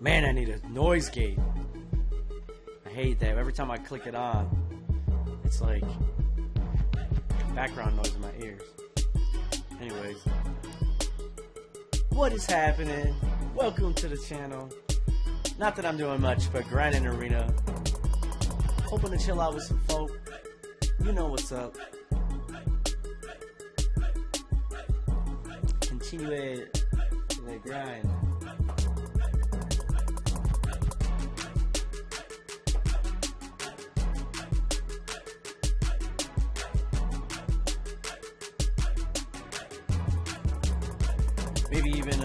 Man, I need a noise gate. I hate that. Every time I click it on, it's like background noise in my ears. Anyways, what is happening? Welcome to the channel. Not that I'm doing much, but grinding arena. Hoping to chill out with some folk. You know what's up. Continue the grind. Maybe even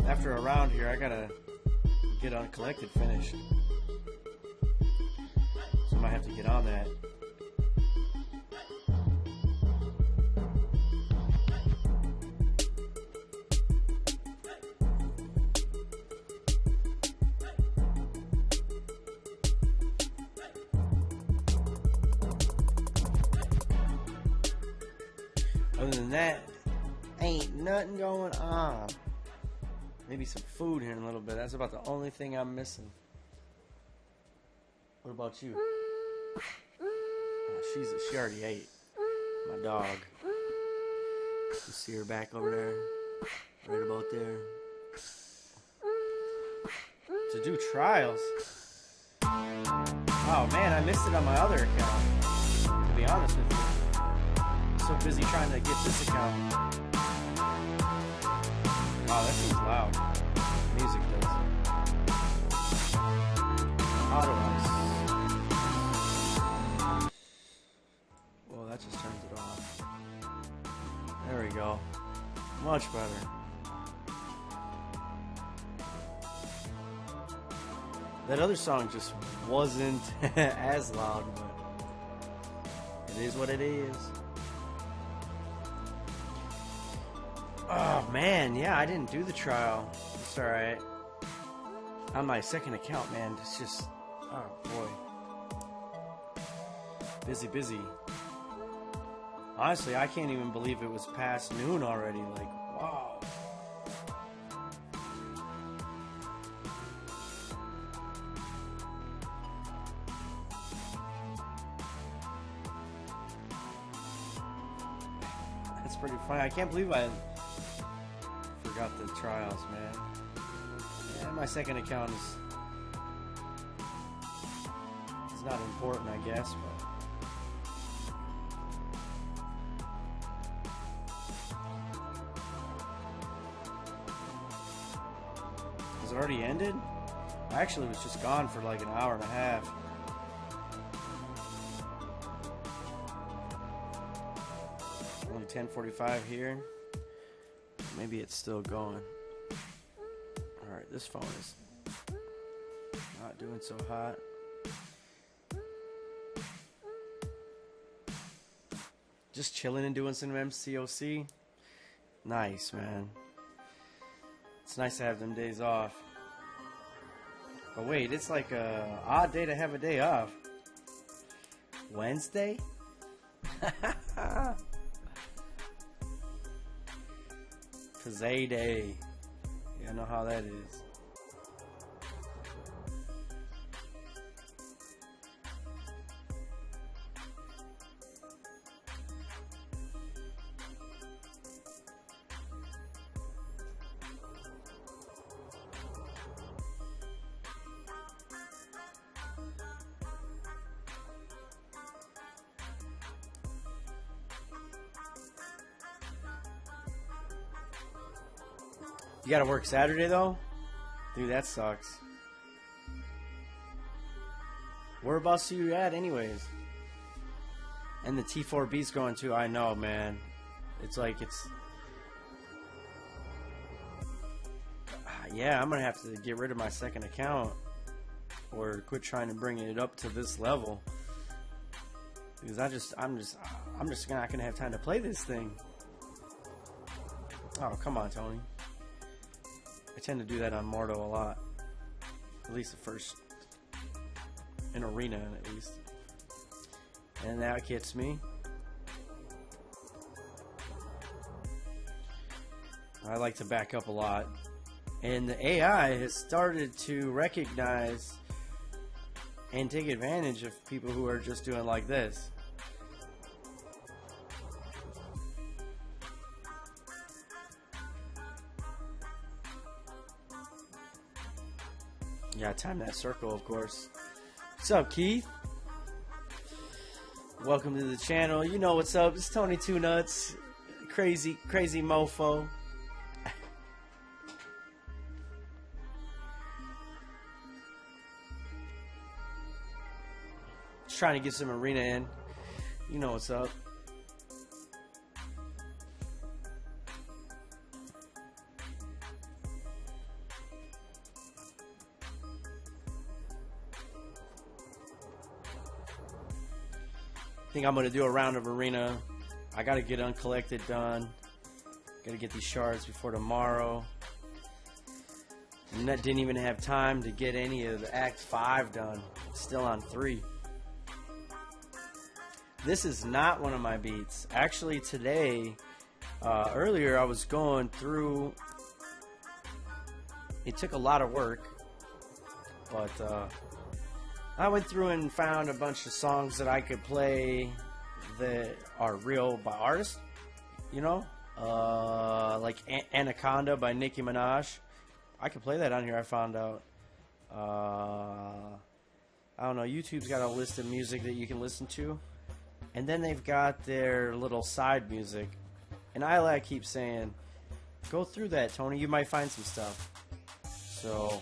after a round here, I gotta get Uncollected finished. So I might have to get on that. Other than that, ain't nothing going on. Maybe some food here in a little bit. That's about the only thing I'm missing. What about you? Oh, she already ate. My dog. You see her back over there? Right about there. To do trials? Oh man, I missed it on my other account. To be honest with you. So busy trying to get this account. Wow, that seems loud. Music does. Auto ice. Well, that just turns it off. There we go. Much better. That other song just wasn't as loud, but it is what it is. Oh man, yeah, I didn't do the trial. It's alright. On my second account, man, it's just, oh boy. Busy. Honestly, I can't even believe it was past noon already. Like, wow. That's pretty funny. I can't believe I forgot the trials, man. Yeah, my second account is not important, I guess, but has it already ended? I actually was just gone for like an hour and a half. Only 10:45 here. Maybe it's still going. Alright, this phone is not doing so hot. Just chilling and doing some MCOC. Nice, man. It's nice to have them days off. But wait, it's like a odd day to have a day off. Wednesday? Kazay Day. Yeah, I know how that is. You gotta work Saturday though? Dude, that sucks. Whereabouts are you at anyways? And the T4B's going too. I know, man. It's like it's... Yeah, I'm gonna have to get rid of my second account. Or quit trying to bring it up to this level. Because I'm just not gonna have time to play this thing. Oh, come on, Tony. I tend to do that on Mortal a lot. At least the first... in arena, at least. And that gets me. I like to back up a lot. And the AI has started to recognize and take advantage of people who are just doing like this. Yeah, time that circle, of course. What's up, Keith? Welcome to the channel. You know what's up. It's Tony2Nutz. Crazy mofo. Just trying to get some arena in. You know what's up. I think I'm going to do a round of arena. I got to get uncollected done. Got to get these shards before tomorrow. And that didn't even have time to get any of the Act 5 done. Still on 3. This is not one of my beats. Actually, today, earlier I was going through. It took a lot of work, but I went through and found a bunch of songs that I could play that are real by artists, you know, like Anaconda by Nicki Minaj. I could play that on here, I found out. I don't know, YouTube's got a list of music that you can listen to, and then they've got their little side music, and I keep saying, go through that, Tony, you might find some stuff. So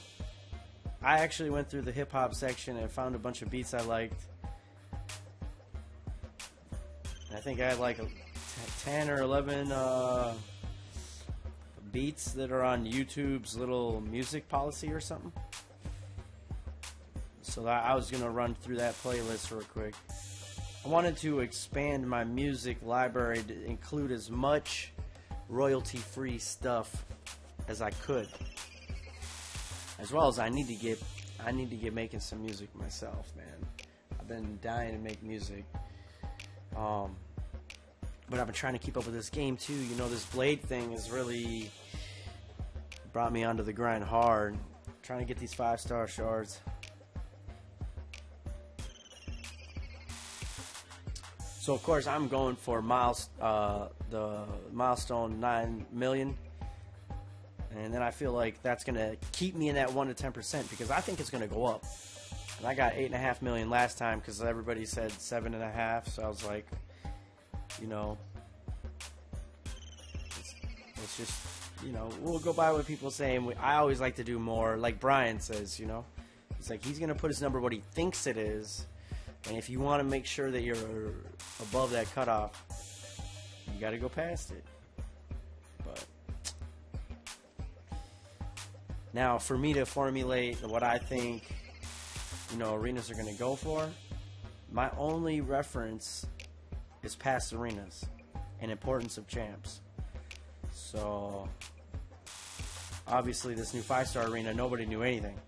I actually went through the hip-hop section and found a bunch of beats I liked. And I think I had like 10 or 11 beats that are on YouTube's little music policy or something. So I was going to run through that playlist real quick. I wanted to expand my music library to include as much royalty-free stuff as I could. As well as I need to get making some music myself, man. I've been dying to make music. But I've been trying to keep up with this game too. You know, this Blade thing has really brought me onto the grind hard. Trying to get these 5-star shards. So of course I'm going for the milestone 9 million. And then I feel like that's going to keep me in that 1 to 10% because I think it's going to go up. And I got 8.5 million last time because everybody said 7.5. So I was like, you know, it's just, you know, we'll go by what people say. And I always like to do more. Like Brian says, you know, he's like, he's going to put his number what he thinks it is. And if you want to make sure that you're above that cutoff, you got to go past it. But now, for me to formulate what I think, you know, arenas are going to go for, my only reference is past arenas and importance of champs. So, obviously, this new 5-star arena, nobody knew anything.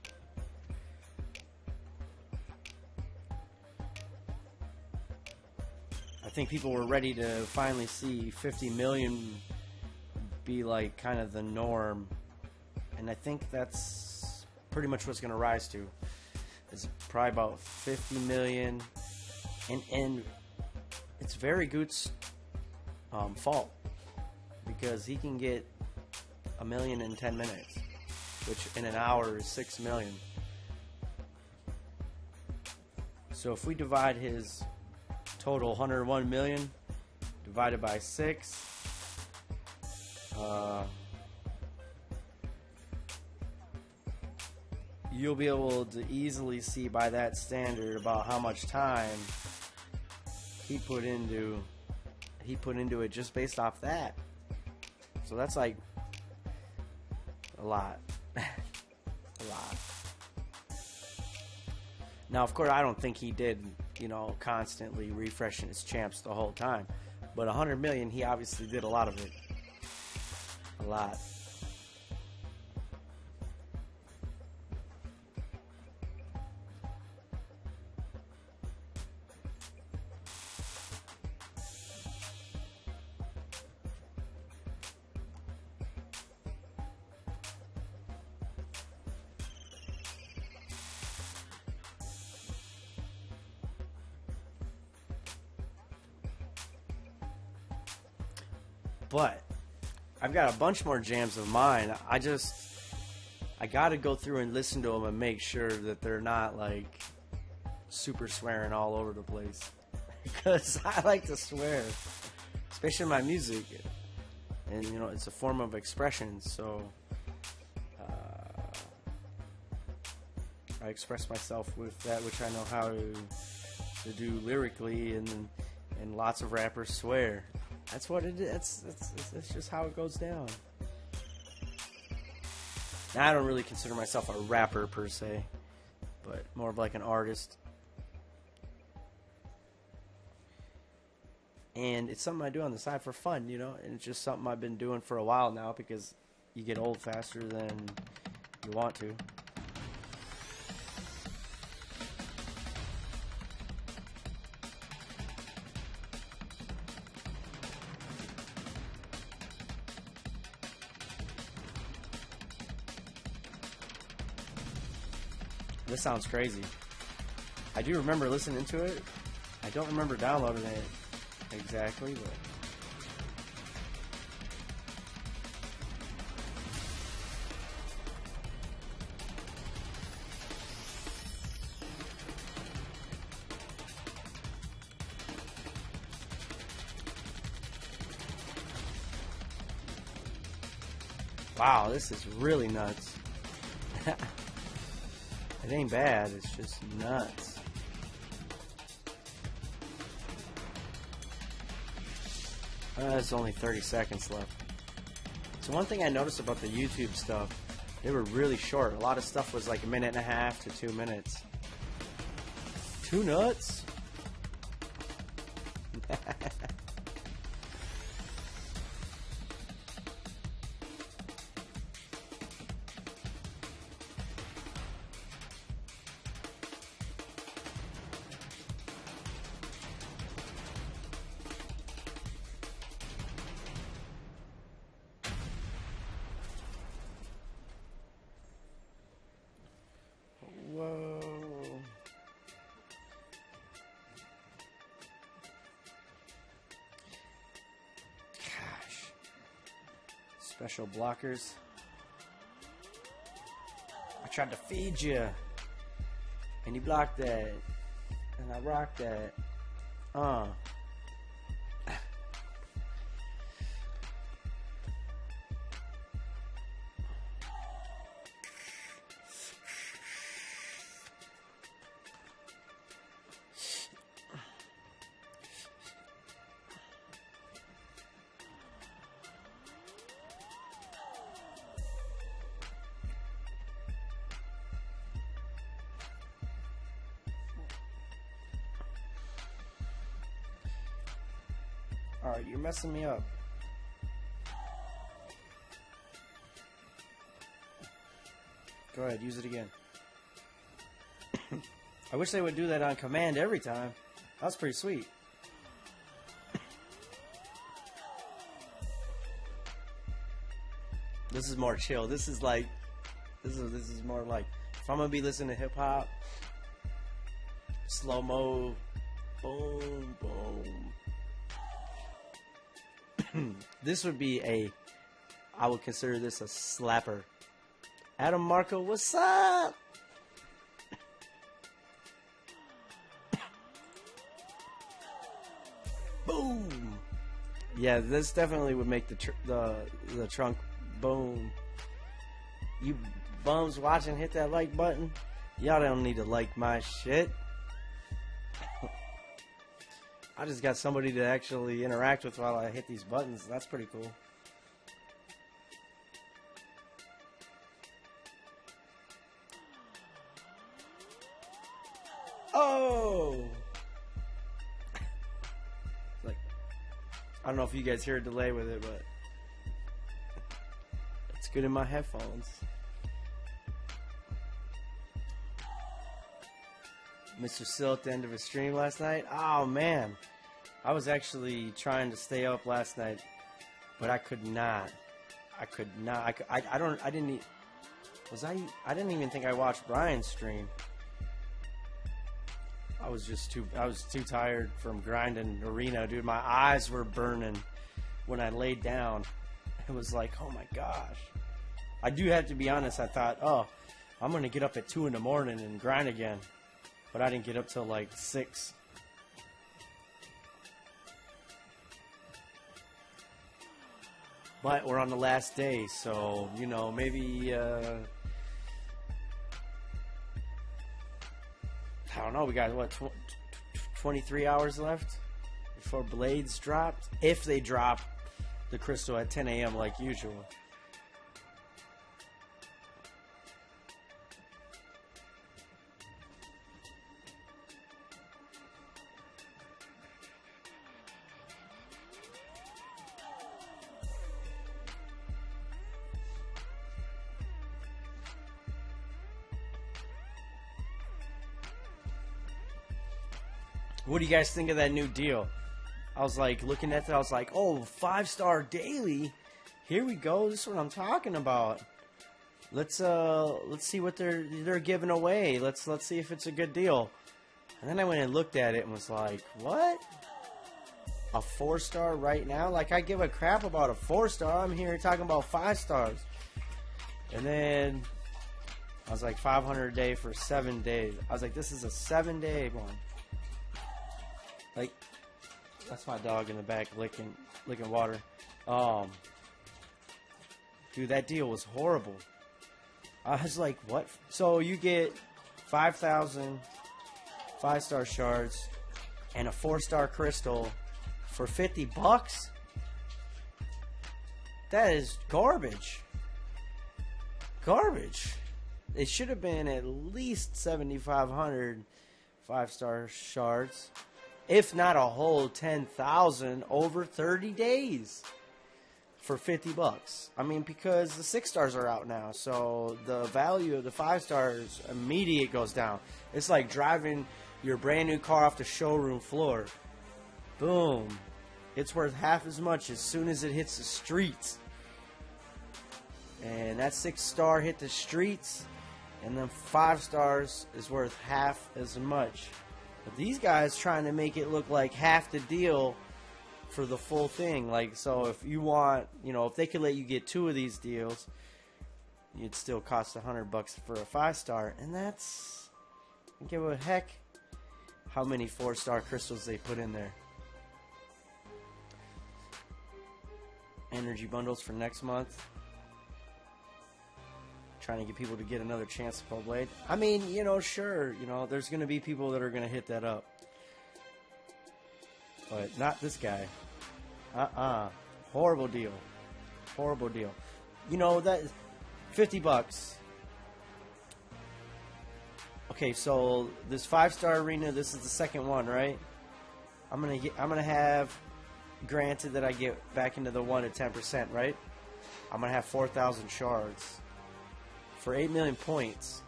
I think people were ready to finally see 50 million be like kind of the norm. And I think that's pretty much what's going to rise to. It's probably about 50 million. And it's very Goot's fault. Because he can get 1 million in 10 minutes. Which in an hour is 6 million. So if we divide his total 101 million divided by 6, you'll be able to easily see by that standard about how much time he put into it just based off that. So that's like a lot. A lot. Now, of course, I don't think he did, you know, constantly refreshing his champs the whole time. But 100 million, he obviously did a lot of it. A lot. But I've got a bunch more jams of mine. I gotta go through and listen to them and make sure that they're not like super swearing all over the place. Because I like to swear, especially in my music. And, you know, it's a form of expression, so I express myself with that which I know how to do lyrically, and lots of rappers swear. That's what it is. That's just how it goes down. Now, I don't really consider myself a rapper per se, but more of like an artist. And it's something I do on the side for fun, you know, and it's just something I've been doing for a while now because you get old faster than you want to. This sounds crazy. I do remember listening to it. I don't remember downloading it exactly, but wow, this is really nuts. It ain't bad, it's just nuts. There's only 30 seconds left. So one thing I noticed about the YouTube stuff, they were really short. A lot of stuff was like 1.5 to 2 minutes. 2 nuts? Whoa. Gosh. Special blockers. I tried to feed you. And you blocked that. And I rocked that. Alright, you're messing me up. Go ahead, use it again. I wish they would do that on command every time. That's pretty sweet. This is more chill. This is like, this is more like, if I'm gonna be listening to hip hop, slow mo, boom, boom. This would be I would consider this a slapper. Adam Marco, what's up? Boom. Yeah, this definitely would make the trunk boom. You bums watching, hit that like button. Y'all don't need to like my shit. I just got somebody to actually interact with while I hit these buttons. That's pretty cool. Oh! Like, I don't know if you guys hear a delay with it, but it's good in my headphones. Mr. Sill at the end of his stream last night. Oh man, I was actually trying to stay up last night, but I could not. I didn't even think I watched Brian's stream. I was too tired from grinding arena, dude. My eyes were burning. when I laid down, it was like, oh my gosh. I do have to be honest, I thought, oh, I'm going to get up at 2 in the morning and grind again. But I didn't get up till like 6. But we're on the last day, so, you know, maybe, I don't know, we got, what, 23 hours left before blades dropped? If they drop the crystal at 10 a.m. like usual. What do you guys think of that new deal? I was like looking at that. I was like, "Oh, 5-star daily. Here we go. This is what I'm talking about. Let's see what they're giving away. Let's see if it's a good deal." And then I went and looked at it and was like, "What? A 4-star right now? Like I give a crap about a 4-star. I'm here talking about 5 stars." And then I was like, 500 a day for 7 days. I was like, "This is a 7-day one." Like, that's my dog in the back licking water. Dude, that deal was horrible. I was like, what? So you get 5,000 5-star shards and a 4-star crystal for $50? That is garbage. Garbage. It should have been at least 7,500 5-star shards. If not a whole 10,000 over 30 days for $50. I mean, because the 6-stars are out now, so the value of the 5-stars immediate goes down. It's like driving your brand new car off the showroom floor. Boom. It's worth half as much as soon as it hits the streets. And that 6-star hit the streets, and then 5 stars is worth half as much. But these guys trying to make it look like half the deal for the full thing. Like, so if you want, you know, if they could let you get 2 of these deals, it'd still cost $100 for a 5-star. And that's, I don't give a heck how many 4-star crystals they put in there. Energy bundles for next month. Trying to get people to get another chance to pull blade. I mean, you know, sure, you know, there's going to be people that are going to hit that up. But not this guy. Horrible deal. Horrible deal. You know, that $50. Okay, so this 5-star arena, this is the second one, right? I'm gonna have, granted that I get back into the 1 to 10%, right? I'm gonna have 4,000 shards. For 8 million points,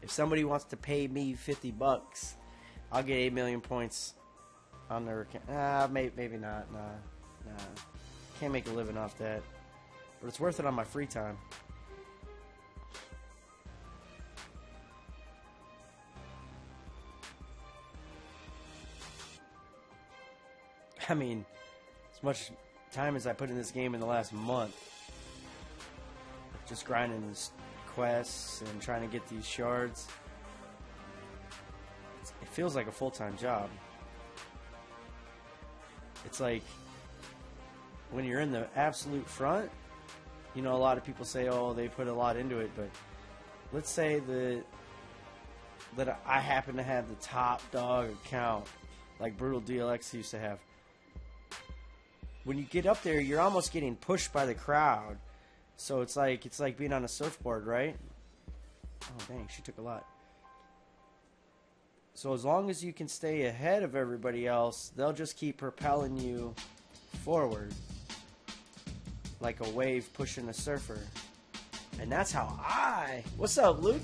if somebody wants to pay me $50, I'll get 8 million points on their account. Maybe not. Nah. Can't make a living off that. But it's worth it on my free time. I mean, as much time as I put in this game in the last month. Just grinding these quests and trying to get these shards. It feels like a full-time job. It's like when you're in the absolute front, you know, a lot of people say, oh, they put a lot into it, but let's say that I happen to have the top dog account like Brutal DLX used to have. When you get up there, you're almost getting pushed by the crowd. So it's like being on a surfboard, right? Oh, dang, she took a lot. So as long as you can stay ahead of everybody else, they'll just keep propelling you forward. Like a wave pushing a surfer. And that's how what's up, Luke?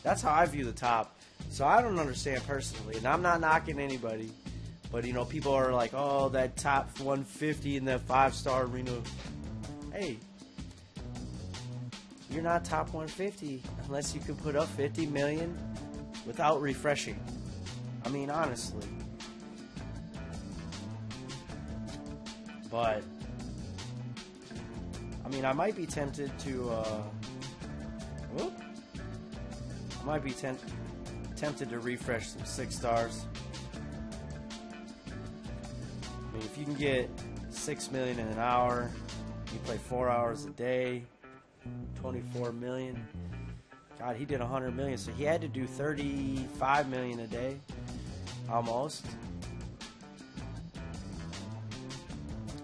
That's how I view the top. So I don't understand personally, and I'm not knocking anybody. But, you know, people are like, oh, that top 150 in that 5-star arena. Hey. You're not top 150 unless you can put up 50 million without refreshing. I mean, honestly. But I mean, I might be tempted to. I might be tempted to refresh some 6 stars. I mean, if you can get 6 million in an hour, you play 4 hours a day, 24 million. God, he did 100 million, so he had to do 35 million a day, almost.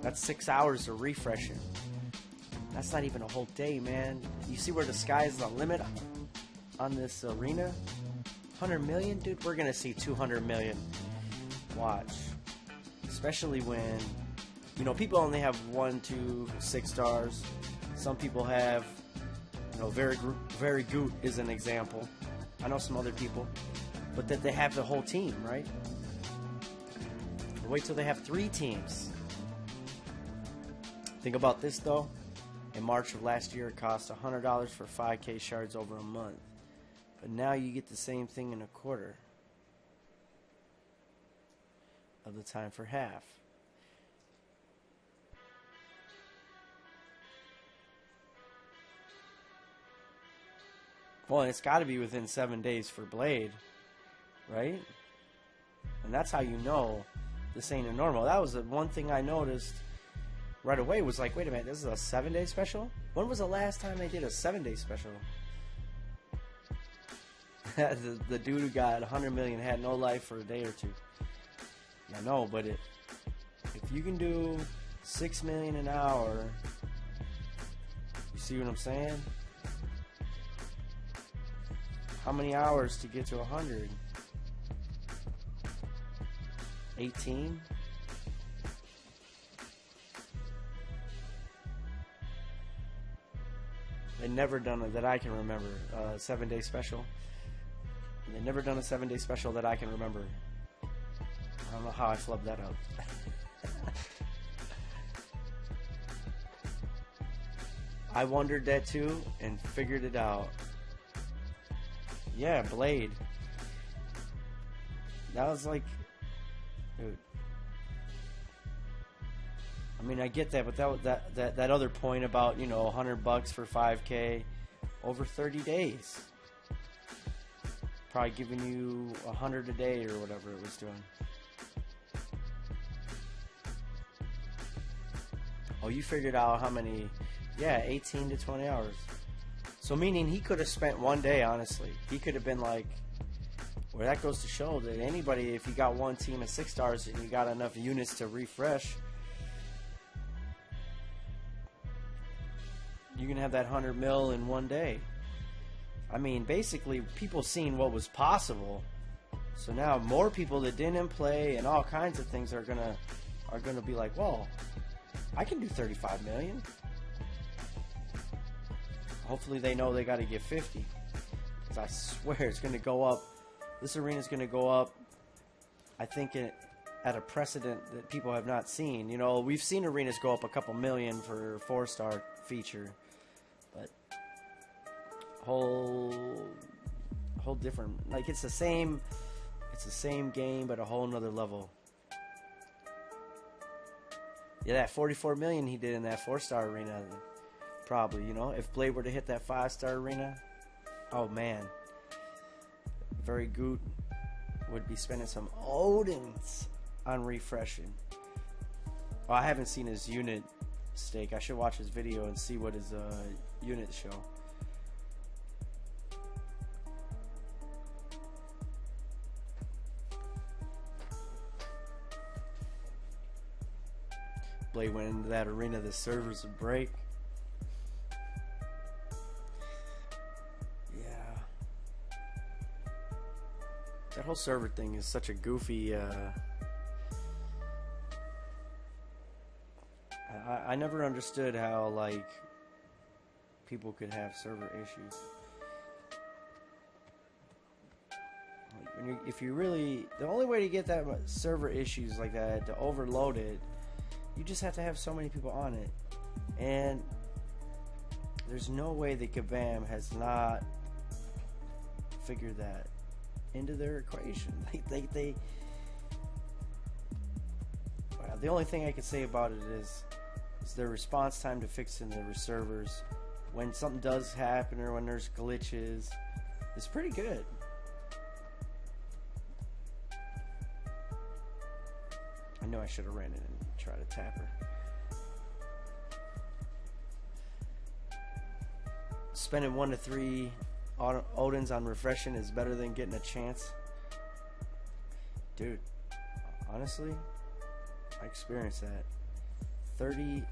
That's 6 hours of refreshing. That's not even a whole day, man. You see where the sky is the limit on this arena? 100 million? Dude, we're going to see 200 million. Watch. Especially when, you know, people only have 1, 2, 6 stars. Some people have, you know, very good is an example. I know some other people. But that they have the whole team, right? Wait till they have 3 teams. Think about this, though. In March of last year, it cost $100 for 5K shards over a month. But now you get the same thing in a quarter of the time for half. Well, it's got to be within 7 days for Blade, right? And that's how you know this ain't a normal. That was the one thing I noticed right away, was like, wait a minute, this is a 7-day special? When was the last time they did a 7-day special? the dude who got 100 million had no life for a day or two. I know, but if you can do 6 million an hour, you see what I'm saying? How many hours to get to 100? 18? They've never done it that I can remember. 7-day special. They've never done a 7-day special that I can remember. I don't know how I flubbed that up. I wondered that too and figured it out. Yeah, Blade. That was like, dude. I mean, I get that, but that other point about, you know, $100 for 5K over 30 days, probably giving you 100 a day or whatever it was doing. Oh, you figured out how many? Yeah, 18 to 20 hours. So meaning he could have spent one day, honestly. He could have been like, well, that goes to show that anybody, if you got one team of 6 stars and you got enough units to refresh, you can have that 100 mil in one day. I mean, basically, people seen what was possible. So now more people that didn't play and all kinds of things are gonna be like, well, I can do 35 million. Hopefully they know they got to get 50. Because I swear it's going to go up. This arena is going to go up, I think, at a precedent that people have not seen. You know, we've seen arenas go up a couple million for a 4-star feature. But whole different. Like, it's the same game, but a whole nother level. Yeah, that 44 million he did in that 4-star arena. Probably, you know, if Blade were to hit that 5-star arena, oh man, very good would be spending some Odins on refreshing. Oh, I haven't seen his unit stake. I should watch his video and see what his units show. Blade went into that arena, the servers would break. That whole server thing is such a goofy, I never understood how, like, people could have server issues. Like, if you really, the only way to get that server issues like that, to overload it, you just have to have so many people on it. And there's no way that Kabam has not figured that the only thing I can say about it is their response time to fixing the servers when something does happen or when there's glitches is pretty good. I know I should have ran in and tried to tap her. Spending 1 to 3 Odins on refreshing is better than getting a chance. Dude, honestly, I experienced that. 30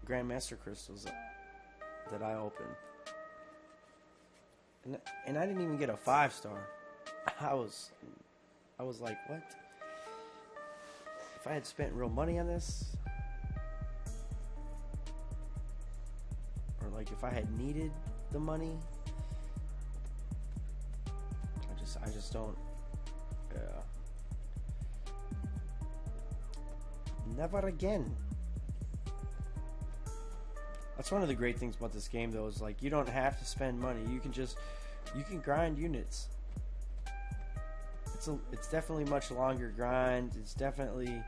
Grandmaster crystals that I opened. And I didn't even get a 5-star. I was like, what? If I had spent real money on this, or like if I had needed the money, I just don't. Never again. That's one of the great things about this game, though, is like you don't have to spend money. You can grind units. It's definitely much longer grind. It's definitely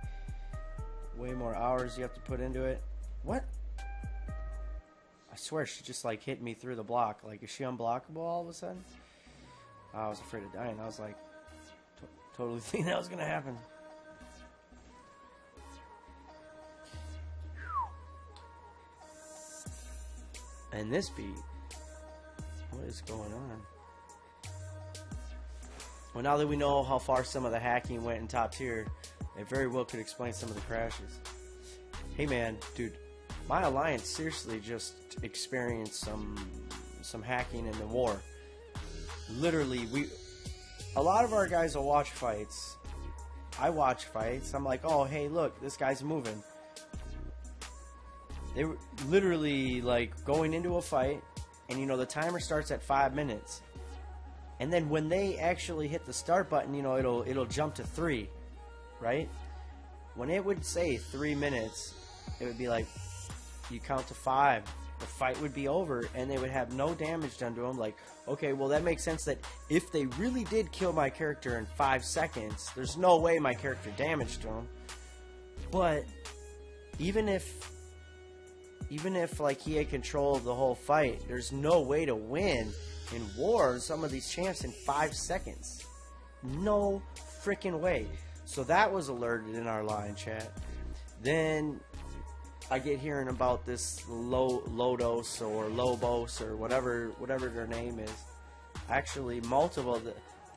way more hours you have to put into it. What? I swear she just like hit me through the block. Like, is she unblockable all of a sudden? I was afraid of dying. I was like, totally thinking that was gonna happen. And this beat, what is going on? Well, now that we know how far some of the hacking went in top tier, it very well could explain some of the crashes. Hey man, dude, my alliance seriously just experienced some hacking in the war. Literally, a lot of our guys will watch fights. I watch fights. I'm like, oh hey, look, this guy's moving. They were literally like going into a fight, and you know the timer starts at 5 minutes, and then when they actually hit the start button, you know it'll jump to 3, right? When it would say 3 minutes, it would be like you count to 5. The fight would be over, and they would have no damage done to them. Like, okay, well that makes sense that if they really did kill my character in 5 seconds, there's no way my character damaged them. But even if like he had control of the whole fight, there's no way to win in war some of these champs in 5 seconds. No freaking way. So that was alerted in our line chat. Then I get hearing about this Lodos or Lobos or whatever their name is. Actually, multiple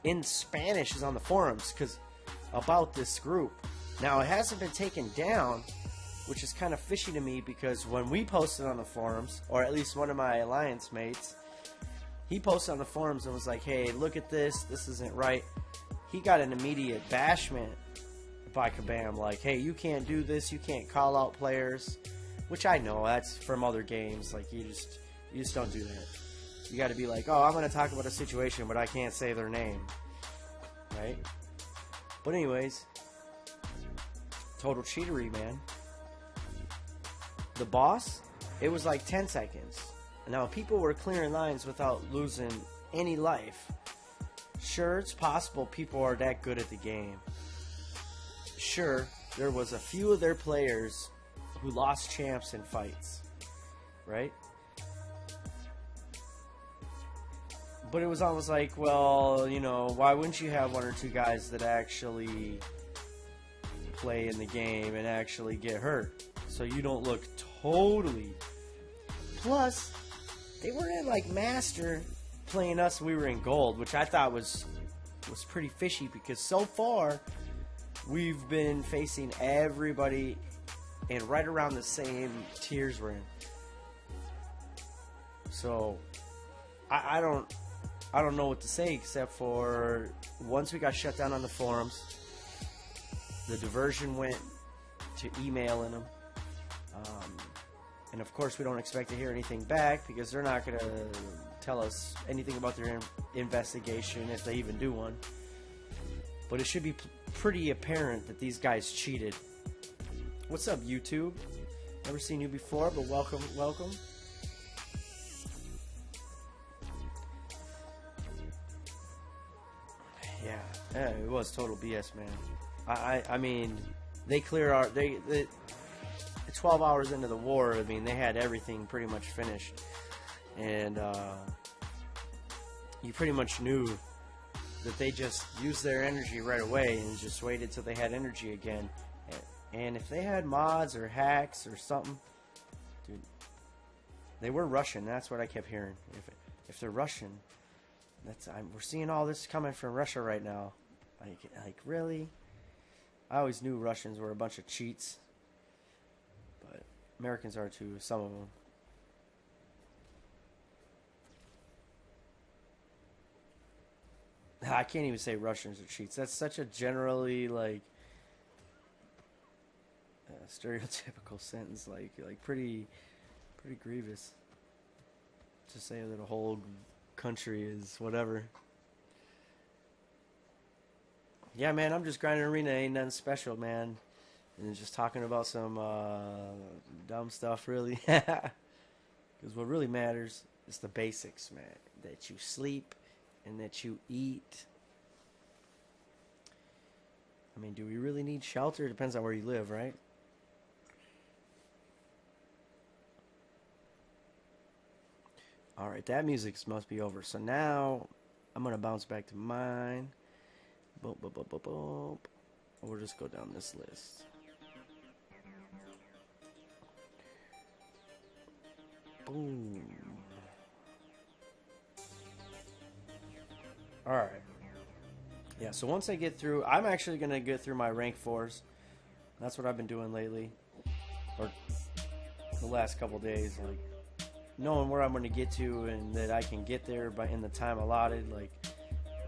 in Spanish is on the forums because about this group. Now it hasn't been taken down, which is kind of fishy to me because when we posted on the forums, or at least one of my alliance mates, he posted on the forums and was like, hey, look at this isn't right. He got an immediate bashment by Kabam, like, hey, you can't do this, you can't call out players, which I know, that's from other games, like, you just don't do that. You gotta be like, oh, I'm gonna talk about a situation, but I can't say their name, right? But anyways, total cheatery, man. The boss, it was like 10 seconds. Now, people were clearing lines without losing any life. Sure, it's possible people are that good at the game. Sure, there was a few of their players who lost champs in fights, right? But it was almost like, well, you know, why wouldn't you have 1 or 2 guys that actually play in the game and actually get hurt, so you don't look totally. Plus, they were in like Master playing us, we were in Gold, which I thought was pretty fishy because so far we've been facing everybody in right around the same tiers we're in. So I don't know what to say except for once we got shut down on the forums, the diversion went to emailing them. And of course, we don't expect to hear anything back because they're not going to tell us anything about their investigation if they even do one. But it should be pretty apparent that these guys cheated. What's up, YouTube? Never seen you before, but welcome. Yeah, it was total BS, man. I mean, they clear our 12 hours into the war. I mean, they had everything pretty much finished, and you pretty much knew that they just used their energy right away and just waited till they had energy again. And if they had mods or hacks or something, dude, they were Russian. That's what I kept hearing. If they're Russian, we're seeing all this coming from Russia right now. Like really? I always knew Russians were a bunch of cheats, but Americans are too. Some of them. I can't even say Russians are cheats. That's such a generally stereotypical sentence, like pretty grievous to say that a whole country is whatever. Yeah, man, I'm just grinding arena. Ain't nothing special, man. And just talking about some dumb stuff, really. Because what really matters is the basics, man. That you sleep and that you eat. I mean, do we really need shelter? It depends on where you live, right? Alright, that music must be over. So now, I'm going to bounce back to mine. Boop, boop, boop, boop, boop. We'll just go down this list. Boom. Alright. Yeah, so once I get through, I'm actually going to get through my rank 4s. That's what I've been doing lately. Or the last couple days. Like, knowing where I'm going to get to and that I can get there in the time allotted. Like,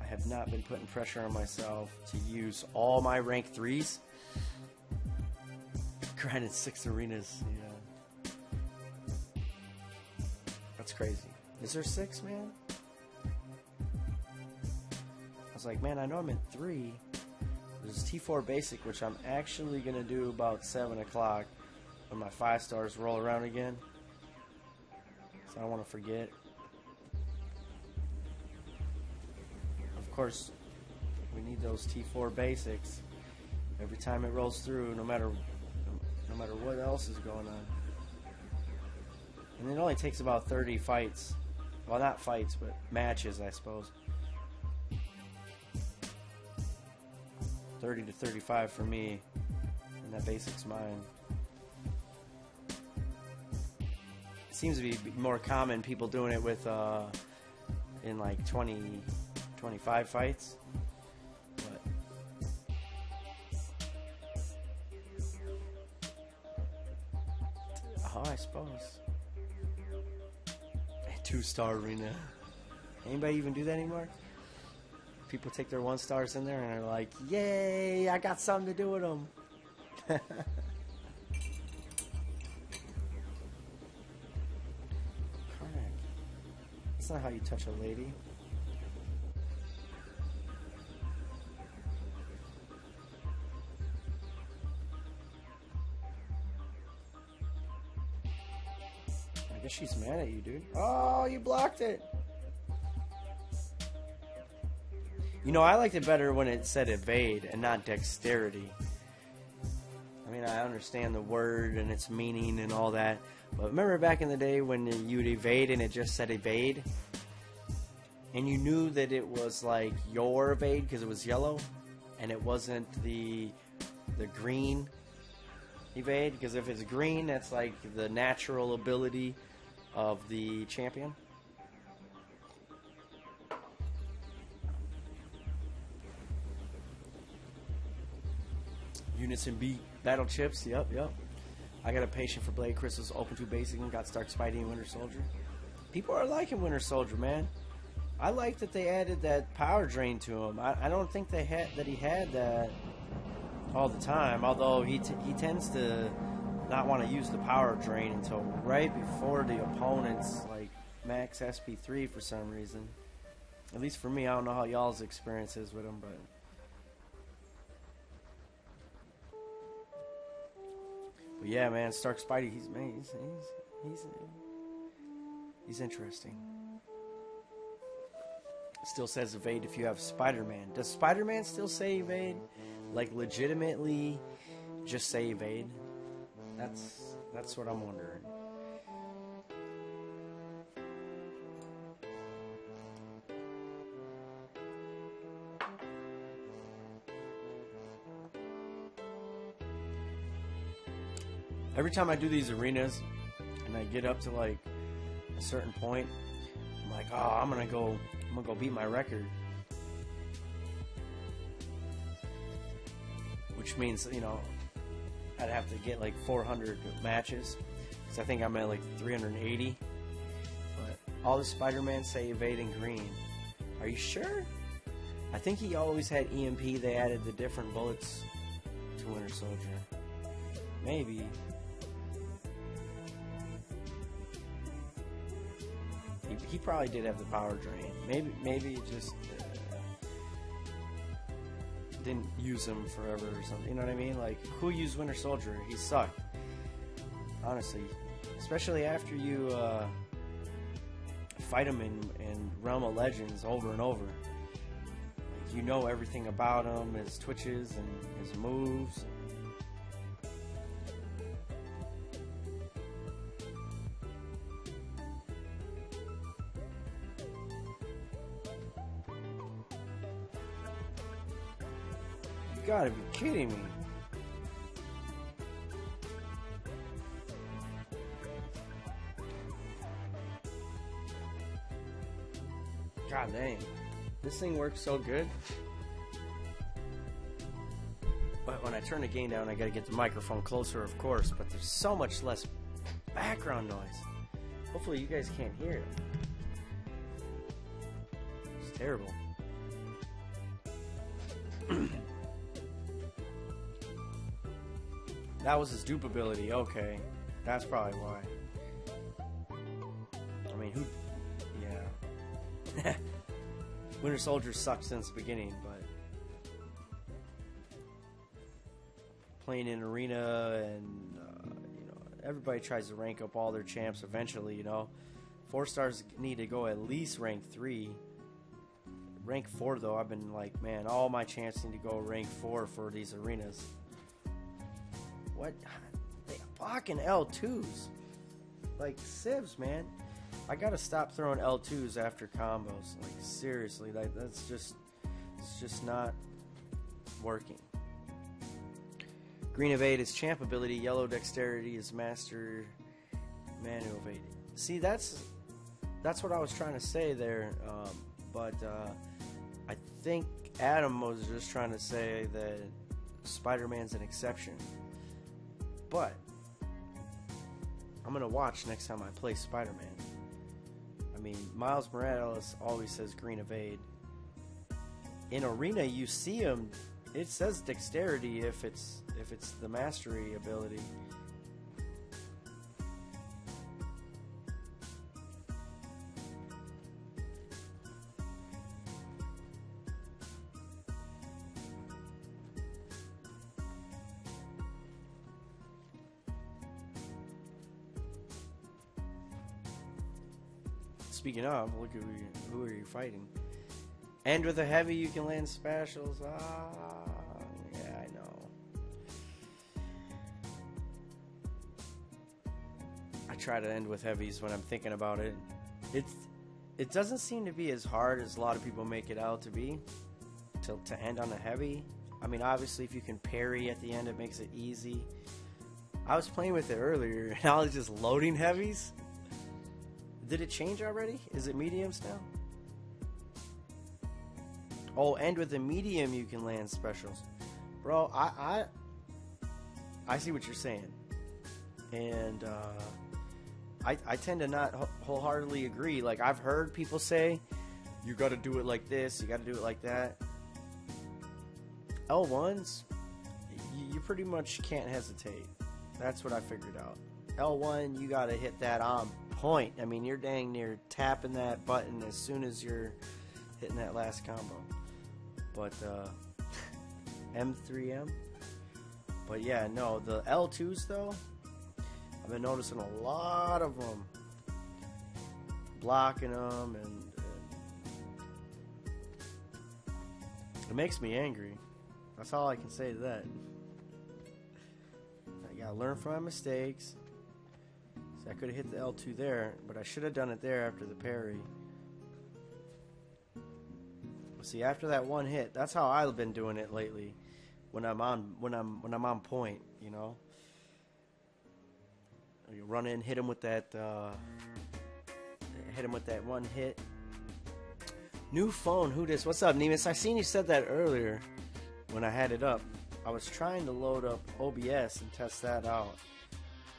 I have not been putting pressure on myself to use all my rank 3s. Grinding 6 arenas. Yeah. That's crazy. Is there 6, man? I was like, man, I know I'm in 3. There's T4 basic, which I'm actually going to do about 7 o'clock when my 5 stars roll around again. So I don't want to forget. Of course, we need those T4 basics every time it rolls through, no matter what else is going on. And it only takes about 30 fights. Well, not fights, but matches, I suppose. 30 to 35 for me, and that basic's mine. It seems to be more common people doing it with in like 20, 25 fights. But I suppose. 2-star arena. Anybody even do that anymore? People take their 1 stars in there and they're like, yay, I got something to do with them. Correct. That's not how you touch a lady. I guess she's mad at you, dude. Oh, you blocked it. You know, I liked it better when it said evade and not dexterity. I mean, I understand the word and its meaning and all that. But remember back in the day when you'd evade and it just said evade? And you knew that it was like your evade because it was yellow? And it wasn't the green evade? Because if it's green, that's like the natural ability of the champion. Units and beat battle chips. Yep. I got a patient for Blade Crystals, Open 2 Basic, and got Stark Spidey and Winter Soldier. People are liking Winter Soldier, man. I like that they added that power drain to him. I don't think he had that all the time, although he tends to not want to use the power drain until right before the opponent's like max SP3 for some reason. At least for me, I don't know how y'all's experience is with him, but yeah, man, Stark Spidey, he's interesting. Still says evade if you have Spider-Man. Does Spider-Man still say evade? Like legitimately just say evade? That's what I'm wondering. Every time I do these arenas and I get up to like a certain point, I'm like, oh, I'm gonna go beat my record. Which means, you know, I'd have to get like 400 matches, because I think I'm at like 380. But all the Spider-Man say evade in green. Are you sure? I think he always had EMP. They added the different bullets to Winter Soldier. Maybe. He probably did have the power drain. Maybe it just didn't use him forever or something. You know what I mean? Like, who used Winter Soldier? He sucked. Honestly. Especially after you fight him in Realm of Legends over and over. Like, you know everything about him, his twitches and his moves. You gotta be kidding me. God dang. This thing works so good. But when I turn the gain down, I gotta get the microphone closer, of course, but there's so much less background noise. Hopefully you guys can't hear it. It's terrible. That was his dupe ability. Okay. That's probably why. I mean, who... Yeah. Winter Soldier sucked since the beginning, but... Playing in arena and, you know, everybody tries to rank up all their champs eventually, you know. 4 stars need to go at least rank 3. Rank 4, though, I've been like, man, all my champs need to go rank 4 for these arenas. What? They fucking L2s. Like, civs, man. I gotta stop throwing L2s after combos. Like, seriously, that's just... It's just not working. Green evade is champ ability. Yellow dexterity is master manu evade. See, that's what I was trying to say there. But I think Adam was just trying to say that Spider-Man's an exception. But I'm gonna watch next time I play Spider-Man. I mean, Miles Morales always says green evade. In arena, you see him. It says dexterity if it's the mastery ability. Speaking of, look at who are you fighting? And with a heavy, you can land specials. Yeah, I know. I try to end with heavies when I'm thinking about it. It doesn't seem to be as hard as a lot of people make it out to be. To end on a heavy. I mean, obviously, if you can parry at the end, it makes it easy. I was playing with it earlier, and I was just loading heavies. Did it change already? Is it mediums now? Oh, and with the medium you can land specials. Bro, I see what you're saying. And I tend to not wholeheartedly agree. Like, I've heard people say, you gotta do it like this, you gotta do it like that. L1s, you pretty much can't hesitate. That's what I figured out. L1, you gotta hit that on point. I mean, you're dang near tapping that button as soon as you're hitting that last combo. But M3M. But yeah, no, the L2s though, I've been noticing a lot of them blocking them, and it makes me angry. That's all I can say to that. I gotta learn from my mistakes. See, I could have hit the L2 there, but I should have done it there after the parry. See, after that one hit, that's how I've been doing it lately. When I'm on point, you know. You run in, hit him with that one hit. New phone, who dis? What's up, Nemus? I seen you said that earlier when I had it up. I was trying to load up OBS and test that out,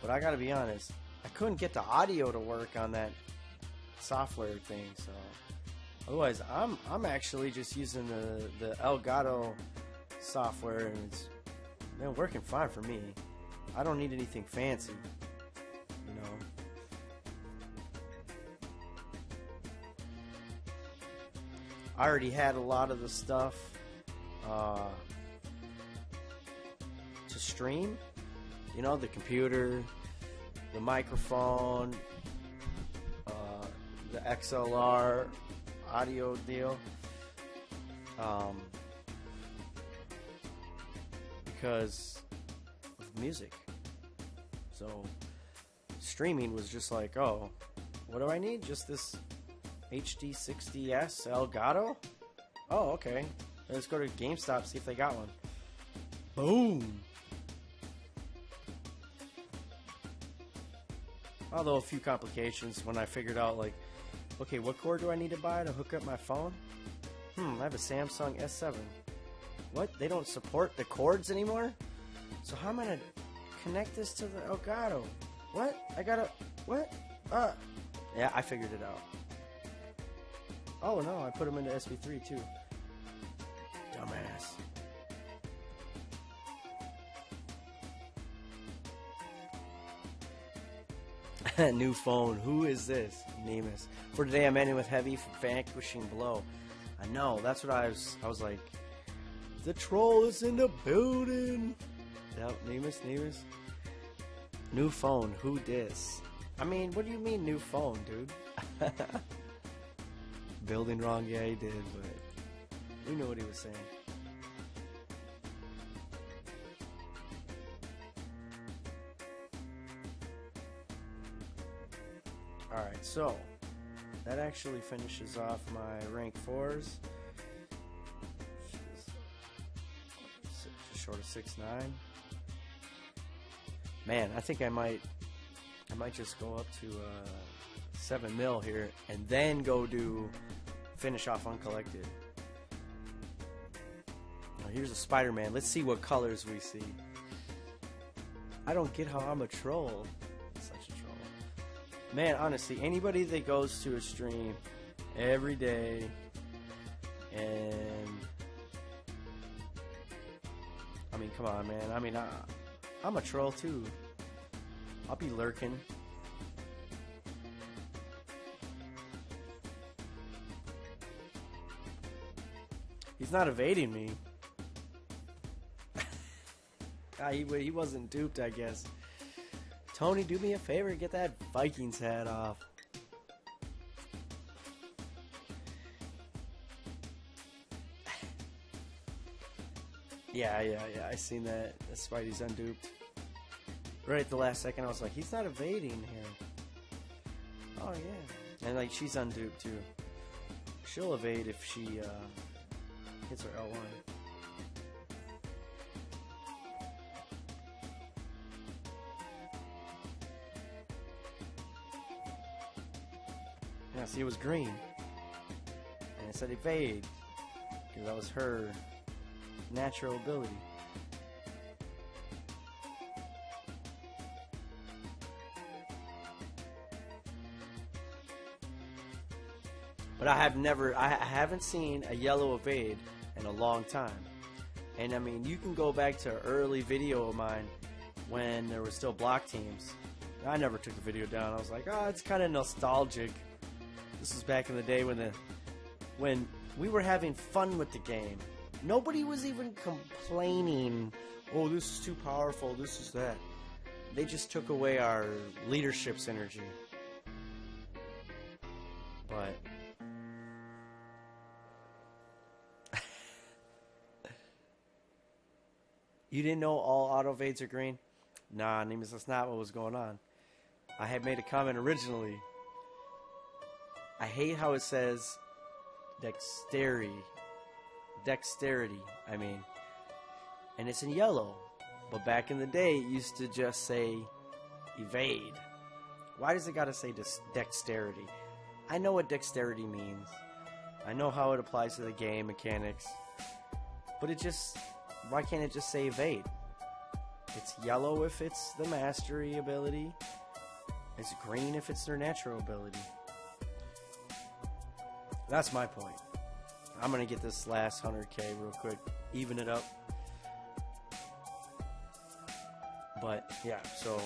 but I gotta be honest, I couldn't get the audio to work on that software thing. So otherwise, I'm actually just using the Elgato software, and it's been working fine for me. I don't need anything fancy, you know. I already had a lot of the stuff to stream, you know, the computer, the microphone, the XLR audio deal, because of music. So streaming was just like, oh, what do I need? Just this HD60S Elgato? Oh, okay. Let's go to GameStop, see if they got one. Boom! Although a few complications when I figured out, like, okay, what cord do I need to buy to hook up my phone? I have a Samsung S7. What? They don't support the cords anymore? So how am I going to connect this to the Elgato? What? I gotta... What? Yeah, I figured it out. Oh, no, I put them into SP3, too. Dumbass. New phone. Who is this? Nemus. For today, I'm ending with heavy vanquishing blow. I know. That's what I was like. The troll is in the building. Yep, Nemus. New phone. Who dis? I mean, what do you mean new phone, dude? Building wrong. Yeah, he did, but we knew what he was saying. Alright, so that actually finishes off my rank 4s. Just short of 6-9. Man, I think I might just go up to 7 mil here and then go finish off Uncollected. Now here's a Spider-Man. Let's see what colors we see. I don't get how I'm a troll. Man, honestly, anybody that goes to a stream every day and... I mean, come on, man. I mean, I'm a troll, too. I'll be lurking. He's not evading me. He wasn't duped, I guess. Tony, do me a favor and get that Vikings hat off. Yeah, I seen that. That's why he's unduped. Right at the last second, I was like, he's not evading here. Oh, yeah. And, like, she's unduped, too. She'll evade if she hits her L1. Yeah, see, it was green. And it said evade. Because that was her natural ability. But I haven't seen a yellow evade in a long time. And I mean, you can go back to an early video of mine when there were still block teams. I never took the video down. I was like, oh, it's kind of nostalgic. This was back in the day when we were having fun with the game. Nobody was even complaining, oh, this is too powerful, this is that. They just took away our leadership's energy. But You didn't know all auto evades are green? Nah, Nemus, that's not what was going on. I had made a comment originally. I hate how it says dexterity. Dexterity, I mean. And it's in yellow. But back in the day, it used to just say evade. Why does it gotta say dexterity? I know what dexterity means. I know how it applies to the game mechanics. But it just... Why can't it just say evade? It's yellow if it's the mastery ability. It's green if it's their natural ability. That's my point. I'm gonna get this last 100k real quick. Even it up. But, yeah, so...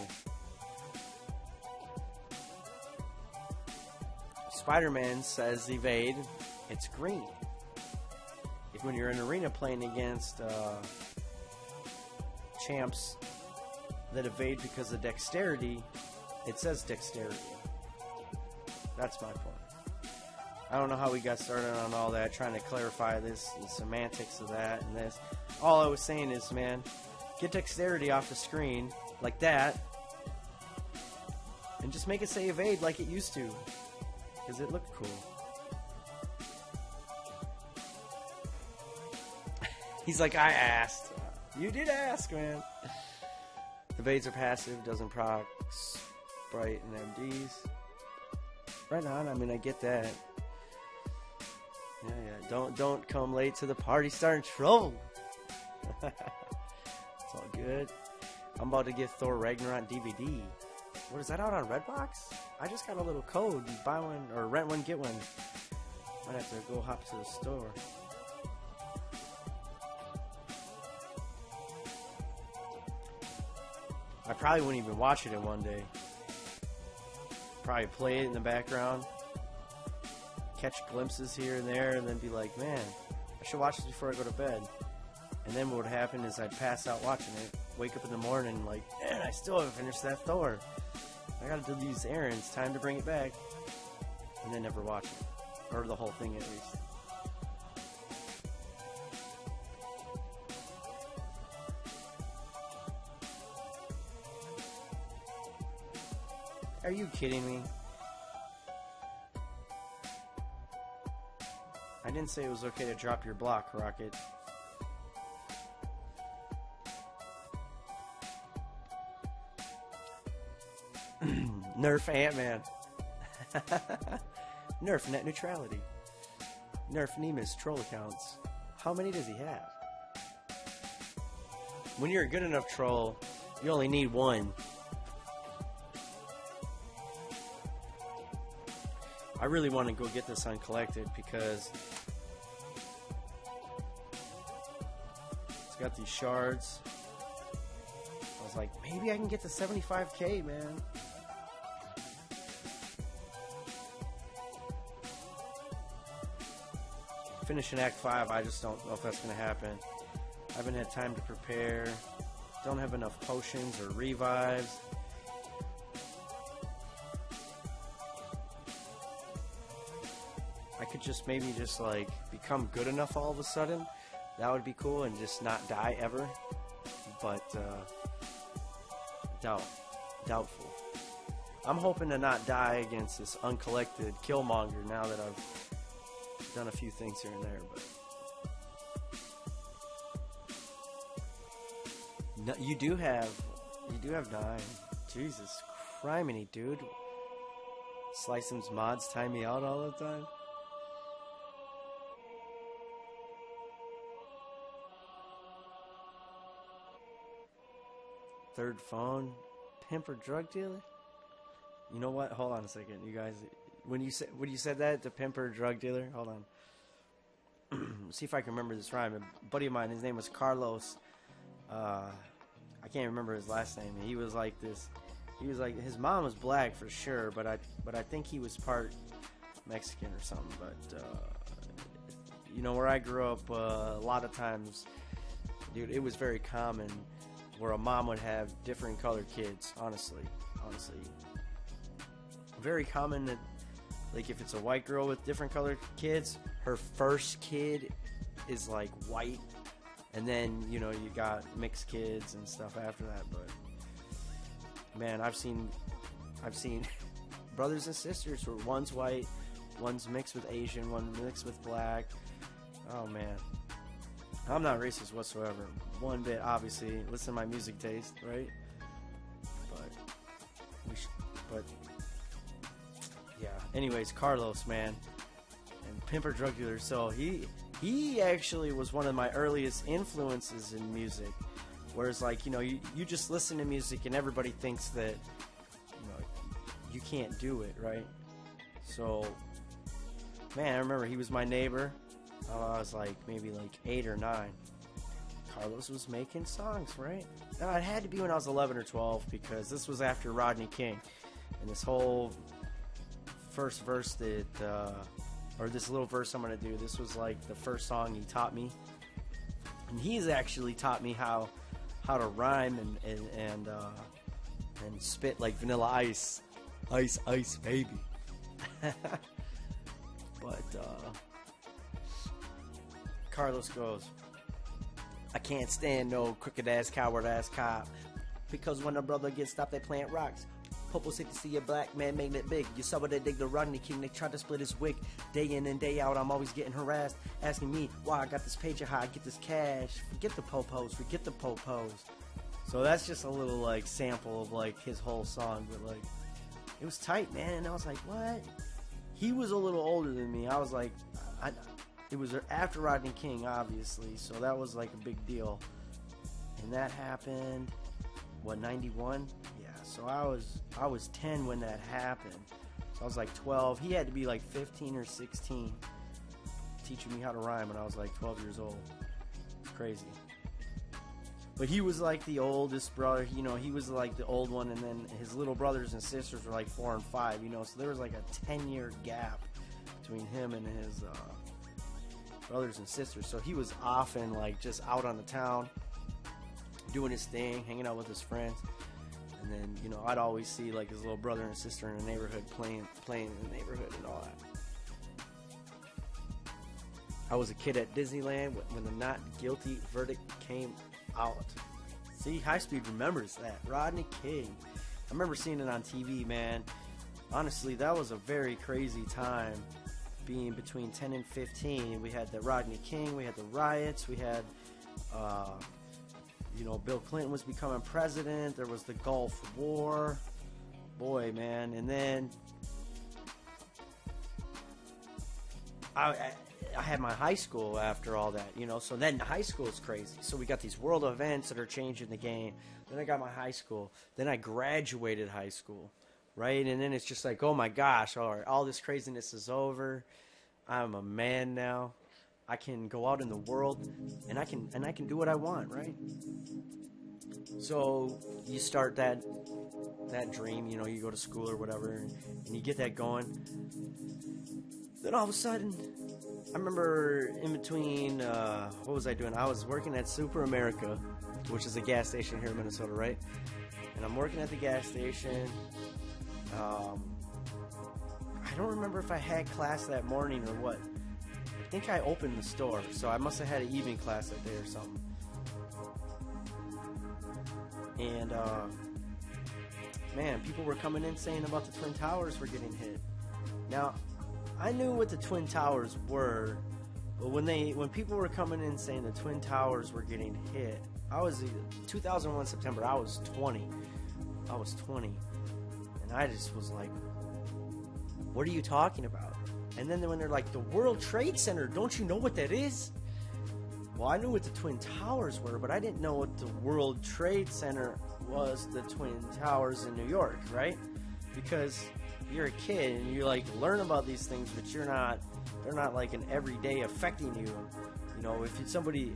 Spider-Man says evade. It's green. When you're in an arena playing against champs that evade because of dexterity, it says dexterity. That's my point. I don't know how we got started on all that, trying to clarify this, the semantics of that and this. All I was saying is, man, get dexterity off the screen like that and just make it say evade like it used to, because it looked cool. He's like, I asked. You did ask, man. Evades are passive, doesn't proc Sprite and MDs. Right on, I mean, I get that. Yeah. Don't come late to the party starting trouble. It's all good. I'm about to get Thor Ragnarok DVD. What is that out on Redbox? I just got a little code. You buy one or rent one, get one. Might have to go hop to the store. I probably wouldn't even watch it in one day. Probably play it in the background, catch glimpses here and there, and then be like, man, I should watch this before I go to bed. And then what would happen is I'd pass out watching it, wake up in the morning like, man, I still haven't finished that Thor. I gotta do these errands, time to bring it back. And then never watch it. Or the whole thing at least. Are you kidding me? I didn't say it was okay to drop your block, Rocket. Nerf Ant-Man. Nerf net neutrality. Nerf Nemus troll accounts. How many does he have? When you're a good enough troll, you only need one. I really want to go get this uncollected because it's got these shards. I was like, maybe I can get to 75k, man. Finishing Act 5, I just don't know if that's going to happen. I haven't had time to prepare. Don't have enough potions or revives. I could just maybe just like become good enough all of a sudden. That would be cool, and just not die ever. But doubtful. I'm hoping to not die against this uncollected Killmonger now that I've done a few things here and there. But no, you do have 9. Jesus criminy, dude. Slice'em's mods time me out all the time. Third phone, pimp or drug dealer? You know what? Hold on a second, you guys. When you said that, the pimp or drug dealer, hold on. See if I can remember this rhyme. A buddy of mine, his name was Carlos. I can't remember his last name. He was like this. He was like, his mom was black for sure, but I think he was part Mexican or something. But you know, where I grew up, a lot of times, dude, it was very common where a mom would have different colored kids. Honestly, very common that, like, if it's a white girl with different colored kids, her first kid is like white, And then, you know, you got mixed kids and stuff after that. But man, I've seen brothers and sisters where one's white, one's mixed with Asian, one's mixed with black. Oh man, I'm not racist whatsoever, one bit. Obviously, listen to my music taste, right? But yeah. Anyways, Carlos, man, and Pimper Drug Dealer. So he actually was one of my earliest influences in music. Whereas, like, you know, you just listen to music and everybody thinks that, you know, you can't do it, right? So, man, I remember he was my neighbor. I was like maybe like 8 or 9. Carlos was making songs, right? Now, it had to be when I was 11 or 12 because this was after Rodney King. And this whole first verse that, or this little verse I'm going to do, this was like the first song he taught me. And he's actually taught me how to rhyme and spit like Vanilla Ice. Ice, ice, baby. But Carlos goes, I can't stand no crooked-ass, coward-ass cop. Because when a brother gets stopped, they plant rocks. Popo sick to see a black man making it big. You saw what they dig to Rodney King. They tried to split his wig. Day in and day out, I'm always getting harassed. Asking me why I got this page, how I get this cash. Forget the popos, forget the popos. So that's just a little, like, sample of, like, his whole song. But, like, it was tight, man. And I was like, what? He was a little older than me. I was like, it was after Rodney King, obviously. So that was, like, a big deal. And that happened, what, 91? Yeah, so I was 10 when that happened. So I was like 12. He had to be like 15 or 16 teaching me how to rhyme when I was like 12 years old. It's crazy. But he was like the oldest brother, you know, he was like the old one, and then his little brothers and sisters were like 4 and 5, you know, so there was like a 10-year gap between him and his brothers and sisters. So he was often like just out on the town doing his thing, hanging out with his friends. And then, you know, I'd always see like his little brother and sister in the neighborhood playing in the neighborhood and all that. I was a kid at Disneyland when the not guilty verdict came out. See, High Speed remembers that. Rodney King. I remember seeing it on TV, man. Honestly, that was a very crazy time, being between 10 and 15. We had the Rodney King, we had the riots, we had, you know, Bill Clinton was becoming president, there was the Gulf War. Boy, man. And then I had my high school after all that, you know, so then high school is crazy. So we got these world events that are changing the game. Then I got my high school. Then I graduated high school, right? And then it's just like, oh my gosh, all right, all this craziness is over. I'm a man now. I can go out in the world and I can do what I want, right? So you start that dream, you know, you go to school or whatever, and you get that going. Then all of a sudden, I remember in between, what was I doing? I was working at Super America, which is a gas station here in Minnesota, right? And I'm working at the gas station. I don't remember if I had class that morning or what. I think I opened the store, so I must have had an evening class that day or something. And, man, people were coming in saying about the Twin Towers were getting hit. Now, I knew what the Twin Towers were, but when people were coming in saying the Twin Towers were getting hit, I was 2001 September. I was 20. And I just was like, what are you talking about? And then when they're like, the World Trade Center, don't you know what that is? Well, I knew what the Twin Towers were, but I didn't know what the World Trade Center was, the Twin Towers in New York, right? Because you're a kid and you like learn about these things, but they're not like an everyday affecting you. You know, if it's somebody,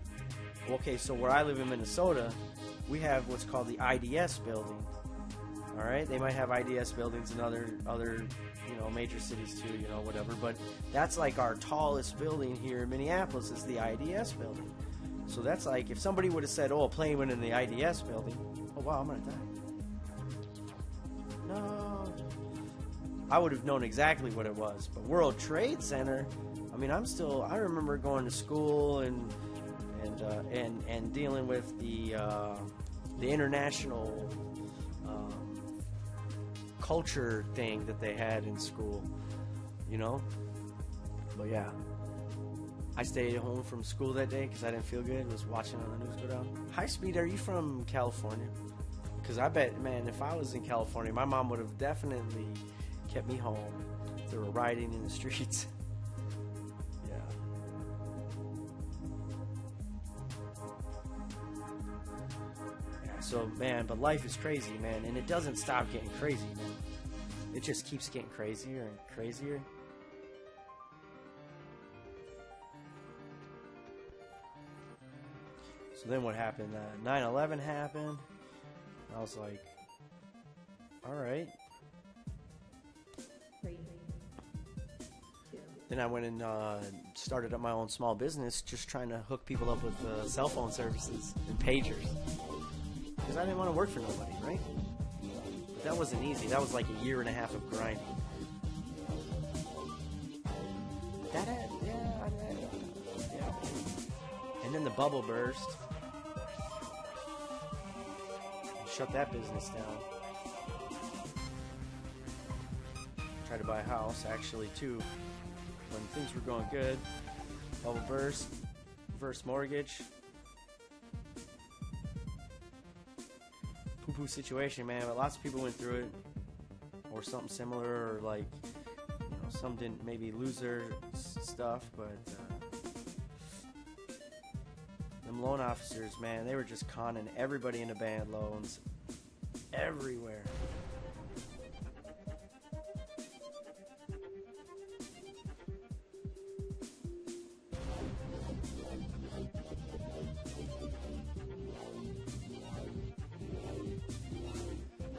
okay, so where I live in Minnesota, we have what's called the IDS building. All right, they might have IDS buildings in other you know, major cities too, you know, whatever. But that's like our tallest building here in Minneapolis is the IDS building. So that's like if somebody would have said, "Oh, a plane went in the IDS building," oh wow, I'm gonna die. No, I would have known exactly what it was. But World Trade Center, I mean, I remember going to school and and dealing with the international culture thing that they had in school, you know. But yeah, I stayed home from school that day because I didn't feel good. Was watching on the news go down. High Speed, are you from California? Because I bet, man, if I was in California, my mom would have definitely kept me home. They were rioting in the streets. Yeah. Yeah. So, man, but life is crazy, man, and it doesn't stop getting crazy, man. It just keeps getting crazier and crazier. So then what happened? 9/11 happened. I was like, all right. Then I went and started up my own small business, just trying to hook people up with cell phone services and pagers. Because I didn't want to work for nobody, right? But that wasn't easy. That was like a year and a half of grinding. Yeah. And then the bubble burst. Shut that business down. Tried to buy a house, actually, too, when things were going good. Bubble burst, reverse mortgage. Poo-poo situation, man, but lots of people went through it, or something similar, or like, you know, some didn't maybe lose their stuff, but them loan officers, man, they were just conning everybody into bad loans everywhere.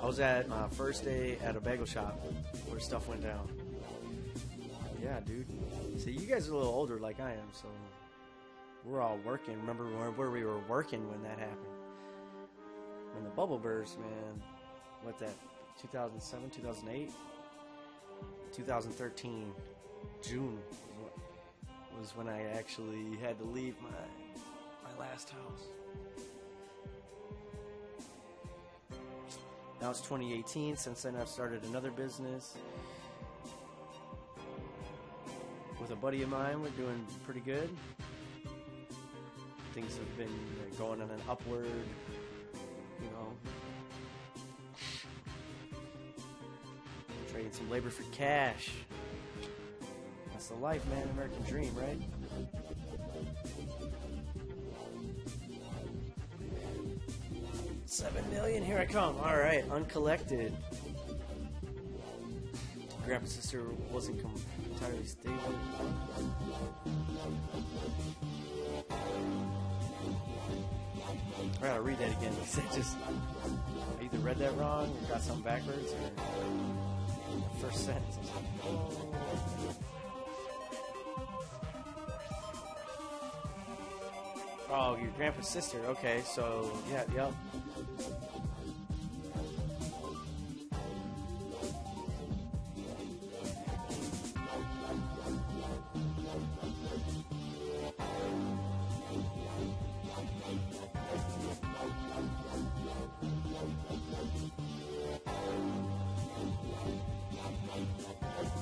I was at my first day at a bagel shop where stuff went down. Yeah, dude. See, you guys are a little older like I am, so we're all working. Remember where we were working when that happened? When the bubble burst, man. What's that? 2007, 2008? 2013, June was when I actually had to leave my last house. Now it's 2018. Since then, I've started another business with a buddy of mine. We're doing pretty good. Things have been going on an upward, you know. Trading some labor for cash. That's the life, man. American dream, right? $7 million, here I come. All right, uncollected. Grandpa's sister wasn't entirely stable. I gotta read that again because I either read that wrong or got something backwards, or the first sentence. I was like, oh. Oh, your grandpa's sister. Okay, so yeah, yep.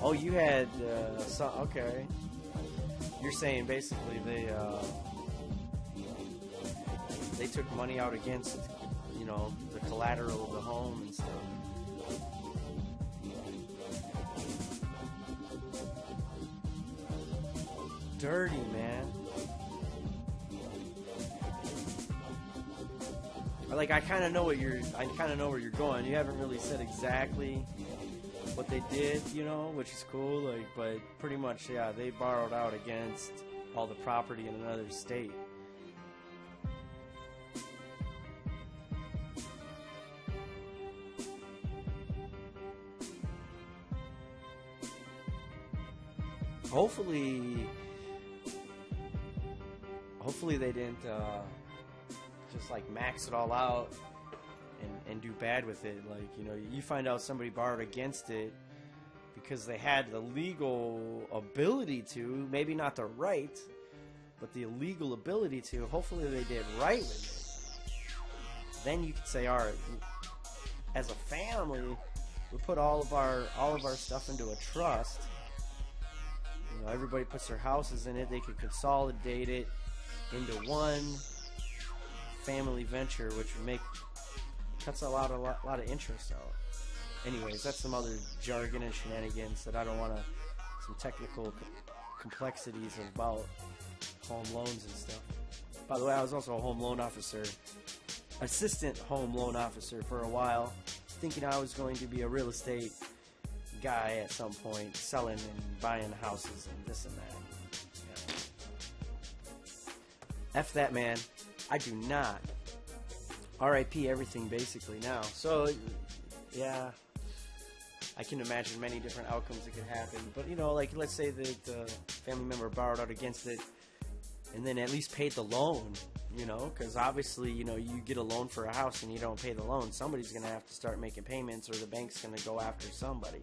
Oh, you had some. Okay, you're saying basically they took money out against, you know, the collateral of the home and stuff. Dirty, man. Like, I kind of know where you're going. You haven't really said exactly what they did, you know, which is cool. Like, but pretty much, yeah, they borrowed out against all the property in another state. Hopefully they didn't just like max it all out and do bad with it. Like, you know, you find out somebody borrowed against it because they had the legal ability to, maybe not the right, but the illegal ability to, hopefully they did right with it. Then you could say, all right, as a family, we put all of our stuff into a trust. You know, everybody puts their houses in it. They could consolidate it into one family venture, which would cuts a lot of interest out. Anyways, that's some other jargon and shenanigans that I don't want to. Some technical complexities about home loans and stuff. By the way, I was also a home loan officer, assistant home loan officer for a while, thinking I was going to be a real estate guy at some point, selling and buying houses and this and that. Yeah. F that, man. I do not. RIP everything basically now. So, yeah, I can imagine many different outcomes that could happen. But, you know, like, let's say that the family member borrowed out against it and then at least paid the loan, you know, because obviously, you know, you get a loan for a house and you don't pay the loan, somebody's going to have to start making payments or the bank's going to go after somebody.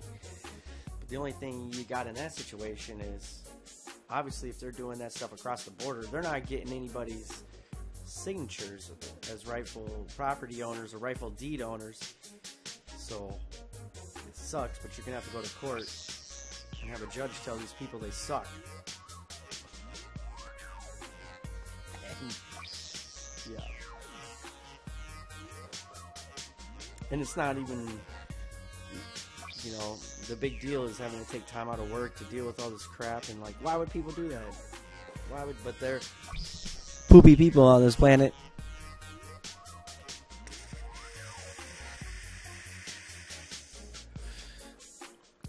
But the only thing you got in that situation is, obviously, if they're doing that stuff across the border, they're not getting anybody's signatures as rightful property owners or rightful deed owners. So it sucks, but you're going to have to go to court and have a judge tell these people they suck. Yeah. And it's not even, you know, the big deal is having to take time out of work to deal with all this crap. And, like, why would people do that? But they're poopy people on this planet.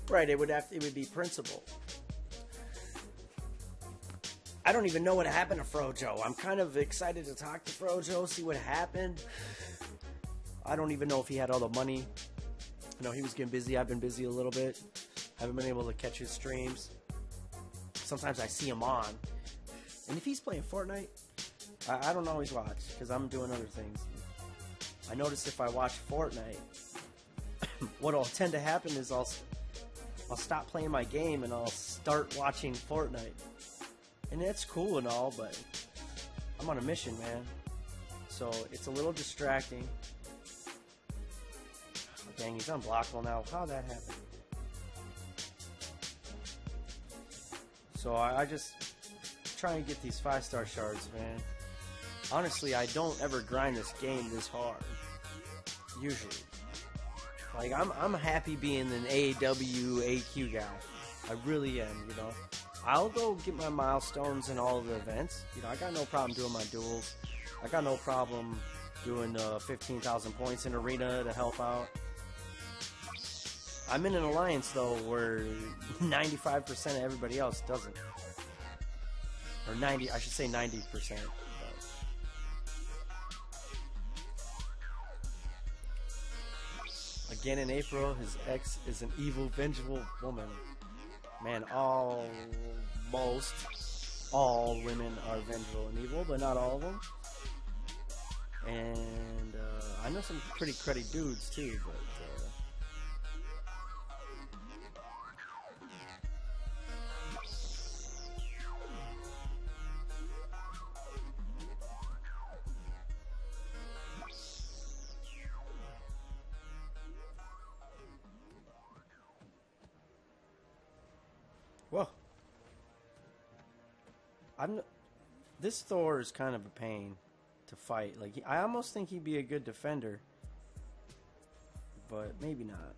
Right, it would be principle. I don't even know what happened to Frojo. I'm kind of excited to talk to Frojo, see what happened. I don't even know if he had all the money. You know, he was getting busy. I've been busy a little bit. Haven't been able to catch his streams. Sometimes I see him on. And if he's playing Fortnite, I don't always watch because I'm doing other things. I notice if I watch Fortnite, what'll tend to happen is I'll stop playing my game and I'll start watching Fortnite. And that's cool and all, but I'm on a mission, man. So it's a little distracting. Oh, dang, he's unblockable now. How'd that happen? So I just try and get these 5-star shards, man. Honestly, I don't ever grind this game this hard. Usually. Like, I'm happy being an AQ guy. I really am, you know. I'll go get my milestones in all of the events. You know, I got no problem doing my duels. I got no problem doing 15,000 points in arena to help out. I'm in an alliance, though, where 95% of everybody else doesn't. Or 90, I should say 90%. Again in April, his ex is an evil, vengeful woman. Man, almost all women are vengeful and evil, but not all of them. And I know some pretty cruddy dudes too, but whoa. This Thor is kind of a pain to fight. Like, I almost think he'd be a good defender, but maybe not.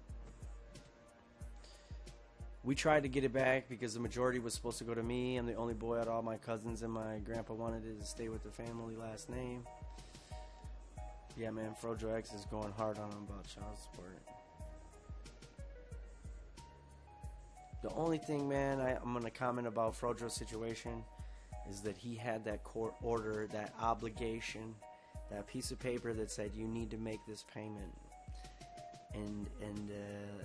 We tried to get it back because the majority was supposed to go to me. I'm the only boy out of all my cousins, and my grandpa wanted it to stay with the family last name. Yeah, man, Frojo X is going hard on him about child support. The only thing, man, I'm going to comment about Frojo's situation is that he had that court order, that obligation, that piece of paper that said you need to make this payment. And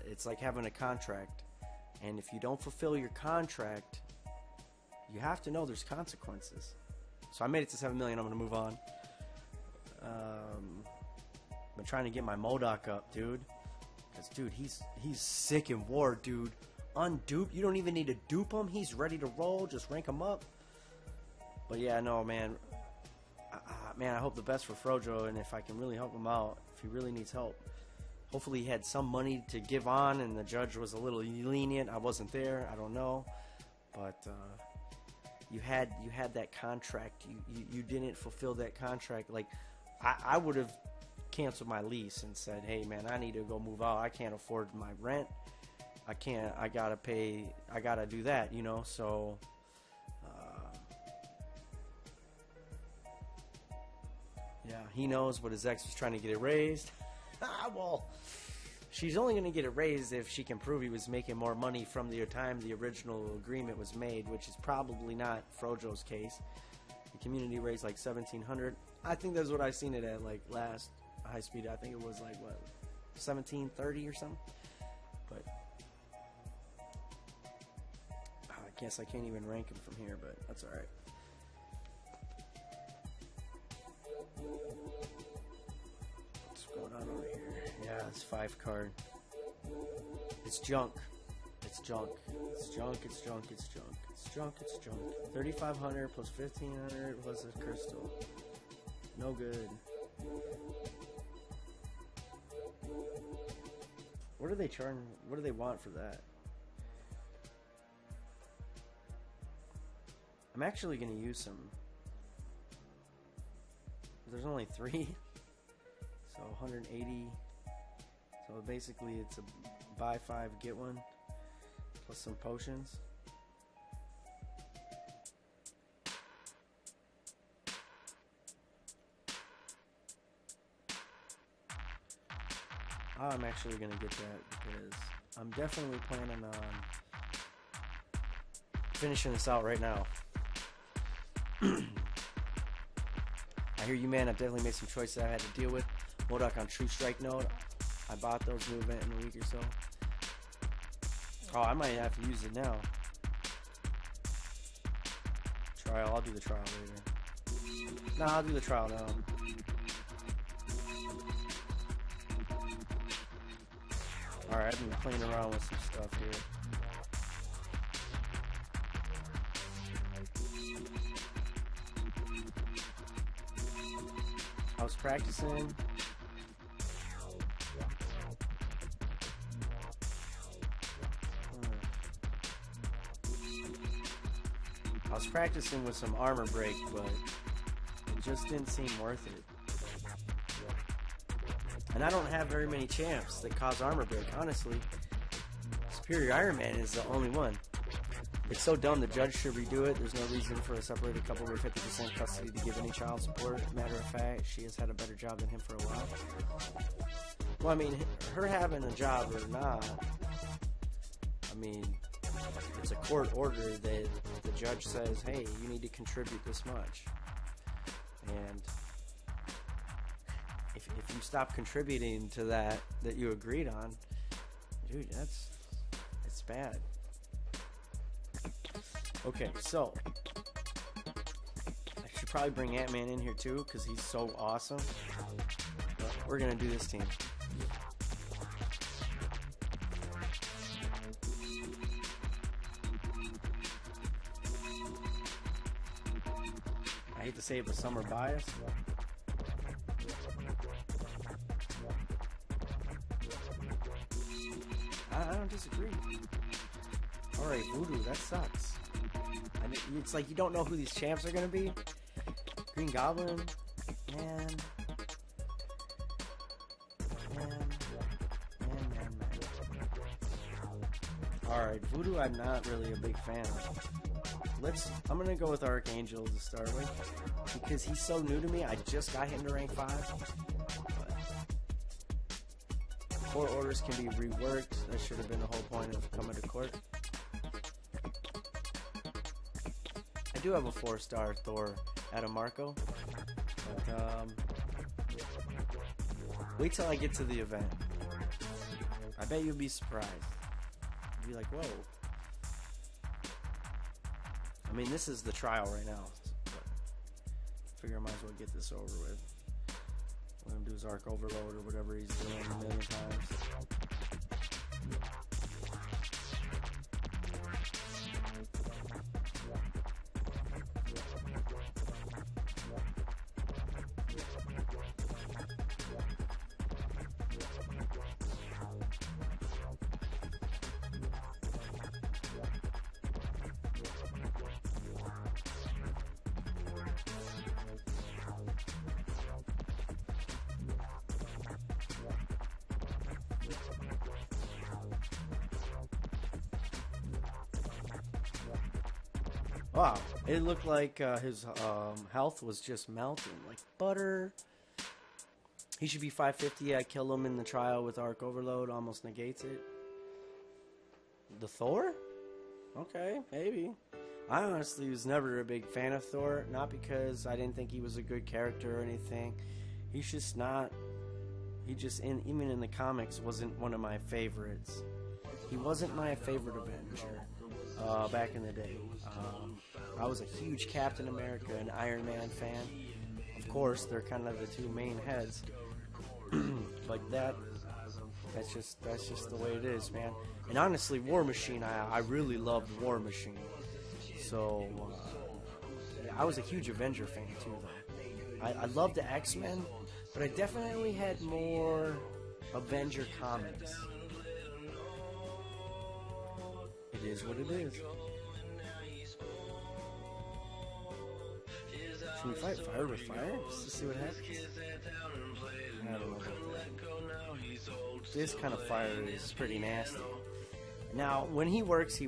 it's like having a contract. And if you don't fulfill your contract, you have to know there's consequences. So I made it to 7 million. I'm going to move on. I've been trying to get my MODOK up, dude. Because, dude, he's sick in war, dude. Undupe. You don't even need to dupe him. He's ready to roll. Just rank him up. But yeah, no, man. Man, I hope the best for Frojo, and if I can really help him out, if he really needs help. Hopefully he had some money to give on, and the judge was a little lenient. I wasn't there. I don't know. But you had that contract. You didn't fulfill that contract. Like, I would have canceled my lease and said, hey, man, I need to go move out. I can't afford my rent. I gotta pay. I gotta do that, you know, so... yeah, he knows what his ex was trying to get it raised. Well, she's only going to get it raised if she can prove he was making more money from the time the original agreement was made, which is probably not Frojo's case. The community raised like $1,700. I think that's what I seen it at, like, last high speed. I think it was like, what, $1,730 or something? But I guess I can't even rank him from here, but that's all right. What's going on over here? Yeah, it's 5 card. It's junk. It's junk. It's junk. It's junk. It's junk. It's junk. It's junk. 3,500 plus 1,500 plus a crystal. No good. What are they charging? What do they want for that? I'm actually going to use some. There's only 3, so 180. So basically it's a buy 5 get 1 plus some potions. I'm actually gonna get that because I'm definitely planning on finishing this out right now. I hear you, man. I've definitely made some choices I had to deal with. Modok on True Strike Node. I bought those new event in a week or so. Oh, I might have to use it now. Trial. I'll do the trial later. No, I'll do the trial now. Alright, I've been playing around with some stuff here. I was practicing. I was practicing with some armor break, but it just didn't seem worth it. And I don't have very many champs that cause armor break, honestly. Superior Iron Man is the only one. It's so dumb, the judge should redo it. There's no reason for a separated couple with 50% custody to give any child support. Matter of fact, she has had a better job than him for a while. Well, I mean, her having a job or not, I mean, it's a court order that the judge says, hey, you need to contribute this much. And if you stop contributing to that you agreed on, dude, it's bad. Okay, so I should probably bring Ant-Man in here too because he's so awesome. But we're gonna do this team. I hate to say it, but some are biased. I don't disagree. Alright, Voodoo, that sucks. It's like you don't know who these champs are gonna be. Green Goblin, man. Alright, Voodoo I'm not really a big fan of. I'm gonna go with Archangel to start with. Because he's so new to me, I just got him to rank 5. But court orders can be reworked. That should have been the whole point of coming to court. I do have a 4-star Thor Adamarco, but wait till I get to the event. I bet you'll be surprised. You'll be like, whoa. I mean, this is the trial right now, but I figure I might as well get this over with. Let him do his Arc Overload or whatever he's doing a million times. Wow, it looked like his health was just melting like butter. He should be 550. I killed him in the trial with Arc Overload. Almost negates it. The Thor? Okay, maybe. I honestly was never a big fan of Thor. Not because I didn't think he was a good character or anything. He's just not... He just, even in the comics, wasn't one of my favorites. He wasn't my favorite Avenger back in the day. I was a huge Captain America and Iron Man fan. Of course, they're kind of the two main heads. Like that's just the way it is, man. And honestly, War Machine, I really loved War Machine. So yeah, I was a huge Avenger fan too, though. I loved the X-Men, but I definitely had more Avenger comics. It is what it is. Should we fight fire with fire? Just to see what happens? I don't know about that. This kind of fire is pretty nasty. Now, when he works,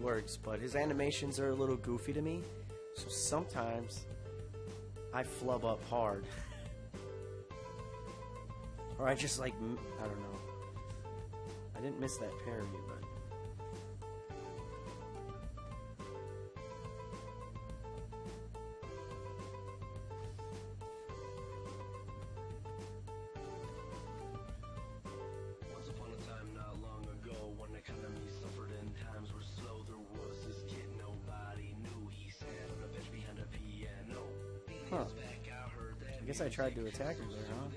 but his animations are a little goofy to me, so sometimes I flub up hard. Or I just like, I don't know. I didn't miss that parry, but... Huh. I guess I tried to attack him there, huh?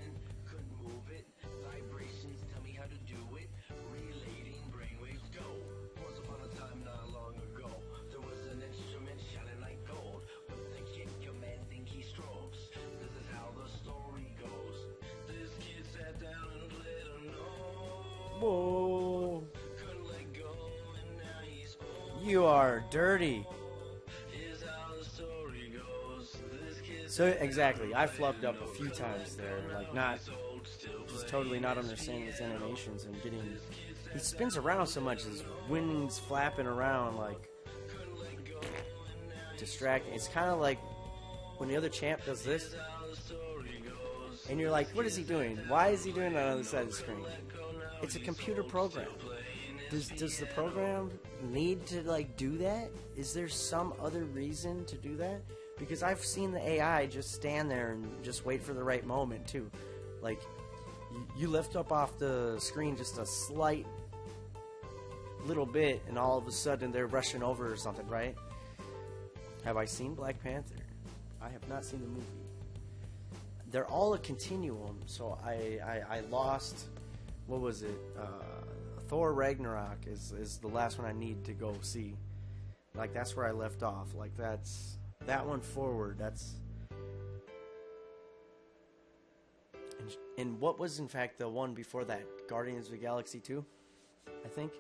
Whoa. You are dirty. So exactly, I flubbed up a few times there, like not, just totally not understanding his animations and getting, he spins around so much, his wings flapping around like, distracting. It's kind of like when the other champ does this, and you're like, what is he doing? Why is he doing that on the other side of the screen? It's a computer program. Does the program need to like do that? Is there some other reason to do that? Because I've seen the AI just stand there and just wait for the right moment, too. Like, you lift up off the screen just a slight little bit, and all of a sudden they're rushing over or something, right? Have I seen Black Panther? I have not seen the movie. They're all a continuum, so I lost, what was it? Thor Ragnarok is the last one I need to go see. Like, that's where I left off. Like, that's... That one forward, that's... And what was, in fact, the one before that? Guardians of the Galaxy 2, I think?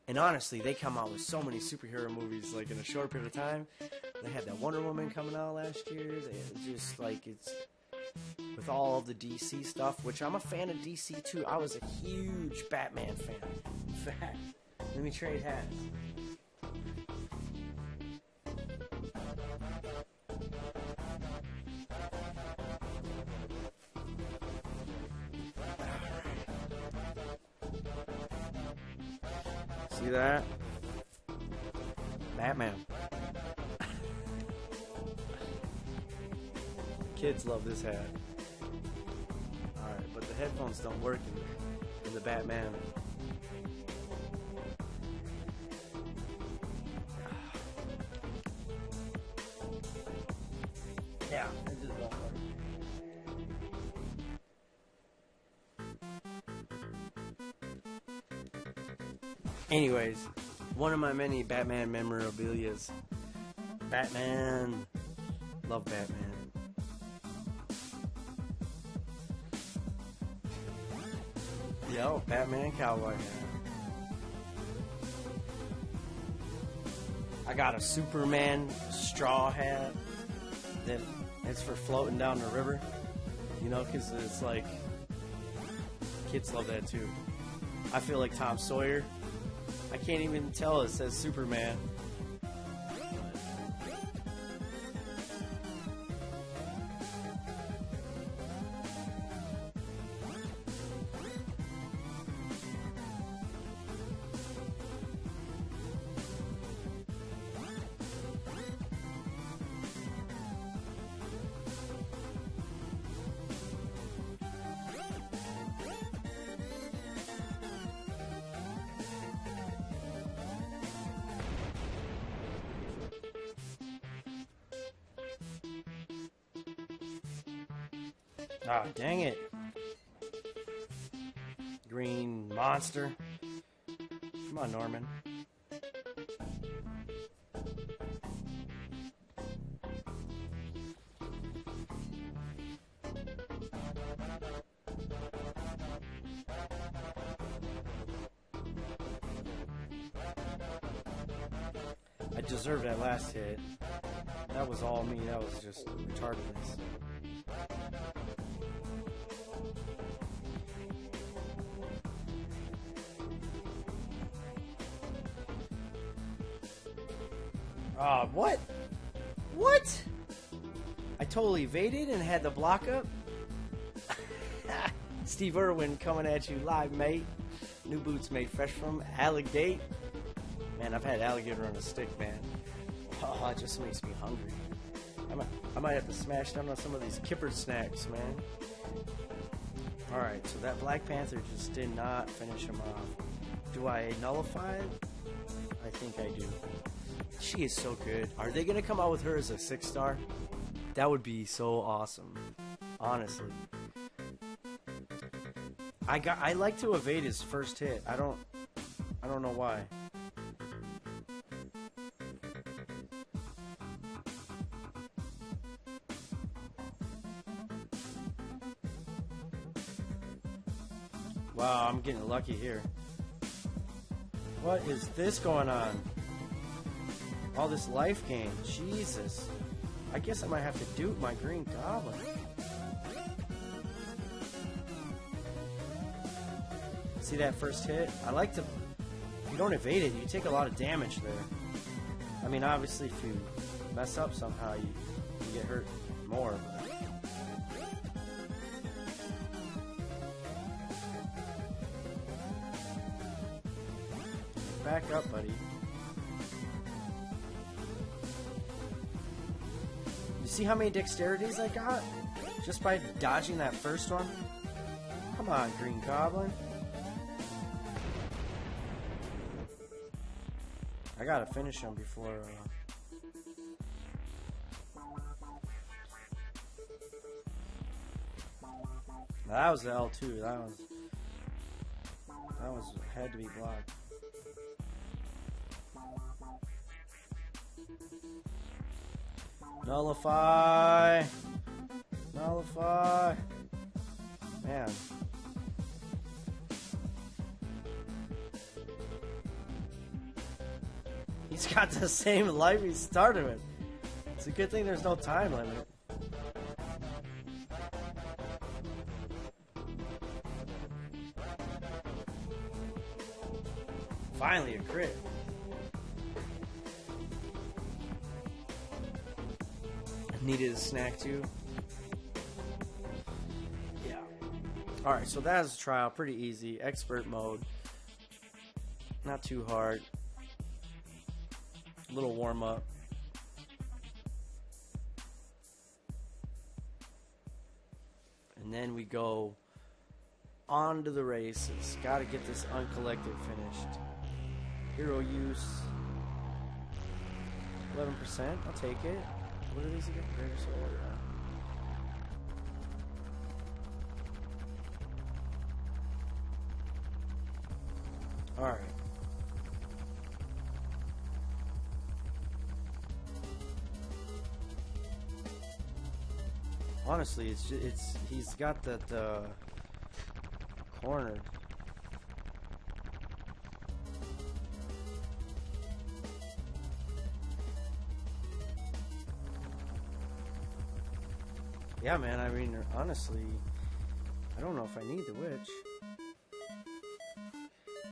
And honestly, they come out with so many superhero movies, like, in a short period of time. They had that Wonder Woman coming out last year. They just, like, it's... With all of the DC stuff, which I'm a fan of DC, too. I was a huge Batman fan. In fact... Let me trade hats. See that? Batman. Kids love this hat. Alright, but the headphones don't work in the Batman. Yeah, it just won't work. Anyways, one of my many Batman memorabilias. Batman. Love Batman. Yo, Batman cowboy hat. I got a Superman straw hat that it's for floating down the river, you know, because it's like, kids love that too. I feel like Tom Sawyer. I can't even tell it says Superman. Ah, dang it. Green monster. Come on, Norman. I deserved that last hit. That was all me. That was just retardedness. What? What? I totally evaded and had the block up. Steve Irwin coming at you live, mate. New boots made fresh from alligator. Man, I've had alligator on a stick, man. Oh, it just makes me hungry. I might have to smash down on some of these kipper snacks, man. Alright, so that Black Panther just did not finish him off. Do I nullify it? I think I do. She is so good. Are they going to come out with her as a 6-star? That would be so awesome. Honestly. I like to evade his first hit. I don't know why. Wow, I'm getting lucky here. What is this going on? All this life gain. Jesus. I guess I might have to dupe my green goblin. See that first hit? I like to... If you don't evade it, you take a lot of damage there. I mean, obviously, if you mess up somehow, you get hurt more. Back up, buddy. You see how many dexterities I got? Just by dodging that first one? Come on, Green Goblin. I gotta finish him before... That was the L2. That was had to be blocked. Nullify! Nullify! Man. He's got the same life he started with. It's a good thing there's no time limit. Finally, a crit. Needed a snack too. Yeah. Alright, so that was a trial. Pretty easy. Expert mode. Not too hard. A little warm up. And then we go on to the races. Gotta get this uncollected finished. Hero use 11%. I'll take it. What are these again? Greater Soul, yeah. Alright. Honestly, he's got that cornered. Yeah, man, I mean, honestly, I don't know if I need the witch.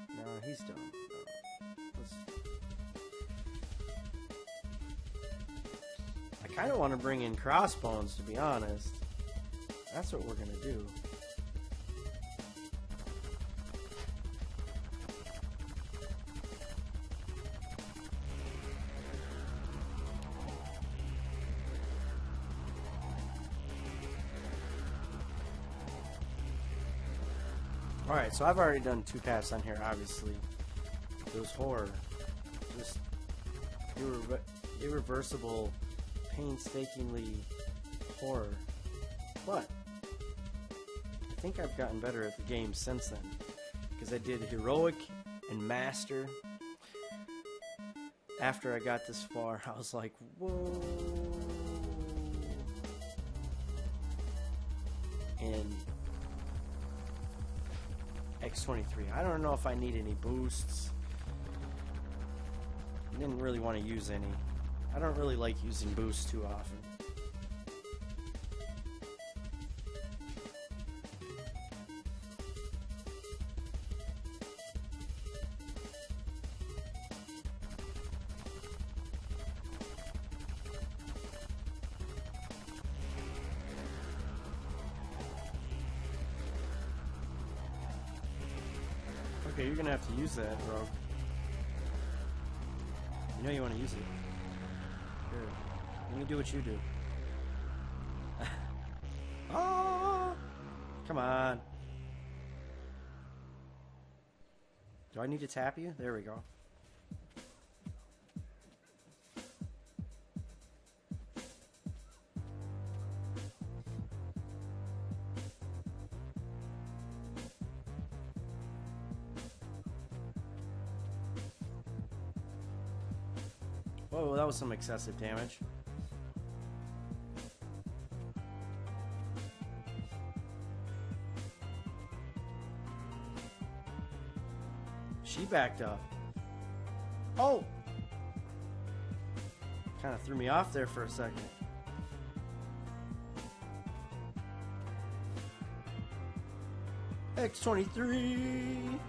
No, he's done. No. kind of want to bring in Crossbones, to be honest. That's what we're going to do. Alright, so I've already done 2 paths on here, obviously. It was horror. Just irreversible, painstakingly horror. But I think I've gotten better at the game since then. Because I did Heroic and Master. After I got this far, I was like, whoa. And X23. I don't know if I need any boosts. I didn't really want to use any. I don't really like using boosts too often. Okay, you're gonna have to use that, bro. You know you want to use it. Here, let me do what you do. Oh, come on. Do I need to tap you? There we go. Whoa, that was some excessive damage. She backed up. Oh! Kind of threw me off there for a second. X23,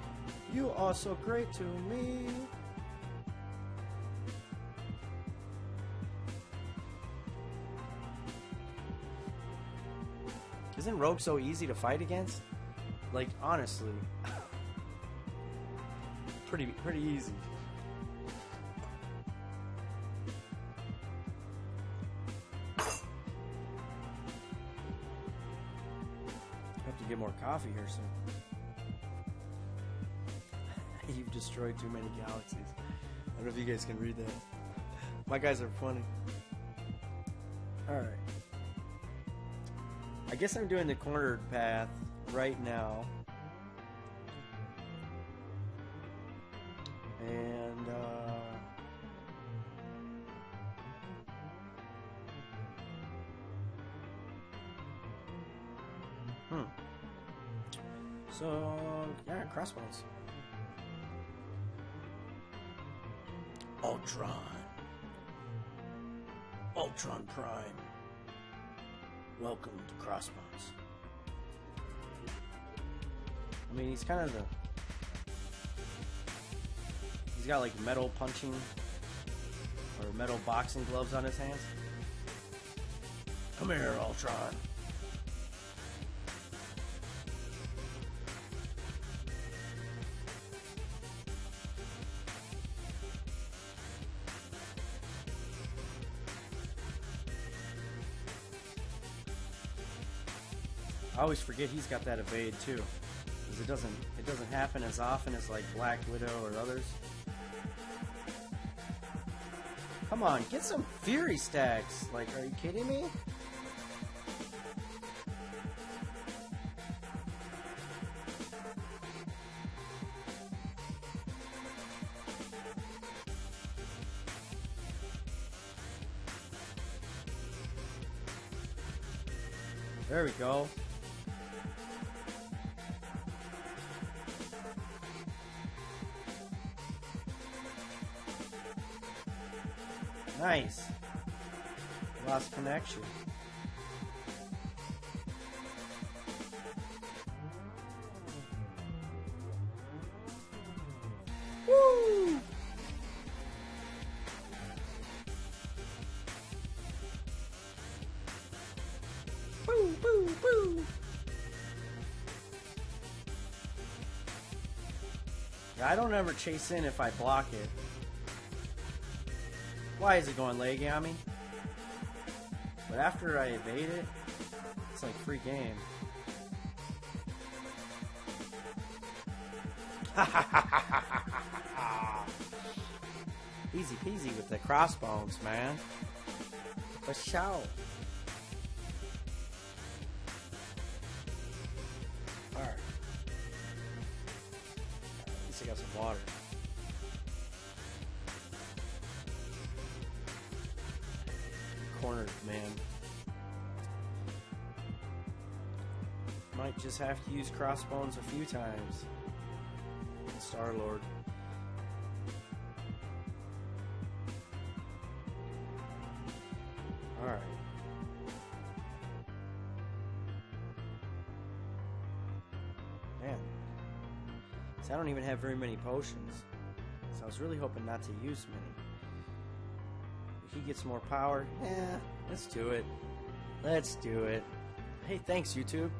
you are so great to me. Isn't Rogue so easy to fight against? Like, honestly. pretty easy. I have to get more coffee here soon. You've destroyed too many galaxies. I don't know if you guys can read that. My guys are funny. Alright. I guess I'm doing the cornered path right now. And, So, yeah, Crossbones. Ultron Prime. Welcome to Crossbones. I mean, he's kind of the... He's got like metal punching or metal boxing gloves on his hands. Come here, Ultron. I always forget he's got that evade too, because it doesn't happen as often as like Black Widow or others. Come on, get some Fury stacks! Like, are you kidding me? There we go. Nice. Lost connection. Woo! Boo, boo. Yeah, I don't ever chase in if I block it. Why is it going leggy on me? But after I evade it, it's like free game. Easy peasy with the crossbones, man. For sure. Alright. At least I got some water. Cornered, man. Might just have to use crossbones a few times. Star-Lord. Alright. Man. So I don't even have very many potions. So I was really hoping not to use many. If he gets more power, yeah, let's do it. Let's do it. Hey, thanks, YouTube.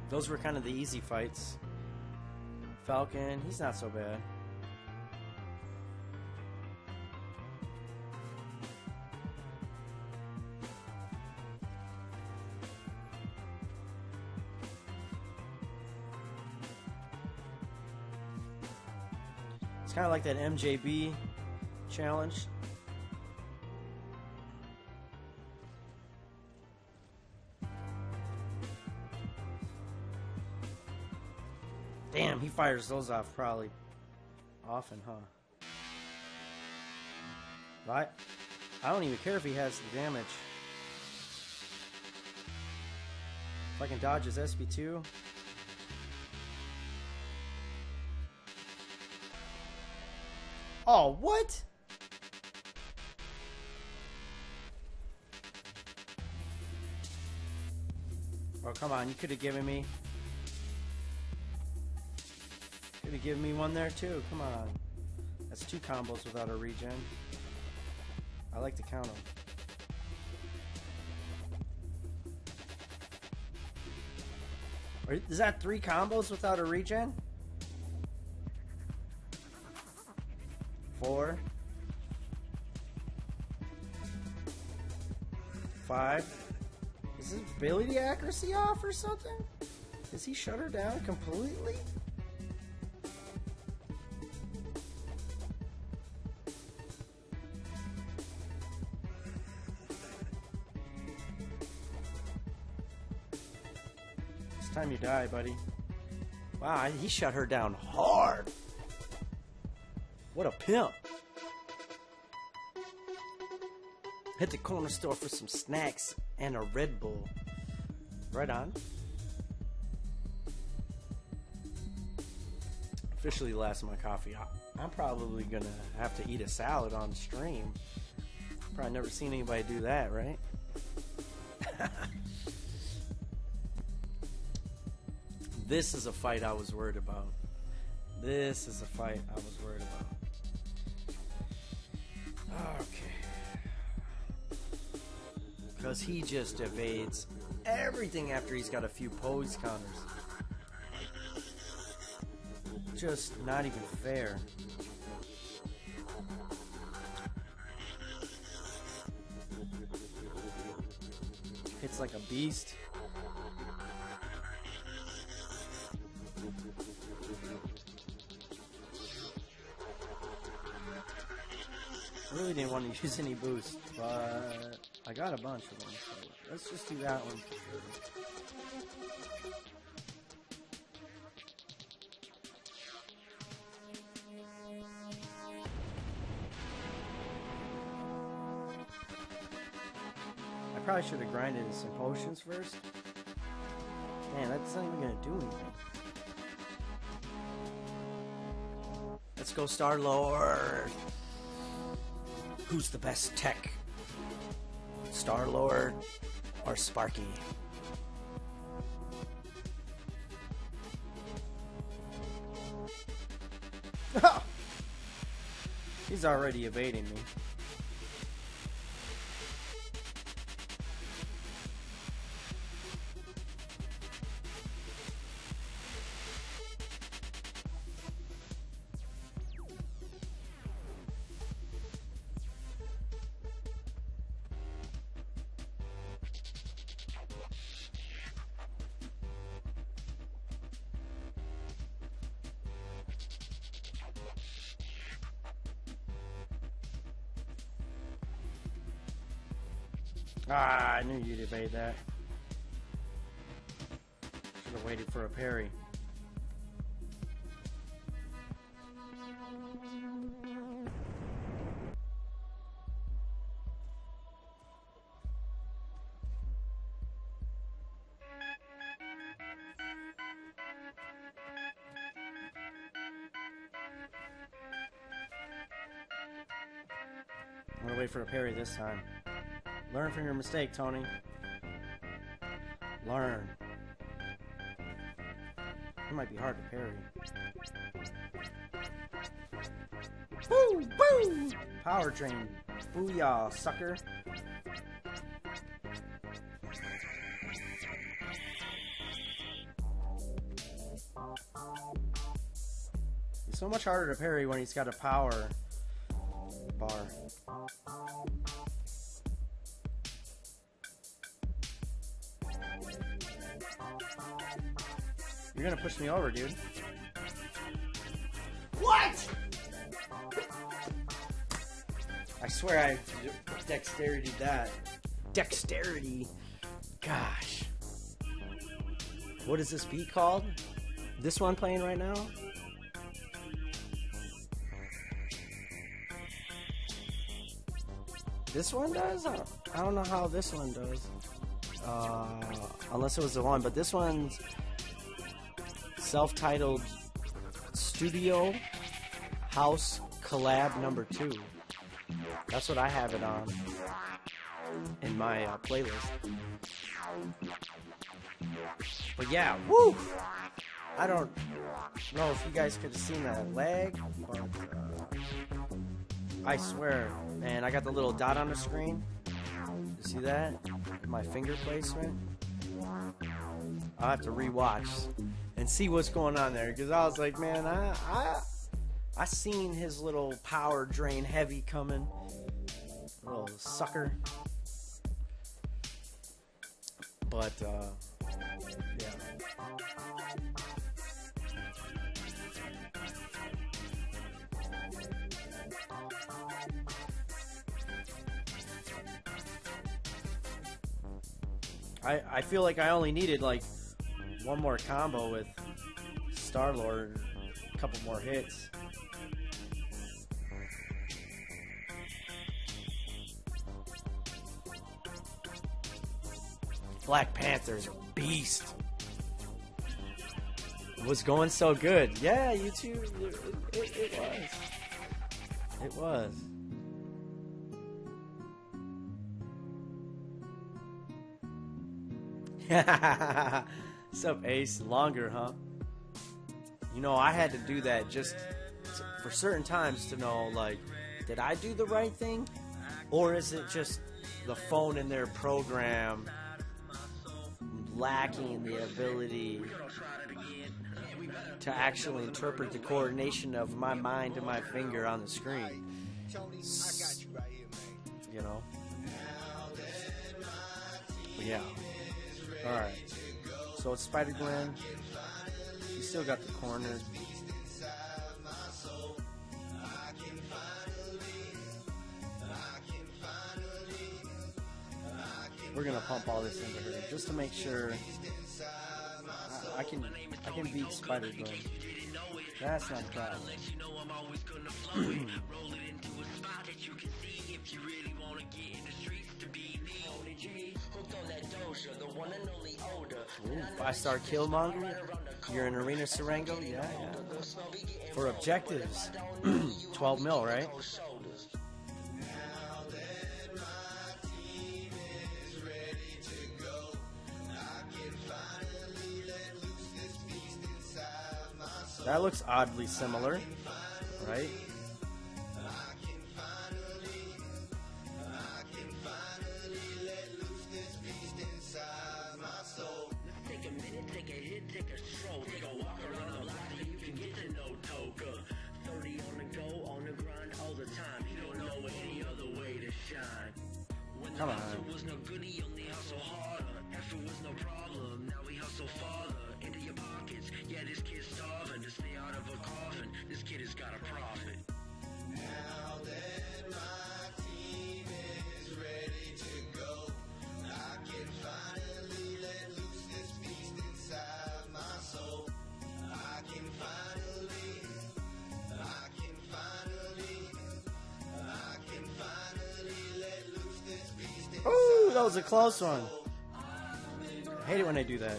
Those were kind of the easy fights. Falcon, he's not so bad. It's kind of like that MJB challenge. Damn, he fires those off probably often, huh? Right? I don't even care if he has the damage. If I can dodge his SP2. Oh, what? Oh, come on, you could have given me... Could have given me one there too. Come on. That's 2 combos without a regen. I like to count them. Is that 3 combos without a regen? 4. 5. Is his ability accuracy off or something? Does he shut her down completely? Time you die, buddy. Wow, he shut her down hard. What a pimp. Hit the corner store for some snacks and a Red Bull. Right on. Officially the last of my coffee. I'm probably gonna have to eat a salad on stream. Probably never seen anybody do that, right? This is a fight I was worried about. This is a fight I was worried about. Okay. Because he just evades everything after he's got a few pose counters. Just not even fair. Hits like a beast. I really didn't want to use any boost, but I got a bunch of them, so let's just do that one for sure. I probably should have grinded some potions first. Man, that's not even going to do anything. Let's go, Star-Lord! Who's the best tech? Star-Lord or Sparky? He's already evading me. Ah, I knew you'd evade that. Should have waited for a parry. I'm gonna wait for a parry this time. Learn from your mistake, Tony. Learn. It might be hard to parry. Woo! Woo! Power drain. Booyah, sucker. It's so much harder to parry when he's got a power bar. You're gonna push me over, dude. What? I swear I dexterity that. Dexterity. Gosh. What is this beat called? This one playing right now? This one does? I don't know how this one does. Unless it was the one, but this one's self-titled Studio House Collab number 2. That's what I have it on in my playlist. But yeah, woo! I don't know if you guys could have seen that lag, but I swear, man, I got the little dot on the screen. You see that? My finger placement. I'll have to rewatch and see what's going on there, because I was like, man, I seen his little power drain heavy coming, little sucker. But yeah. I feel like I only needed like one more combo with Star-Lord, a couple more hits. Black Panther's a beast. It was going so good. Yeah, you too. It was. It was. Sup, Ace? Longer, huh? You know, I had to do that just for certain times to know, like, did I do the right thing? Or is it just the phone in their program lacking the ability to actually interpret the coordination of my mind and my finger on the screen? You know? But yeah. Alright. So it's Spider-Gwen. You still got the corner. We're gonna pump all this into her just to make sure I can beat Spider-Gwen. That's not bad. Ooh, 5-star Killmonger. You're in Arena Serengo? Yeah. For objectives, 12 mil, right? That looks oddly similar, right? Come on. This kid has got a profit. Now that my team is ready to go, that was a close one. I hate it when I do that.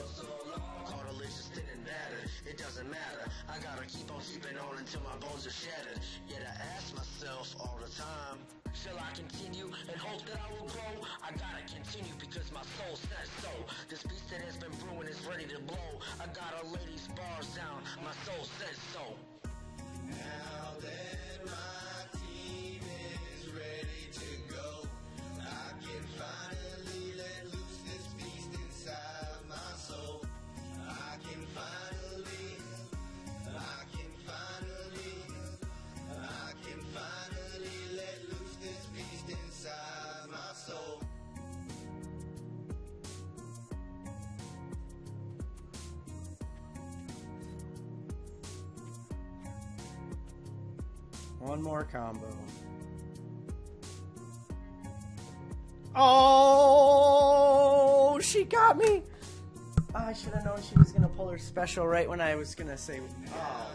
It doesn't matter. I gotta keep on keeping on until my bones are shattered. Yet I ask myself all the time, shall I continue and hope that I will grow? I gotta continue because my soul says so. This beast that has been brewing is ready to blow. I gotta lay these bars down. My soul says so. Now that my team is ready to go, I can finally let loose this beast inside my soul. I can finally let loose this beast inside my soul. One more combo. Oh, she got me. I should have known she was going to pull her special right when I was going to say, oh,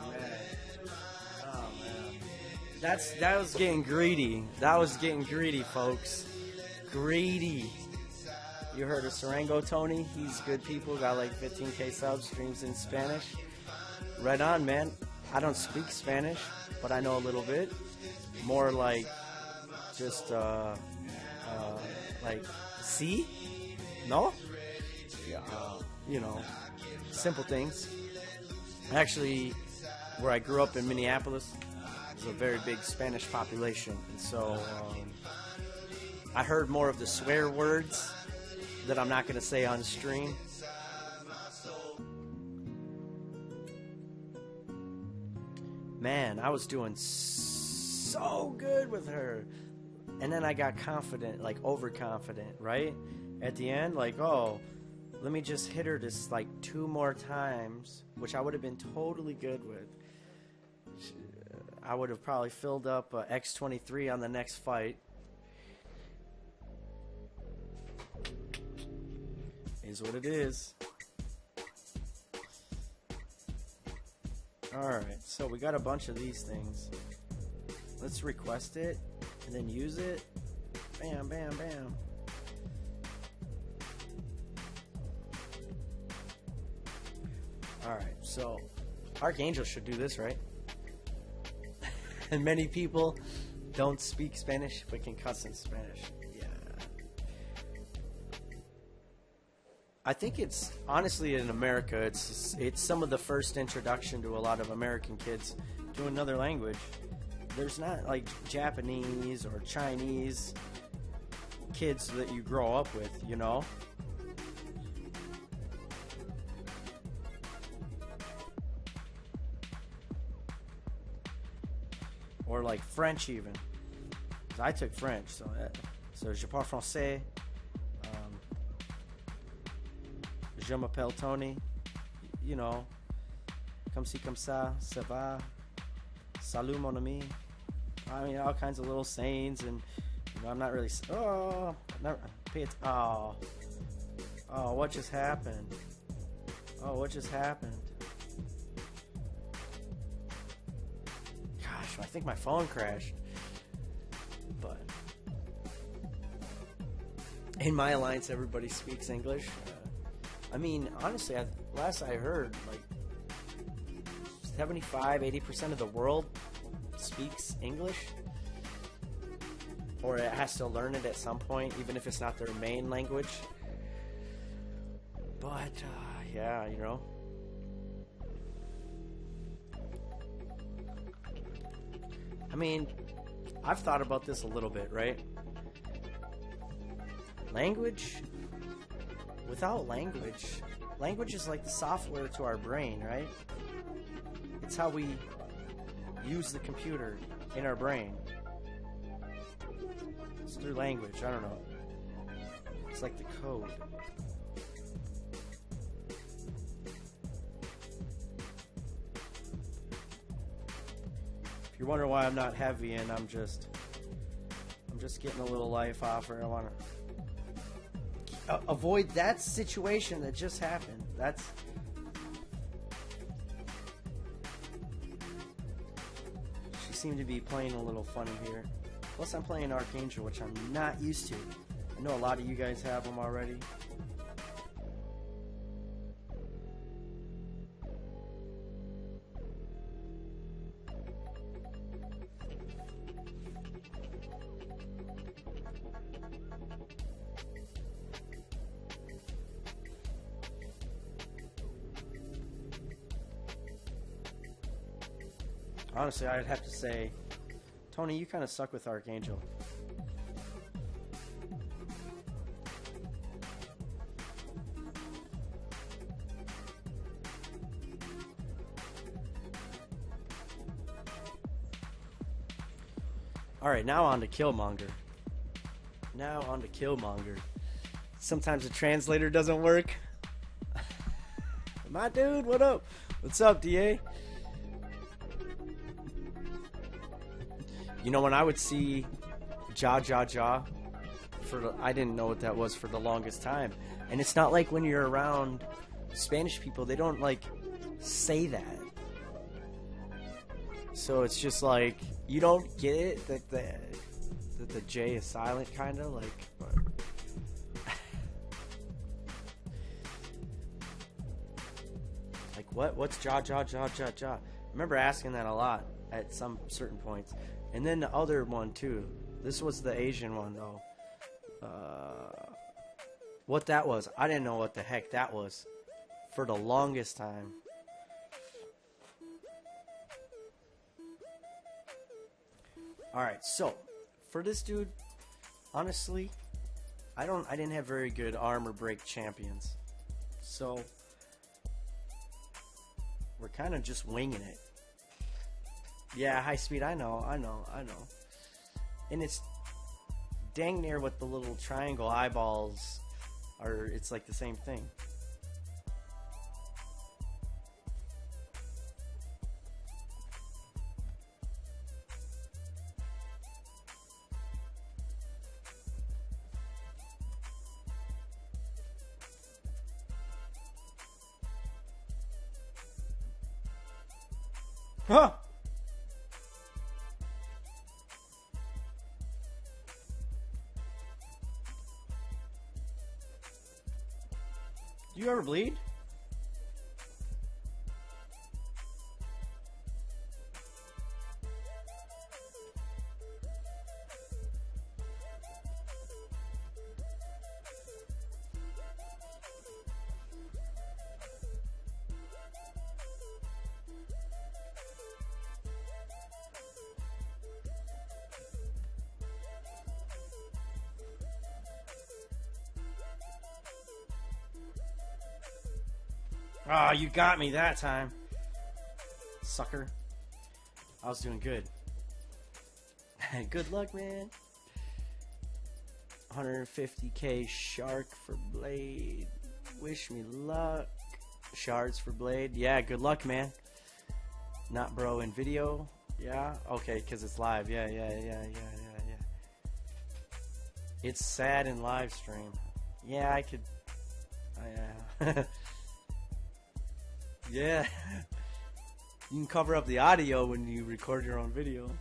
man. Oh, man. That was getting greedy. That was getting greedy, folks. Greedy. You heard of Serengo Tony? He's good people. Got like 15K subs. Streams in Spanish. Right on, man. I don't speak Spanish, but I know a little bit. More like just, like, see? No? Yeah, you know, simple things. Actually, where I grew up in Minneapolis, there's a very big Spanish population, and so I heard more of the swear words that I'm not going to say on stream. Man, I was doing so good with her, and then I got confident, like overconfident, right? At the end, like, oh, let me just hit her this like 2 more times, which I would have been totally good with. I would have probably filled up X23 on the next fight. Is what it is. Alright, so we got a bunch of these things. Let's request it and then use it. Bam, bam, bam. Alright, so Archangel should do this, right? And many people don't speak Spanish but can cuss in Spanish. Yeah. I think it's, honestly, in America, it's some of the first introduction to a lot of American kids to another language. There's not like Japanese or Chinese kids that you grow up with, you know? Or like French even. 'Cause I took French, so je parle français. Je m'appelle Tony. You know, comme ci comme ça, ça va. Salut mon ami. I mean, all kinds of little sayings, and you know, I'm not really. Oh, not pay it. Oh, what just happened? Oh, what just happened? Gosh, I think my phone crashed. But in my alliance, everybody speaks English. I mean, honestly, last I heard, like 75-80% of the world speaks English, or it has to learn it at some point, even if it's not their main language. But yeah, you know. I mean, I've thought about this a little bit, right? Language, without language, language is like the software to our brain, right? It's how we use the computer in our brain. It's through language, I don't know. It's like the code. If you're wondering why I'm not heavy and I'm just getting a little life offer, I want to avoid that situation that just happened. She seemed to be playing a little funny here. Plus I'm playing Archangel, which I'm not used to. I know a lot of you guys have them already. Honestly, I'd have to say, Tony, you kind of suck with Archangel. Alright, now on to Killmonger. Now on to Killmonger. Sometimes the translator doesn't work. My dude, what up? What's up, DA? You know, when I would see Ja, I didn't know what that was for the longest time. And it's not like when you're around Spanish people, they don't, like, say that. So it's just like, you don't get it that the J is silent, kind of, like, but. Like, what's Ja? I remember asking that a lot at some certain points. And then the other one, too. This was the Asian one, though. What that was, I didn't know what the heck that was for the longest time. Alright, so, for this dude, honestly, I didn't have very good armor break champions. So, we're kind of just winging it. Yeah, high speed, I know. And it's dang near what the little triangle eyeballs are. It's like the same thing. Huh! Do you ever bleed? Ah, oh, you got me that time. Sucker. I was doing good. Good luck, man. 150k shark for blade. Wish me luck. Shards for blade. Yeah, good luck, man. Not bro in video. Yeah, okay, because it's live. Yeah. It's sad in live stream. Yeah, I could. Yeah. Yeah. You can cover up the audio when you record your own video.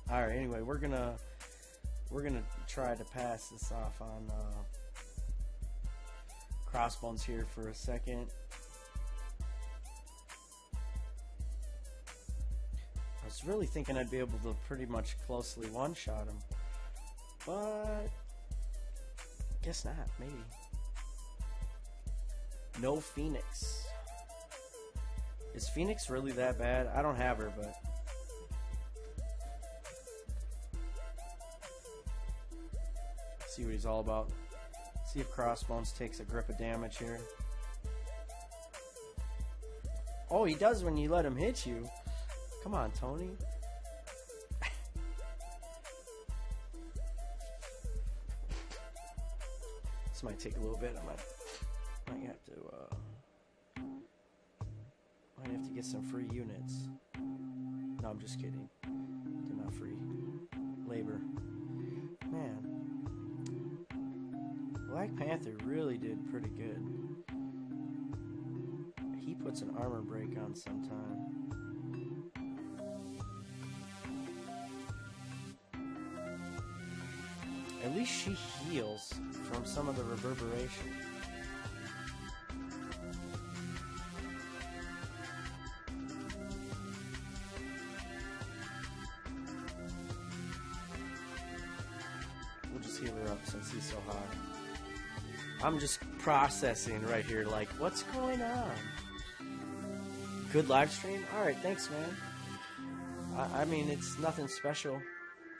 Alright, anyway, we're gonna try to pass this off on Crossbones here for a second. I was really thinking I'd be able to pretty much closely one-shot him, but guess not, maybe. No Phoenix. Is Phoenix really that bad? I don't have her, but see what he's all about. See if Crossbones takes a grip of damage here. Oh, he does when you let him hit you. Come on, Tony. This might take a little bit. I might have to get some free units. No, I'm just kidding. They're not free. Labor. Man. Black Panther really did pretty good. He puts an armor break on sometime. At least she heals from some of the reverberation. We'll just heal her up since he's so high. I'm just processing right here, like, what's going on? Good live stream? Alright, thanks, man. I mean, it's nothing special.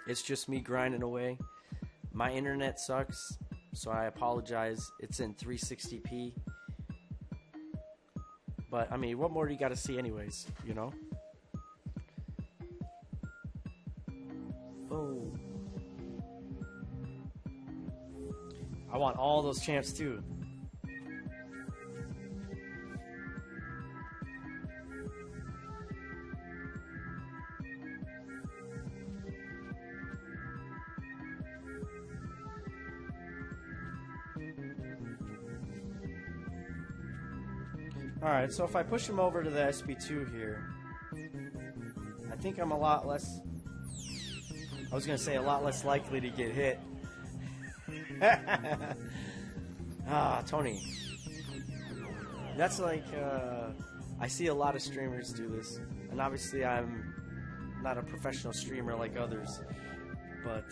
It's just me grinding away. My internet sucks, so I apologize. It's in 360p. But, I mean, what more do you got to see anyways, you know? Oh. I want all those champs, too. Alright, so if I push him over to the SB2 here, I think I'm a lot less... I was going to say a lot less likely to get hit. Ah, Tony. That's like, I see a lot of streamers do this. And obviously I'm not a professional streamer like others. But,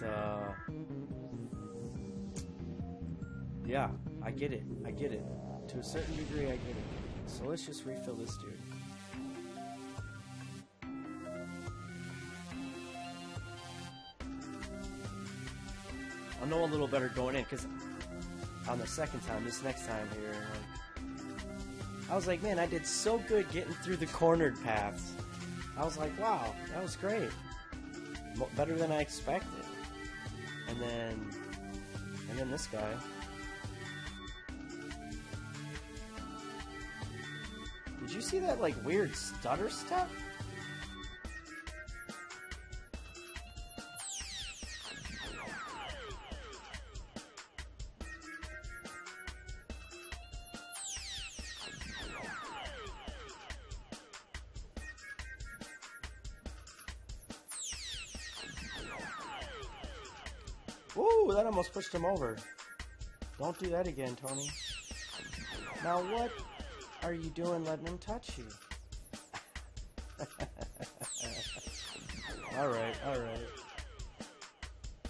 yeah, I get it. I get it. To a certain degree, I get it. So let's just refill this dude. I'll know a little better going in, because on the second time, this next time here, like, I was like, man, I did so good getting through the cornered paths. I was like, wow, that was great. Better than I expected. And then this guy. Did you see that, like, weird stutter step? Ooh, that almost pushed him over. Don't do that again, Tony. Now what are you doing letting him touch you? Alright, alright.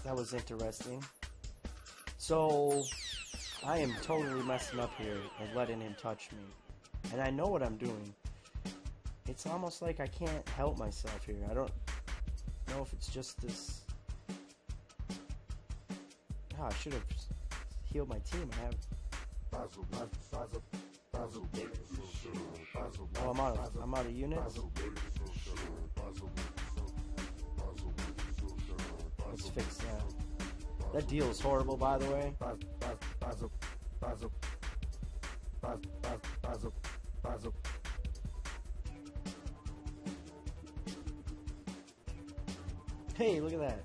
That was interesting. So, I am totally messing up here and letting him touch me. And I know what I'm doing. It's almost like I can't help myself here. I don't know if it's just this... Oh, I should have healed my team. I have... Oh, I'm out of units. Let's fix that. That deal is horrible, by the way. Hey, look at that.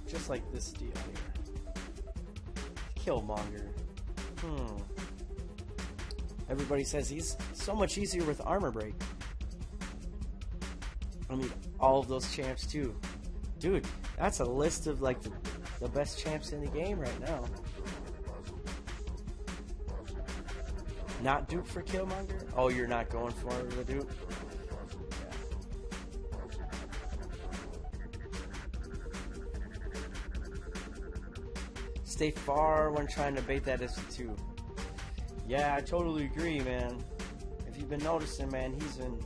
Just like this deal here. Killmonger. Everybody says he's so much easier with armor break. I mean, all of those champs too. Dude, that's a list of like the best champs in the game right now. Not dupe for Killmonger? Oh, you're not going for the dupe? Stay far when trying to bait that SC2. Yeah, I totally agree, man. If you've been noticing, man, he's been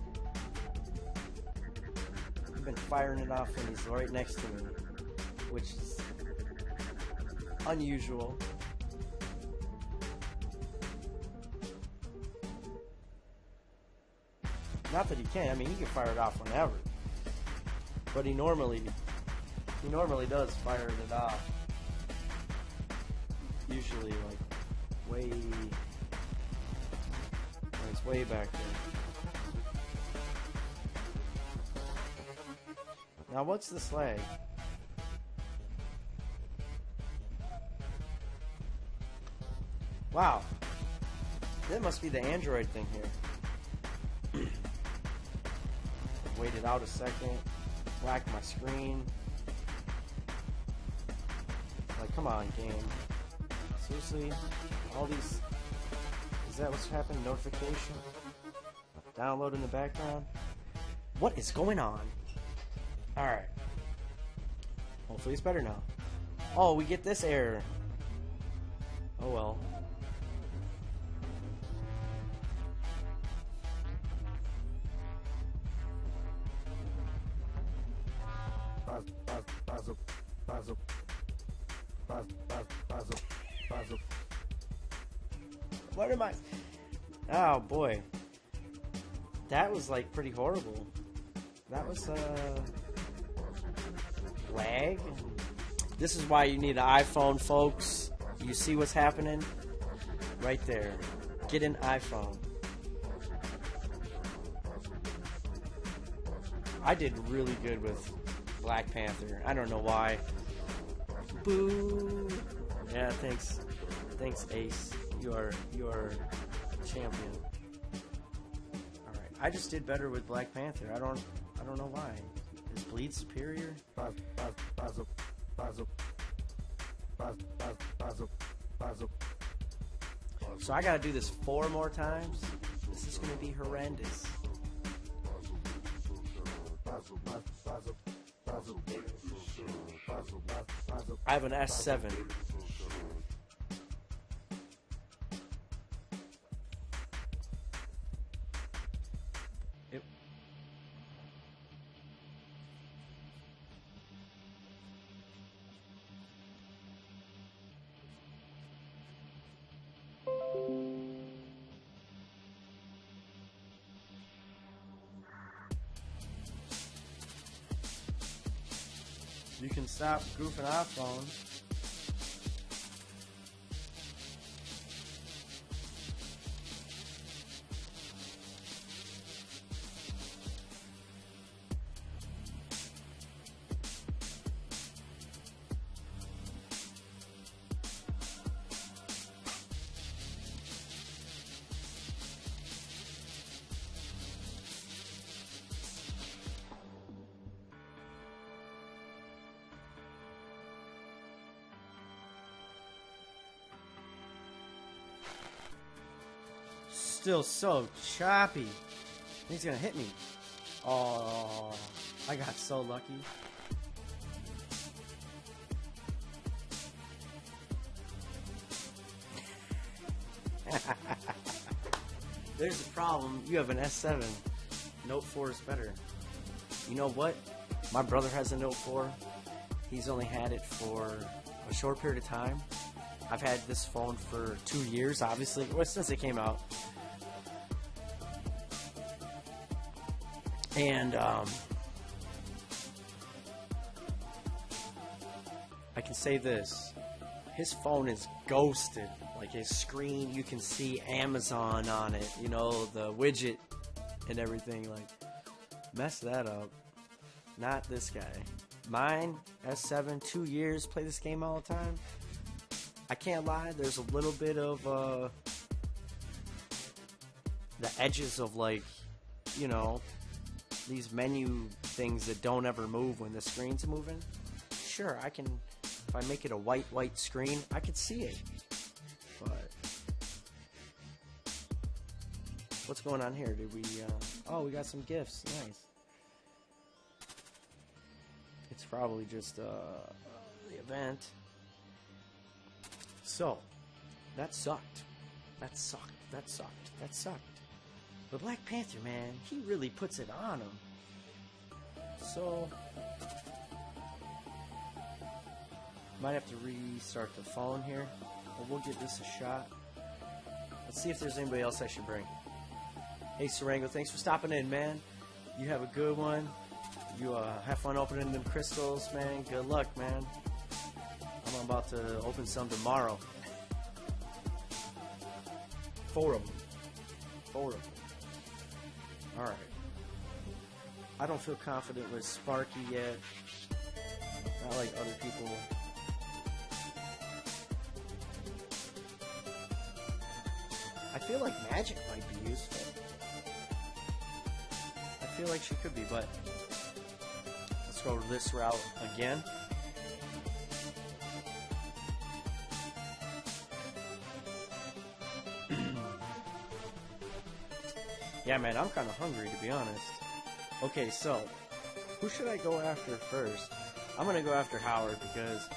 firing it off when he's right next to me, which is unusual. Not that he can't. I mean, he can fire it off whenever, but he normally does fire it off. Usually, like, way... It's way back there. Now, what's this lag? Wow. That must be the Android thing here. waited out a second, whacked my screen. Like, come on, game. Seriously? All these... Is that what's happening? Notification? Download in the background? What is going on? Alright. Hopefully it's better now. Oh, we get this error. Oh well. What am I? Oh boy. That was like pretty horrible. That was lag. This is why you need an iPhone, folks. You see what's happening? Right there. Get an iPhone. I did really good with Black Panther. I don't know why. Boo. Yeah, thanks. Thanks, Ace. You are champion. Alright. I just did better with Black Panther. I don't know why. Is Bleed superior? So I gotta do this 4 more times? This is gonna be horrendous. I have an S7. Yep. You can stop goofing off, phone. Still so choppy. He's gonna hit me. Oh, I got so lucky. There's a problem. You have an S7. Note 4 is better. You know what? My brother has a Note 4. He's only had it for a short period of time. I've had this phone for 2 years, obviously, well, since it came out. And I can say this, his phone is ghosted. Like his screen, you can see Amazon on it, you know, the widget and everything. Like, mess that up. Not this guy. Mine, S7, 2 years, play this game all the time. I can't lie, there's a little bit of the edges of, like, you know, these menu things that don't ever move when the screen's moving. Sure, I can, if I make it a white screen, I could see it. But what's going on here? Did we oh, we got some gifts. Nice. It's probably just the event. So that sucked. That sucked. That sucked. That sucked. But Black Panther, man, he really puts it on him. So might have to restart the phone here, but we'll give this a shot. Let's see if there's anybody else I should bring. Hey, Sarango, thanks for stopping in, man. You have a good one. You have fun opening them crystals, man. Good luck, man. I'm about to open some tomorrow. 4 of them. 4 of them. Alright. I don't feel confident with Sparky yet. Not like other people. I feel like magic might be useful. I feel like she could be, but let's go this route again. Yeah, man, I'm kind of hungry, to be honest. Okay, so, who should I go after first? I'm going to go after Howard, because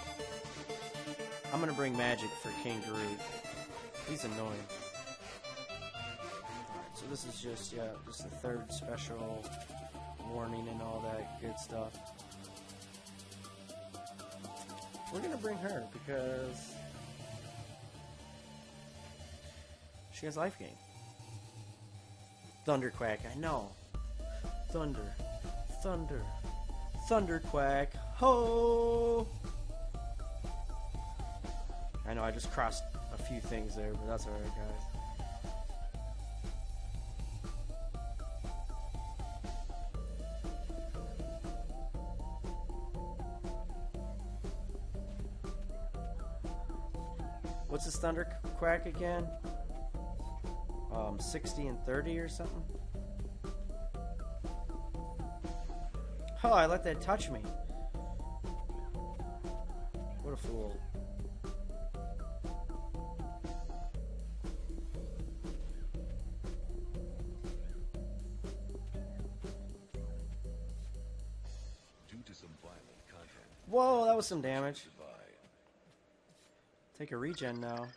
I'm going to bring magic for King Groot. He's annoying. Alright, so this is just the third special warning and all that good stuff. We're going to bring her, because she has life gain. Thunderquack, I know. Thunder. Thunderquack. Ho! I know I just crossed a few things there, but that's alright, guys. What's this Thunderquack again? 60 and 30 or something? Oh, I let that touch me. What a fool. Due to some violent content. Whoa, that was some damage. Take a regen now.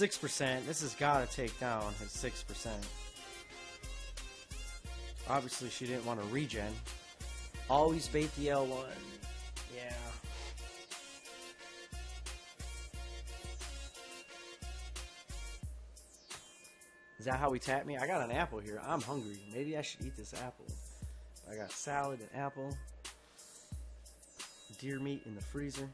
%. This has got to take down his 6%. Obviously, she didn't want to regen. Always bait the L1. Yeah. Is that how we tap me? I got an apple here. I'm hungry. Maybe I should eat this apple. I got salad and apple. Deer meat in the freezer.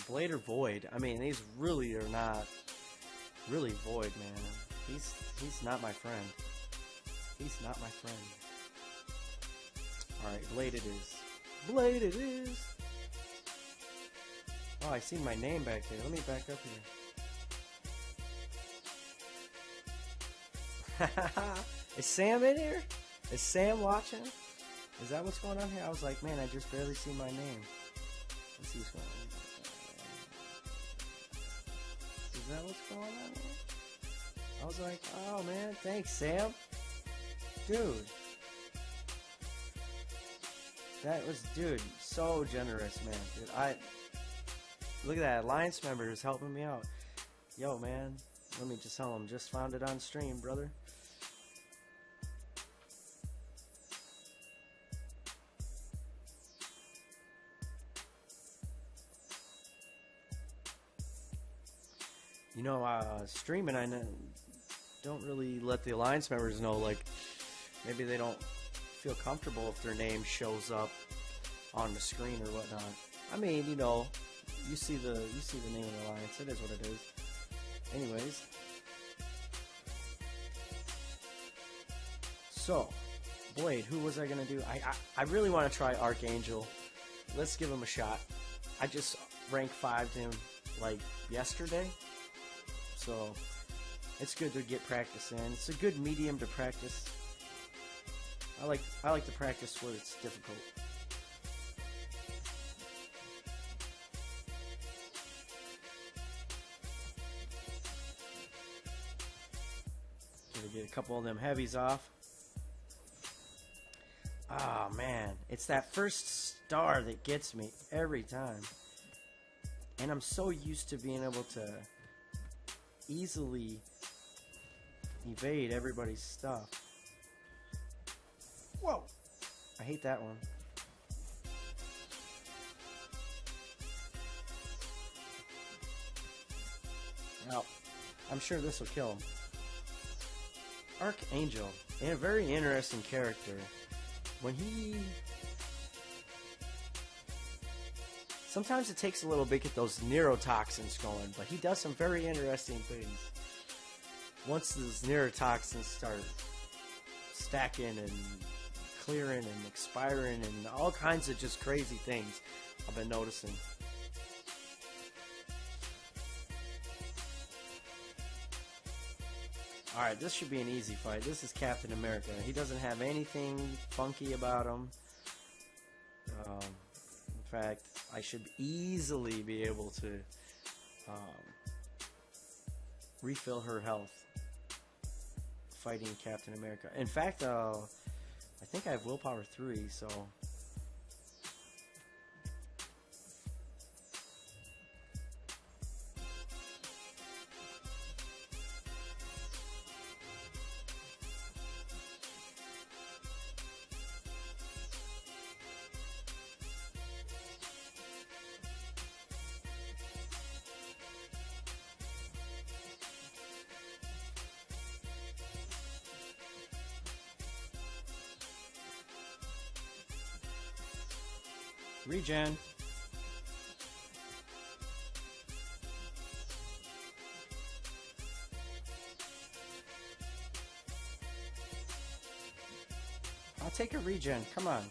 Blade or Void? I mean, these really are not really Void, man. He's not my friend. He's not my friend. Alright, Blade it is. Blade it is! Oh, I see my name back there. Let me back up here. Is Sam in here? Is Sam watching? Is that what's going on here? I was like, man, I just barely see my name. Let's see what's going on. Is that what's going on here? I was like, oh man, thanks Sam. Dude. That was, dude, so generous, man. Dude, look at that, Alliance member is helping me out. Yo, man, let me just tell him, just found it on stream, brother. You know, streaming, I don't really let the Alliance members know, like, maybe they don't feel comfortable if their name shows up on the screen or whatnot. I mean, you know, you see the name of the Alliance, it is what it is. Anyways. So, Blade, who was I gonna do? I really want to try Archangel. Let's give him a shot. I just rank 5'd him, like, yesterday. So, it's good to get practice in. It's a good medium to practice. I like to practice where it's difficult. Gonna get a couple of them heavies off. Ah, oh, man. It's that first star that gets me every time. And I'm so used to being able to easily evade everybody's stuff. Whoa! I hate that one. Now, I'm sure this will kill him. Archangel, a very interesting character. When he... Sometimes it takes a little bit to get those neurotoxins going, but he does some very interesting things. Once those neurotoxins start stacking and clearing and expiring and all kinds of just crazy things I've been noticing. Alright, this should be an easy fight. This is Captain America. He doesn't have anything funky about him. In fact, I should easily be able to refill her health fighting Captain America. In fact, I think I have willpower 3, so... Regen. I'll take a regen. Come on.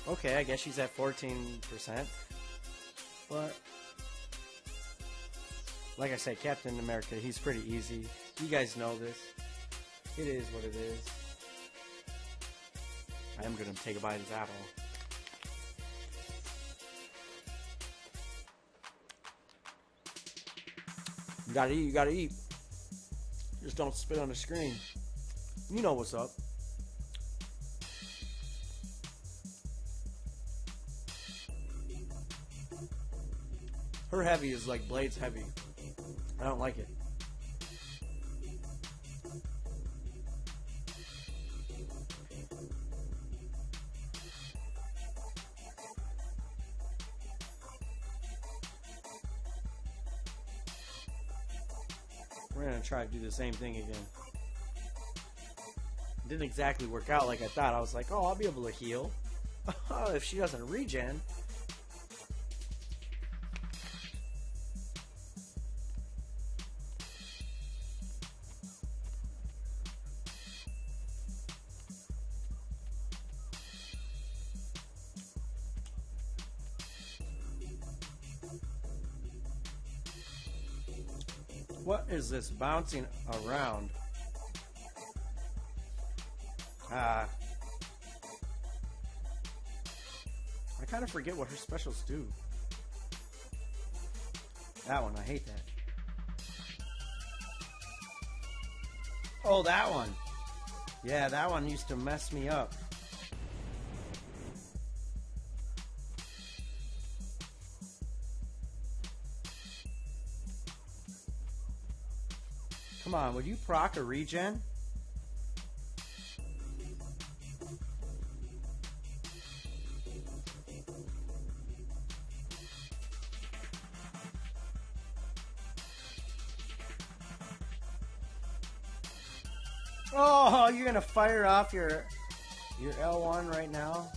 Okay, I guess she's at 14%. But like I said, Captain America, he's pretty easy. You guys know this. It is what it is. I am going to take a bite of this apple. You gotta eat, you gotta eat. Just don't spit on the screen. You know what's up. Her heavy is like Blade's heavy. I don't like it. We're gonna try to do the same thing again. It didn't exactly work out like I thought. I was like, oh, I'll be able to heal. If she doesn't regen. What is this bouncing around? I kind of forget what her specials do. That one, I hate that. Oh, that one. Yeah, that one used to mess me up. Come on, would you proc a regen? Oh, you're gonna fire off your L1 right now?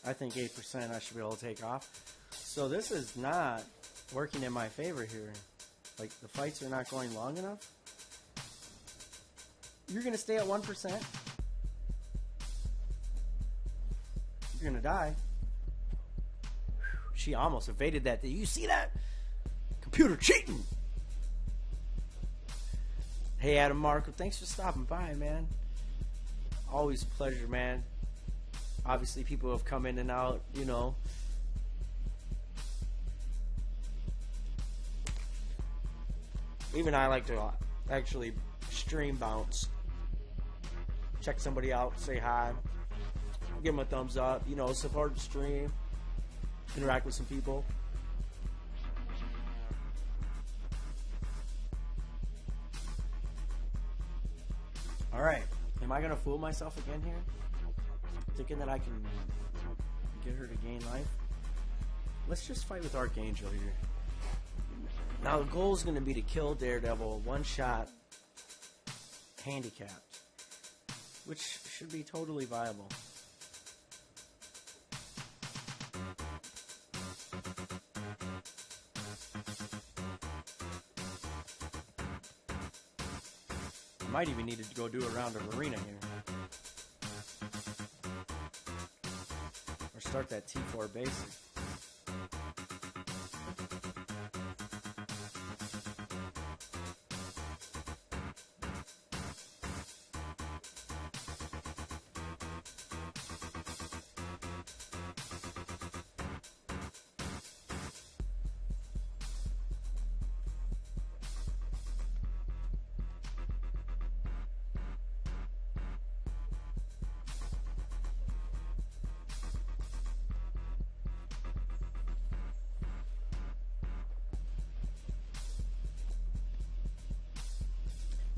I think 8% I should be able to take off. So this is not working in my favor here. Like, the fights are not going long enough. You're going to stay at 1%. You're going to die. She almost evaded that. Did you see that? Computer cheating! Hey, Adam Marco, thanks for stopping by, man. Always a pleasure, man. Obviously, people have come in and out, you know. Even I like to actually stream bounce. Check somebody out, say hi. Give them a thumbs up, you know, support the stream. interact with some people. Alright, am I gonna fool myself again here? Thinking that I can get her to gain life? Let's just fight with Archangel here. Now the goal is gonna be to kill Daredevil one shot, handicapped, which should be totally viable. Might even need to go do a round of arena here. Or start that T4 basic.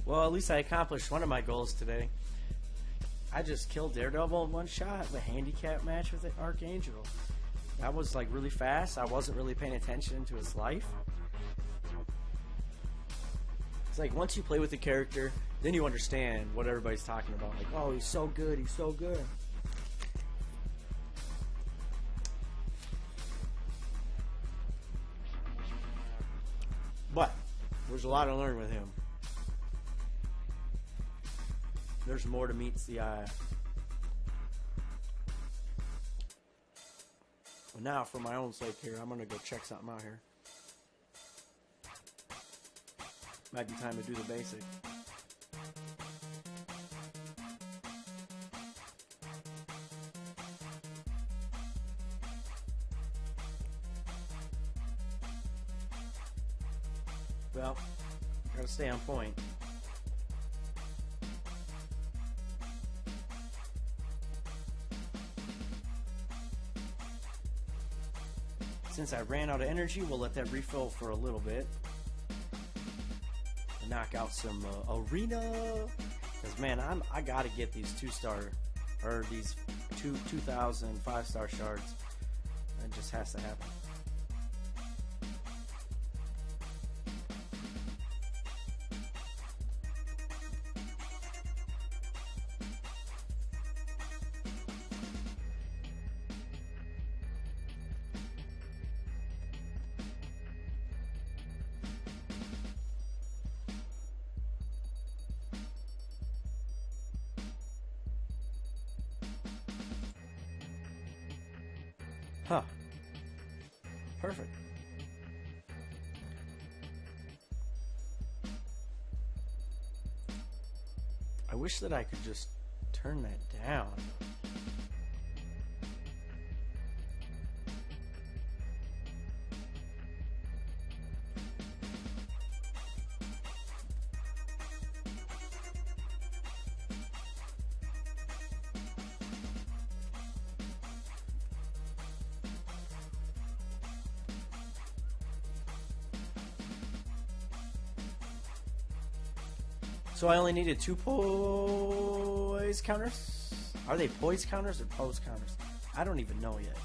Well, at least I accomplished one of my goals today. I just killed Daredevil in one shot with a handicap match with the Archangel. That was like really fast. I wasn't really paying attention to his life. It's like once you play with the character, then you understand what everybody's talking about. Like, oh, he's so good, he's so good. But there's a lot to learn with him. There's more to meets the eye. Well, now, for my own sake here, I'm going to go check something out here. Might be time to do the basic. Well, gotta stay on point. Since I ran out of energy, we'll let that refill for a little bit. Knock out some arena. Because man, I gotta get these 2-star or these 2,000 5-star shards. It just has to happen. Huh. Perfect. I wish that I could just turn that down. So I only needed 2 poise counters? Are they poise counters or pose counters? I don't even know yet.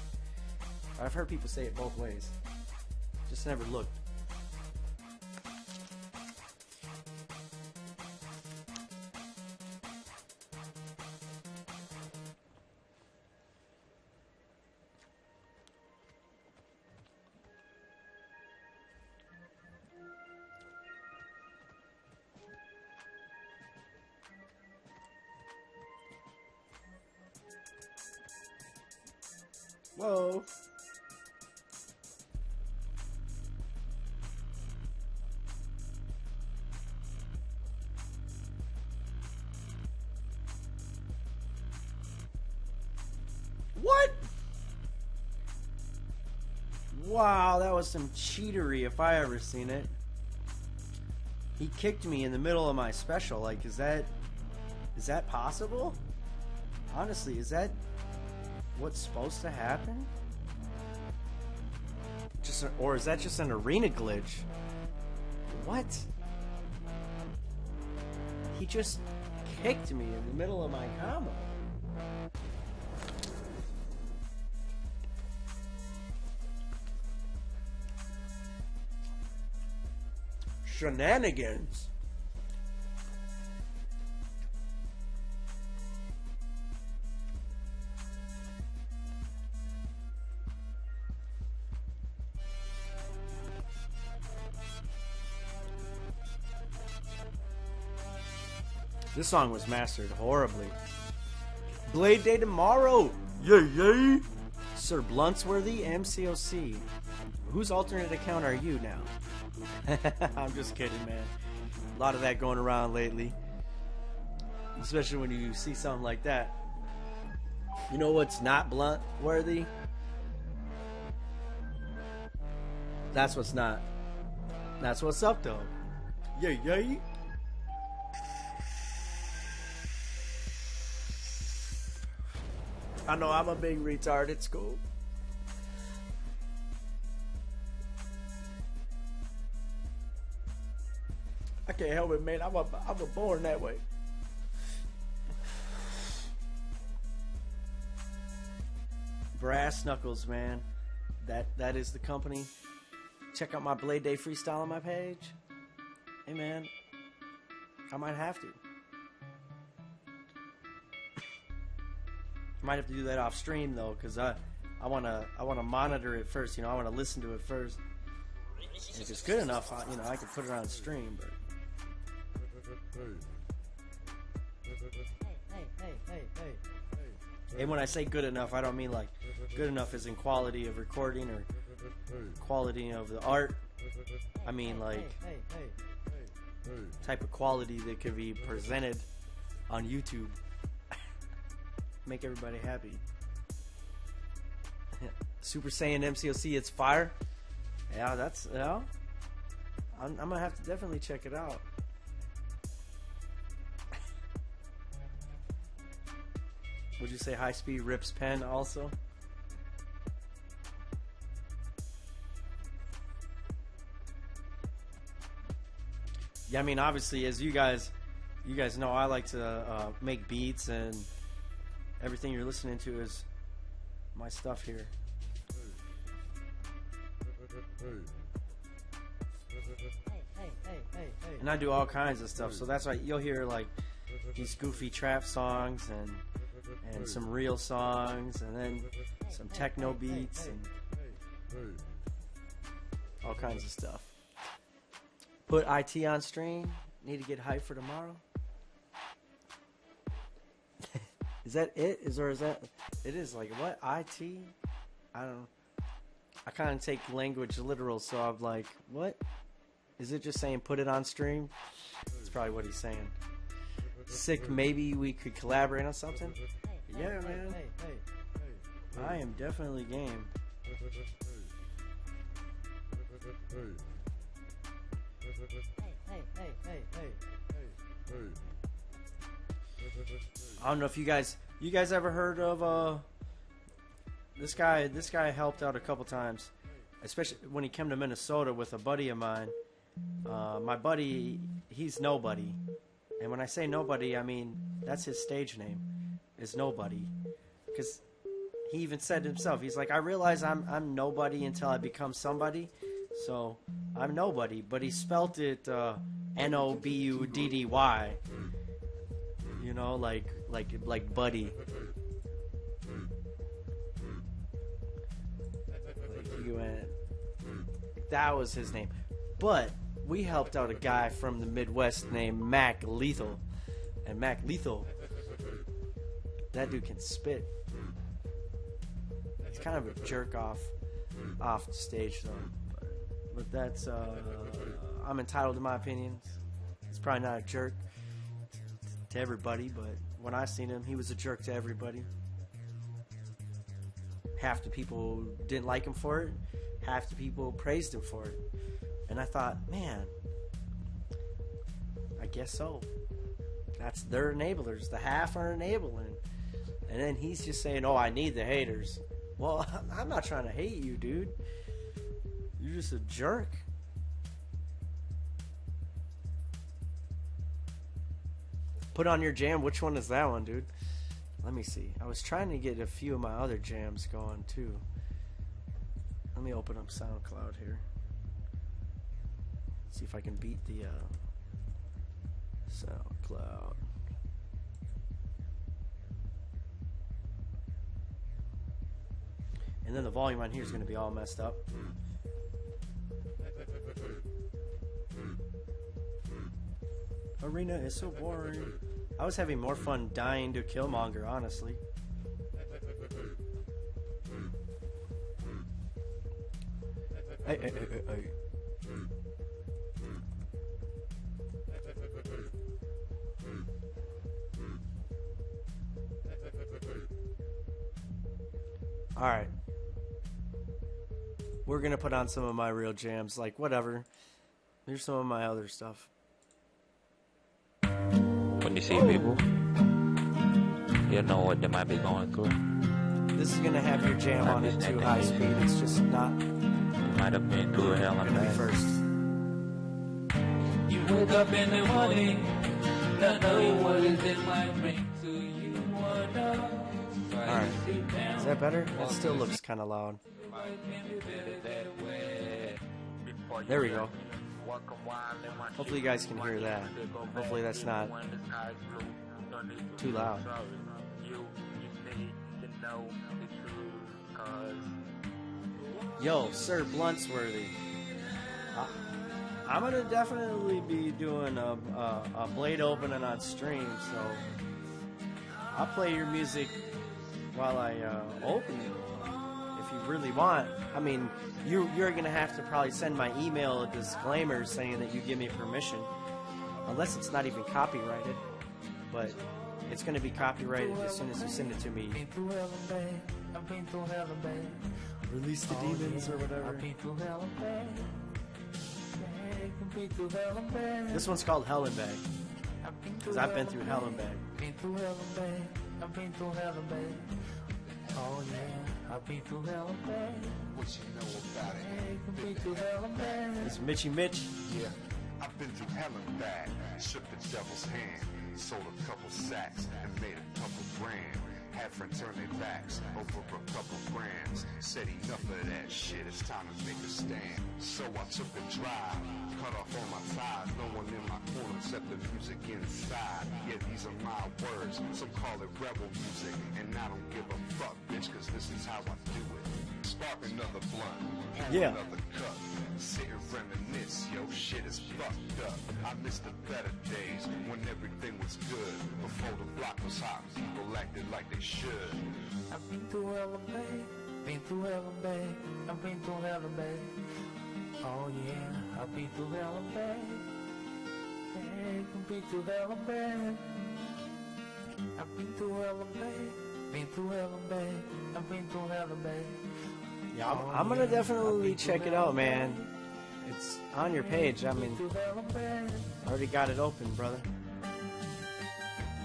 I've heard people say it both ways. Just never looked. Whoa. What? Wow, that was some cheatery if I ever seen it. He kicked me in the middle of my special. Like, is that possible? Honestly, is that what's supposed to happen? or is that just an arena glitch? What? He just kicked me in the middle of my combo. Shenanigans. This song was mastered horribly. Blade Day tomorrow! Yay, yay! Sir Bluntsworthy, MCOC. Whose alternate account are you now? I'm just kidding, man. A lot of that going around lately. Especially when you see something like that. You know what's not Bluntworthy? That's what's not. That's what's up, though. Yay, yay! I know I'm a big retard at school. I can't help it, man. I'm born that way. Brass Knuckles, man. That is the company. Check out my Blade Day freestyle on my page. Hey, man. I might have to. Might have to do that off stream though, because I wanna monitor it first. You know, I wanna listen to it first. If it's good enough, I can put it on stream. But and when I say good enough, I don't mean like good enough as in quality of recording or quality of the art. I mean like type of quality that could be presented on YouTube. Make everybody happy. Super Saiyan MCOC, it's fire. Yeah, that's I'm gonna have to definitely check it out. Would you say High Speed rips pen also? Yeah, I mean obviously as you guys know, I like to make beats, and everything you're listening to is my stuff here. And I do all kinds of stuff, so that's why you'll hear like these goofy trap songs and some real songs, and then some techno beats and all kinds of stuff. Put IT on stream. Need to get hyped for tomorrow. Is that it? Is that it? Is like what? IT? I don't know. I kind of take language literal, so I'm like, what? Is it just saying put it on stream? That's probably what he's saying. Sick, maybe we could collaborate on something? Yeah, man. I am definitely game. I don't know if you guys ever heard of this guy. This guy helped out a couple times, especially when he came to Minnesota with a buddy of mine. My buddy, he's Nobody, and when I say Nobody, I mean that's his stage name, is Nobody, because he even said himself, he's like, I realize I'm nobody until I become somebody, so I'm Nobody, but he spelt it Nobuddy, you know, like buddy. Like he went, that was his name. But we helped out a guy from the Midwest named Mac Lethal, and Mac Lethal, that dude can spit. He's kind of a jerk off the stage though, but that's I'm entitled to my opinions. He's probably not a jerk to everybody, but when I seen him, he was a jerk to everybody. Half the people didn't like him for it, half the people praised him for it. And I thought, man, I guess so. That's their enablers. The half are enabling. And then he's just saying, oh, I need the haters. Well, I'm not trying to hate you, dude. You're just a jerk. Put on your jam. Which one is that one, dude? Let me see. I was trying to get a few of my other jams going too. Let me open up SoundCloud here. See if I can beat the SoundCloud. And then the volume on here is going to be all messed up. Arena is so boring. I was having more fun dying to Killmonger, honestly. Hey. Alright. We're gonna put on some of my real jams, like whatever. Here's some of my other stuff. When you see people, you know what they might be going through. This is gonna have your jam on it too high speed. It's just not. You might have been through hell and back. First. You wake up in the morning, not knowing what it might bring to you. Alright. Is that better? That still looks kind of loud. There we go. Hopefully you guys can hear that. Hopefully that's not too loud. Yo, Sir Bluntsworthy. I'm gonna definitely be doing a blade opening on stream, so I'll play your music while I open it, if you really want. I mean, you're gonna have to probably send my email a disclaimer saying that you give me permission, unless it's not even copyrighted. But it's gonna be copyrighted as soon as you send it to me. Release the demons or whatever. This one's called Hell and Back, because I've been through hell and back. I've been through hell and back. Oh yeah, I've been through hell and back. What you know about it? I've been through hell and back. It's Mitchy Mitch. Yeah, I've been through hell and back. Shook the devil's hand, sold a couple sacks, and made a couple grand. Had friends turn their backs over a couple brands. Said enough of that shit, it's time to make a stand. So I took a drive, cut off all my ties. No one in my corner except the music inside. Yeah, these are my words, some call it rebel music. And I don't give a fuck, bitch, cause this is how I do it. Spark another blunt, pour another cup. Sit and reminisce, yo, shit is fucked up. I miss the better days when everything was good. Before the block was hot, people acted like they should. I've been through hell and back, been through hell and back. I've been through hell and back. Oh yeah, I've been through hell and back. I've been through hell and back. I've been through hell and back, been through hell and back. I've been through hell and back. Yeah, I'm gonna definitely check it out, man. It's on your page. I mean, I already got it open, brother.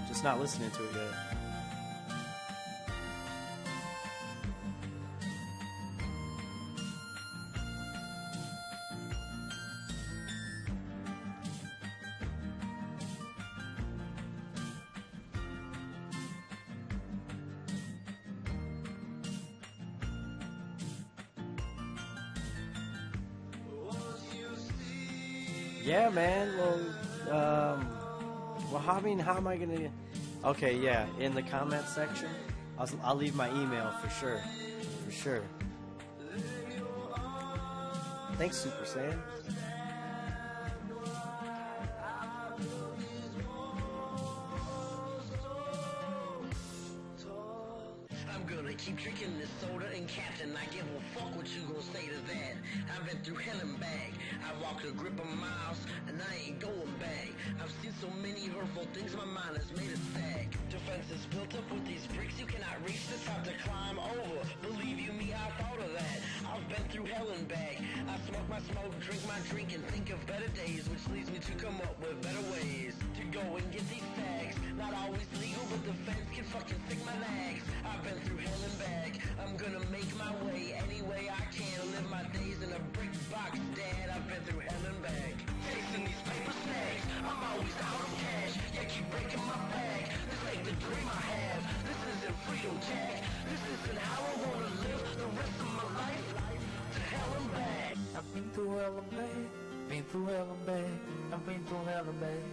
Just not listening to it yet. Yeah, man. Well, I mean, how am I gonna? Okay, yeah, in the comment section, I'll leave my email for sure, for sure. Thanks, Super Saiyan. I'm gonna keep drinking this soda and Captain, I give a fuck what you gonna say to that. I've been through hell and back. I walked a grip of miles and I ain't going back. I've seen so many hurtful things, my mind has made a stack. Defenses built up with these bricks, you cannot reach the top to climb over. Believe you me, I thought of that. I've been through hell and back. I smoked my smoke, drink my drink, and think of better days, which leads me to come up with better ways to go and get these stacks. Not always legal, but the feds can fucking stick my legs. I've been through hell and back. I'm gonna make my way any way I can. Live my days in a brick box, Dad. I've been through hell and back. Chasing these paper stacks. I'm always out of cash. Yeah, keep breaking my back. This ain't the dream I have. This isn't freedom, Jack. This isn't how I wanna live the rest of my life. To hell and back. I've been through hell and back, been through hell and back, I've been through hell and back.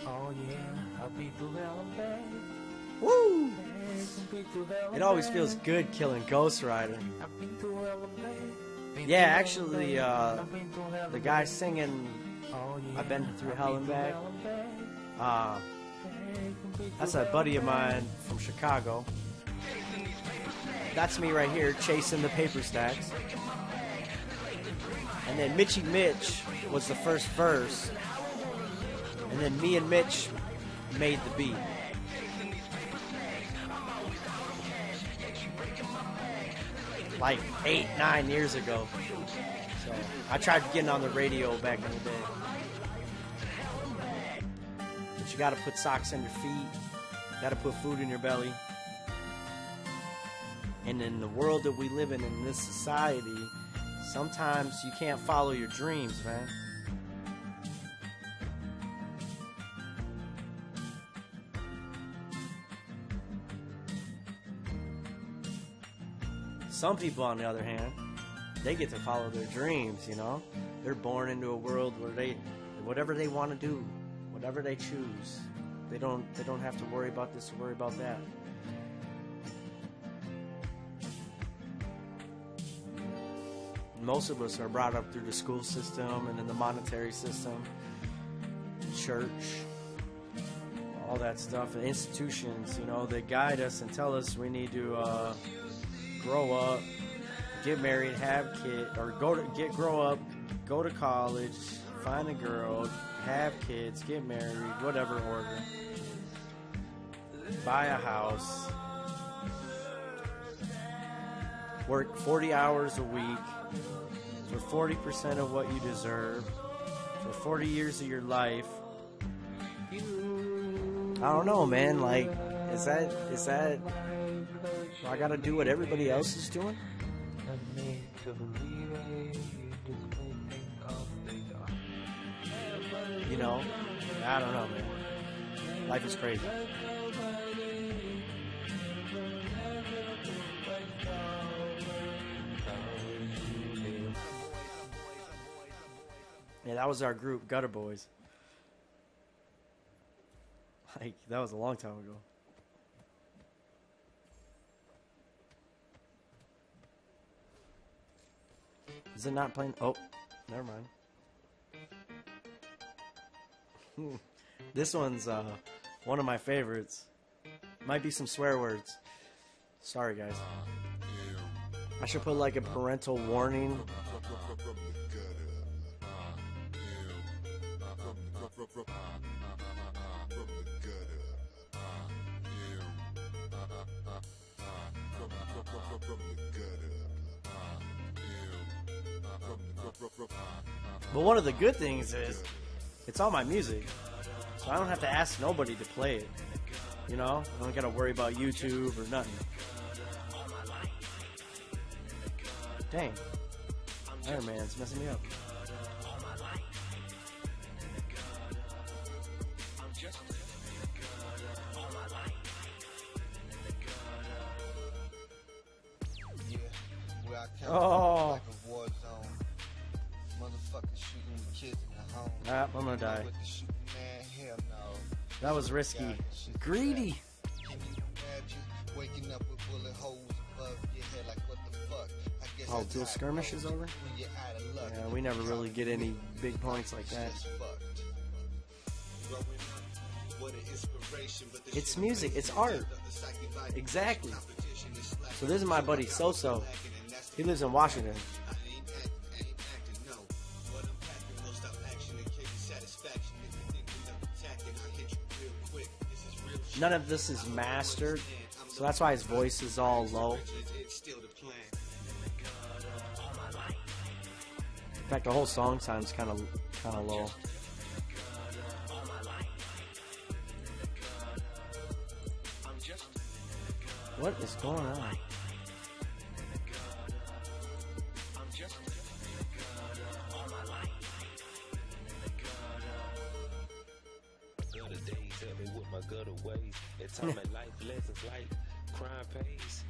Oh yeah, I've been through hell and back. Woo! Been through hell and It always back. feels good killing Ghost Rider. I've been through hell and back, been Yeah, through actually, hell and back. I've been through hell the and guy back. singing Oh, yeah, I've been through I've hell been and through back. hell and back. That's a buddy of mine from Chicago. That's me right here chasing the paper stacks. And then Mitchy Mitch was the first verse. And then me and Mitch made the beat. Like 8, 9 years ago. So I tried getting on the radio back in the day. But you gotta put socks on your feet. You gotta put food in your belly. And in the world that we live in this society, sometimes you can't follow your dreams, man. Some people, on the other hand, they get to follow their dreams, you know? They're born into a world where whatever they want to do, whatever they choose, they don't have to worry about this or worry about that. Most of us are brought up through the school system and in the monetary system, church, all that stuff, and institutions, you know, they guide us and tell us we need to grow up, get married, have kids, or grow up, go to college, find a girl, have kids, get married, whatever order, buy a house, work 40 hours a week for 40% of what you deserve for 40 years of your life. I don't know, man. Like, is that? Do I gotta do what everybody else is doing? You know, I don't know, man. Life is crazy. Yeah, that was our group, Gutter Boys. Like, that was a long time ago. Is it not playing? Oh, never mind. This one's one of my favorites. Might be some swear words. Sorry, guys. I should put like a parental warning. But one of the good things is it's all my music, so I don't have to ask nobody to play it. You know, I don't gotta worry about YouTube or nothing. Dang, Iron Man's messing me up. Oh. Like a war zone. Motherfuckers shooting with kids in the home. Ah, I'm gonna die. With the shooting, man, hell no. That was risky. Greedy. Can you imagine waking up with bullet holes above your head? Like, what the fuck? I guess Oh, that's dual how it skirmish is goes over? when you're out of luck. Yeah, we never really get any big points like that. Just fucked. Growing up, what an inspiration, but the It's shit music, it's crazy. art. The psyche vibe, Exactly. competition is slack. So this is my buddy So-So. He lives in Washington. I ain't acting, no. What I'm packing, no stop action and case satisfaction. If you think we up attacking, I'll hit you real quick. This is real shit. None of this is mastered, so that's why his voice is all low. It's still the plan. fact, the whole song sounds kind of low. What is going on?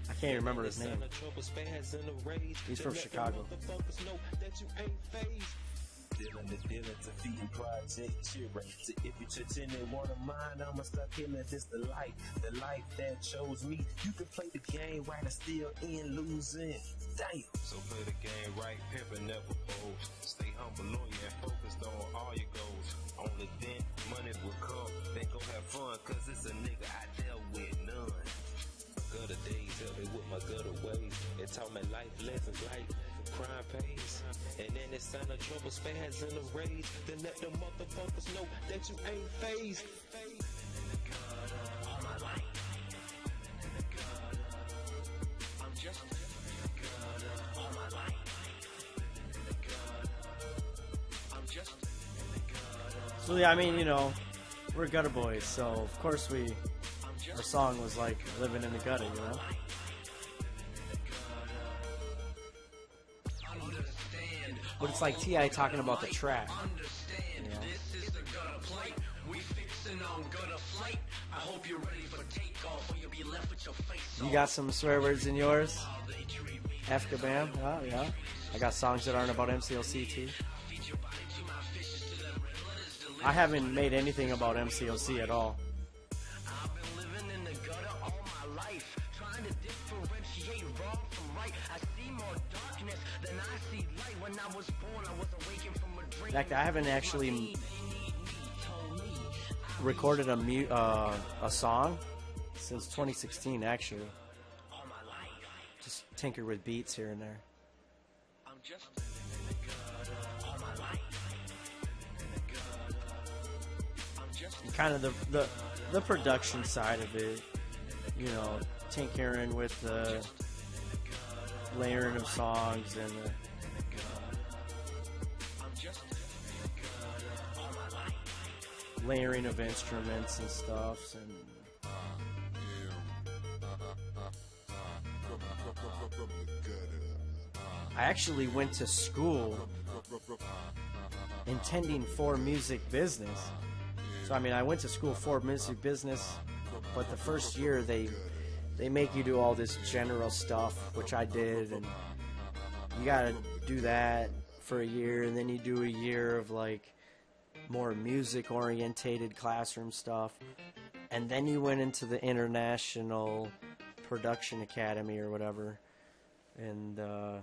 I can't even remember his name. He's from Chicago. Dealing to feeding project curator. If you touch any one of mine, I'ma stuck in it. This the life that chose me. You can play the game right and still end losing. Damn. So play the game right, pimp and never fold. Stay humble, loyal, and focused on all your goals. Only then money will come. Then go have fun, cause it's a nigga I dealt with none. Gutter days, help me with my gutter ways. It taught me life lessons like crime pays. And then it's sign of trouble, spads in the rage. Then let the motherfuckers know that you ain't phased. All my life. I'm just all my life. I'm just. So yeah, I mean, you know, we're gutter boys, so of course our song was like living in the gutter, you know? But it's like T.I. talking about the trap. You know? You got some swear words in yours? F-Kabam? Oh, yeah. I got songs that aren't about MCLC too. I haven't made anything about MCLC at all. In fact, I haven't actually recorded a song since 2016, actually. Just tinker with beats here and there. And kind of the production side of it, you know, tinkering with the layering of songs and the layering of instruments and stuff. And I actually went to school intending for music business. So I mean, I went to school for music business, but the first year they make you do all this general stuff, which I did, and you gotta do that for a year, and then you do a year of like more music orientated classroom stuff, and then you went into the International Production Academy or whatever, and I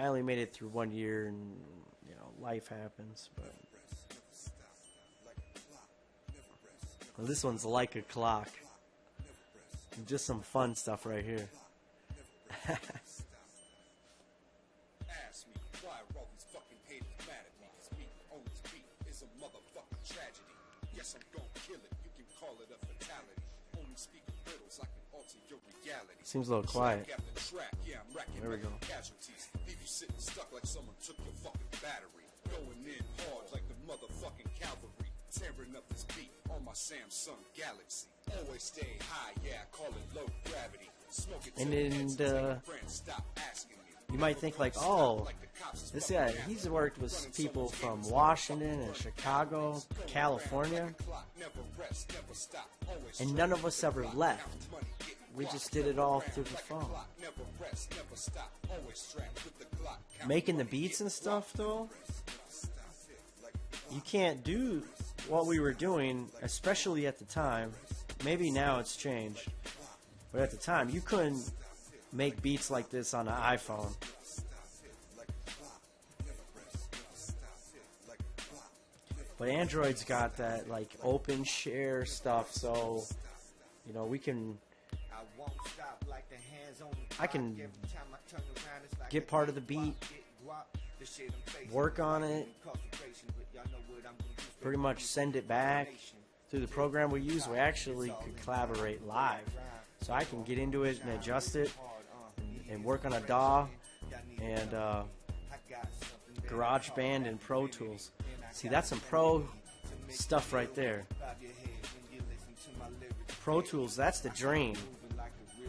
only made it through 1 year, and you know, life happens. But well, this one's like a clock. Just some fun stuff right here. Ask me why are all these fucking haters mad at me? 'Cause me on this beat is a motherfucking tragedy. Yes, I'm gonna kill it. You can call it a fatality. Only speak of riddles, I can alter your reality. Seems a little quiet. Track after track, yeah, I'm racking There we go. casualties. Leave you sitting stuck like someone took your fucking battery. Going in hard like the motherfucking cavalry. Tearing up this beat on my Samsung Galaxy. Always stay high, yeah, I call it low gravity. Smoke it And till then, it's dead, friends stop asking me. You might think like, oh, this guy, he's worked with people from Washington and Chicago, California, and none of us ever left. We just did it all through the phone. Making the beats and stuff, though, you can't do what we were doing, especially at the time. Maybe now it's changed, but at the time, you couldn't make beats like this on an iPhone. But Android's got that like open share stuff, so you know, I can get part of the beat, work on it, pretty much send it back. Through the program we use, we actually could collaborate live. So I can get into it and adjust it and work on a DAW and GarageBand and Pro Tools. See, that's some pro stuff right there. Pro Tools, that's the dream.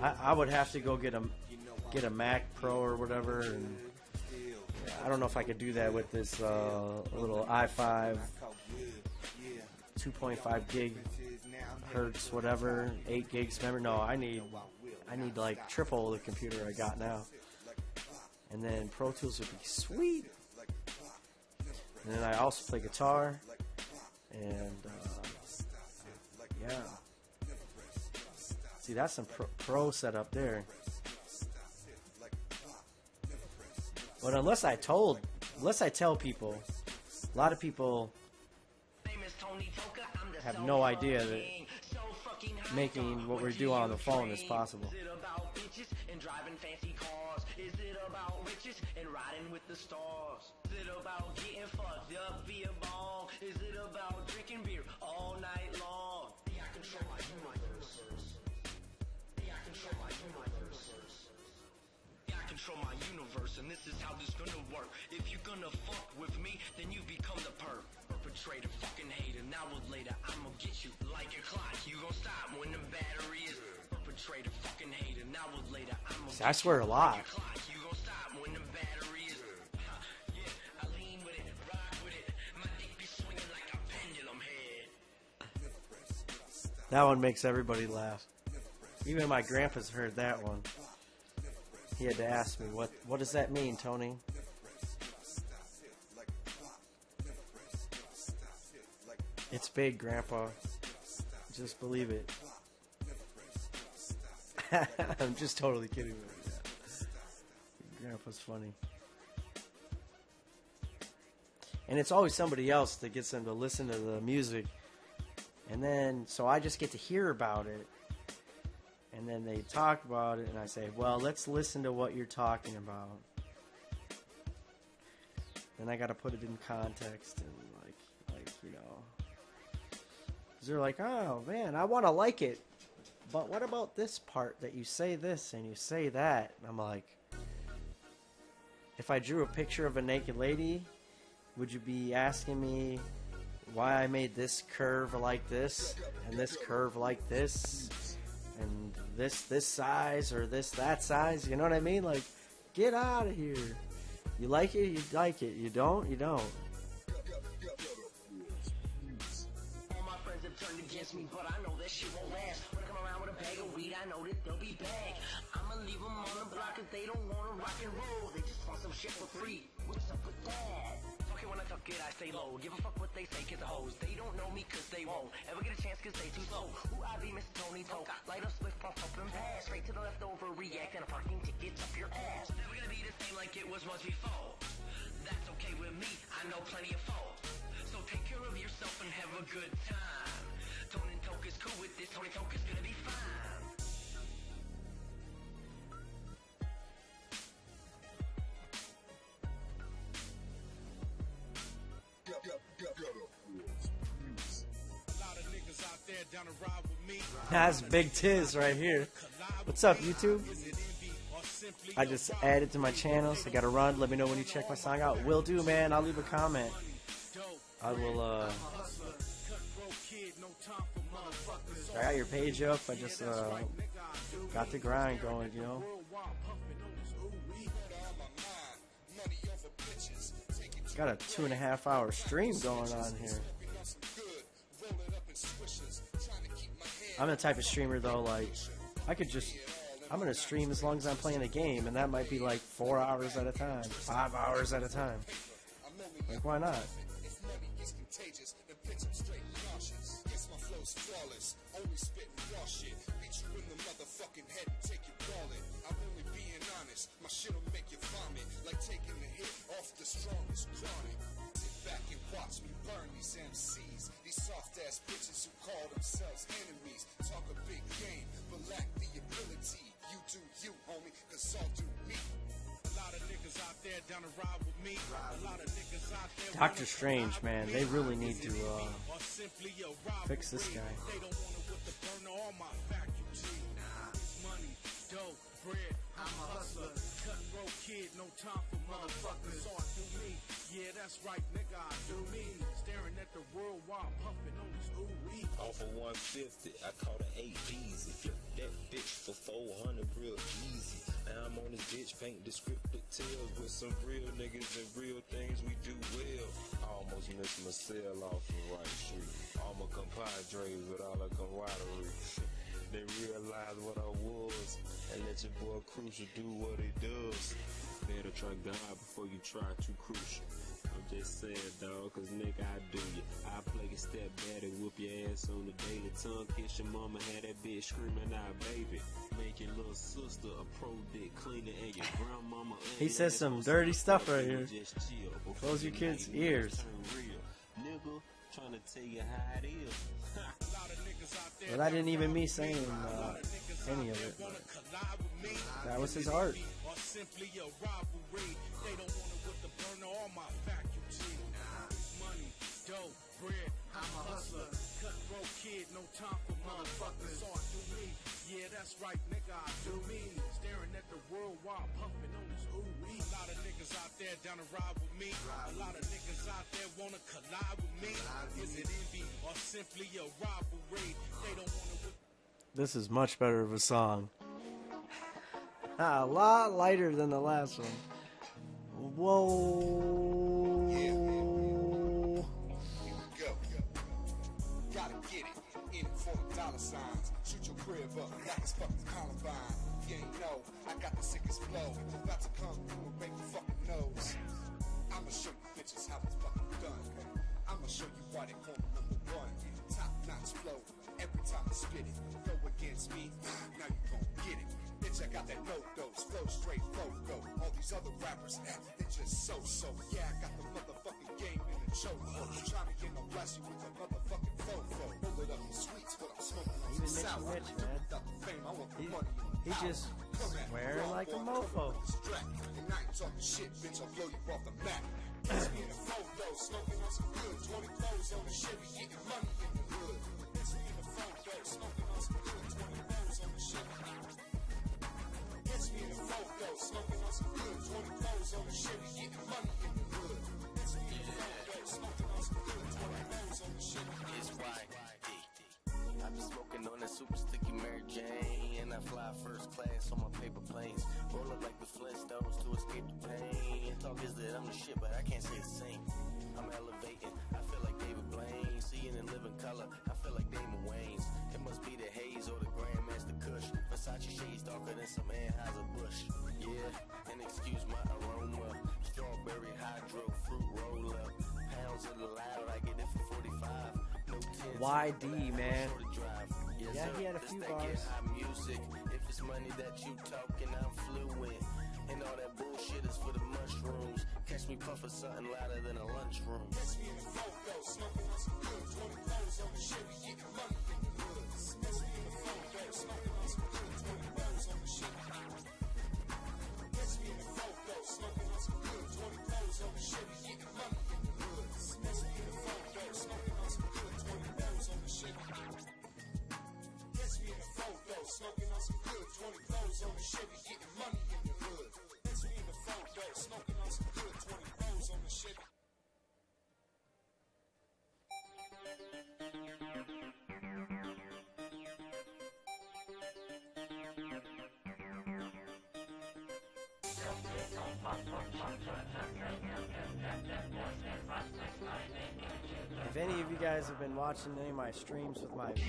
I would have to go get a Mac Pro or whatever, and I don't know if I could do that with this little i5 2.5 gig hertz, whatever, 8 gigs memory. No, I need like triple the computer I got now. And then Pro Tools would be sweet. And then I also play guitar, and yeah. See, that's some pro setup there. But unless I tell people, a lot of people have no idea that making what we're doing on the phone is possible. Is it about bitches and driving fancy cars? Is it about riches and riding with the stars? Is it about getting fucked up via bong? Is it about drinking beer all night long? I control my universe. I control my universe. I control my universe, and this is how this gonna work. If you're gonna fuck with me, then you become the perp. Perpetrator, fucking hater. Now or later, I'ma get you like a clock. You gon' stop when the battery is. Perpetrator, fucking hater. Now or later, I'ma See, I swear a lot. get you like a clock. You gon' stop when the battery is. Yeah, I lean with it, rock with it. My dick be swinging like a pendulum head. That one makes everybody laugh. Even my grandpa's heard that one. He had to ask me, what does that mean, Tony? It's big, Grandpa. Just believe it. I'm just totally kidding with you. Grandpa's funny. And it's always somebody else that gets them to listen to the music. And then, so I just get to hear about it. And then they talk about it, and I say, well, let's listen to what you're talking about. Then I got to put it in context and, like, you know. Because they're like, oh, man, I want to like it. But what about this part that you say this and you say that? And I'm like, if I drew a picture of a naked lady, would you be asking me why I made this curve like this and this curve like this and this size or that size? You know what I mean? Like, get out of here. You like it, you like it. You don't, you don't. All my friends have turned against me, but I know that shit won't last. When I come around with a bag of weed, I know that they'll be back. I'ma leave them on the block if they don't want to rock and roll. They just want some shit for free. What's up with that? Okay, when I talk it, I stay low. Give a fuck what they say, kids are hoes. They don't know me cause they won't ever get a chance cause they too slow. Who I be, Mr. Tony2Nutz? Light up, split, puff up, and pass. Straight to the leftover, react, and a parking ticket's up your ass. Never gonna be the same like it was once before. That's okay with me, I know plenty of folk. So take care of yourself and have a good time. Tony2Nutz is cool with this, Tony2Nutz is gonna be fine. That's Big Tiz right here. What's up, YouTube? I just added to my channel, so I gotta run. Let me know when you check my song out. Will do, man. I'll leave a comment. I will, I got your page up. I just, got the grind going, you know? Got a 2.5 hour stream going on here. I'm the type of streamer though, like, I'm gonna stream as long as I'm playing a game, and that might be like 4 hours at a time, 5 hours at a time. Like, why not? My shit'll make you vomit, like taking a hit off the strongest chronic. Sit back and watch me burn these MCs, these soft ass bitches who call themselves enemies. Talk a big game, but lack the ability. You do you, homie, cause I'll do me. A lot of niggas out there down the ride with me. A lot of niggas out there. Doctor Strange, man, they really need to fix this guy. They don't want to with the burner on my vacuum tube. Money, dope, bread. I'm a hustler, cutthroat kid, no time for motherfuckers. Hard to me. Yeah, that's right, nigga, I do me. Staring at the world while I'm puffing on this ooh-wee. Off of 150, I caught an 8 easy. Flip that bitch for 400 real easy. Now I'm on this bitch paint descriptive tales with some real niggas and real things we do well. I almost missed my cell off the right street. All my compadres with all the camaraderie. They realized what I was and let your boy Crucial do what he does. Better try God before you try too crucial. I'm just saying, dawg, cause nigga, I do you. I play a step back and whoop your ass on the daily. Tongue kiss your mama, had that bitch screaming out, baby. Make your little sister a pro dick cleaner and your grandmama. He says some dirty stuff right here. Close your kids' ears. Nigga, trying to tell you how it is. Well, that didn't even me saying any of it. That was his art. Simply a rivalry. They don't want to put the burner on my faculty. Money, dope, bread, I'm a hustler. Cutthroat kid, no time for motherfuckers. So I do me. Yeah, that's right, nigga, I do me. Staring at the world while I'm puffing on this ooh-wee. A lot of niggas out there down to ride with me. A lot of niggas out there want to collide with me. Is it envy or simply a rivalry? They don't want to... This is much better of a song. A lot lighter than the last one. Whoa. Yeah. Here we go. Gotta get it. In it for the dollar signs. Shoot your crib up like it's fucking Columbine. You ain't know, I got the sickest flow. About to come through and break your fucking nose. I'ma show you bitches how it's fucking done. I'ma show you why they call me #1. Top notch flow. Every time I spit it, go against me. Now you gon' get it. Bitch, I got that no-dose, flow straight, go. All these other rappers, they just so. Yeah, I got the motherfucking game in the choke. Try me and I'll blast you with a motherfucking fofo. Roll it up in sweets, but I'm smoking on some sour. Rich, man. Without the fame, I want the money. He just swearing like a mofo. And I ain't talking shit, bitch, I'll blow you off the map. Catch me in the photo, smoking on some good 20 clothes on the Chevy, getting money in the hood. Catch me in the photo, smoking on some good 20 clothes on the Chevy. Catch me in the photo, smoking on some good 20 clothes on the Chevy, getting money in the hood. Catch me in the photo, smoking on some good 20 clothes on the Chevy. It's YD. I be smoking on that super sticky Mary Jane, and I fly first class on my paper planes. Roll up like the Flintstones to escape the pain. Talk is that I'm the shit, but I can't say the same. I'm elevating, I feel like David Blaine. Seeing in living color, I feel like Damon Wayans. It must be the haze or the Grandmaster Kush. Versace shades darker than some Anheuser-Busch. Yeah, and excuse my aroma. Strawberry hydro fruit roll up. Pounds of the loud, I get it for 45. No 10s, YD, man. Yes, Yeah, sir. he had a This few that bars. get high music. If it's money that you talking, I'm fluent. And all that bullshit is for the mushrooms. Catch me puffing something louder than a lunchroom. Catch me in the photo, smoking on some good 20 clothes on the Chevy, getting money in the hood. Catch me in the photo, smoking on some good 20 clothes on the Chevy. Catch me in the photo, smoking on some good 20 clothes on the Chevy, getting money in the hood. Catch me in the photo, smoking on some good 20 clothes on the Chevy. Catch me in the photo, smoking on some good 20 clothes on the Chevy, getting money in the hood. Catch me in the photo, smoking on some good 20 clothes on the Chevy. If any of you guys have been watching any of my streams with my beats,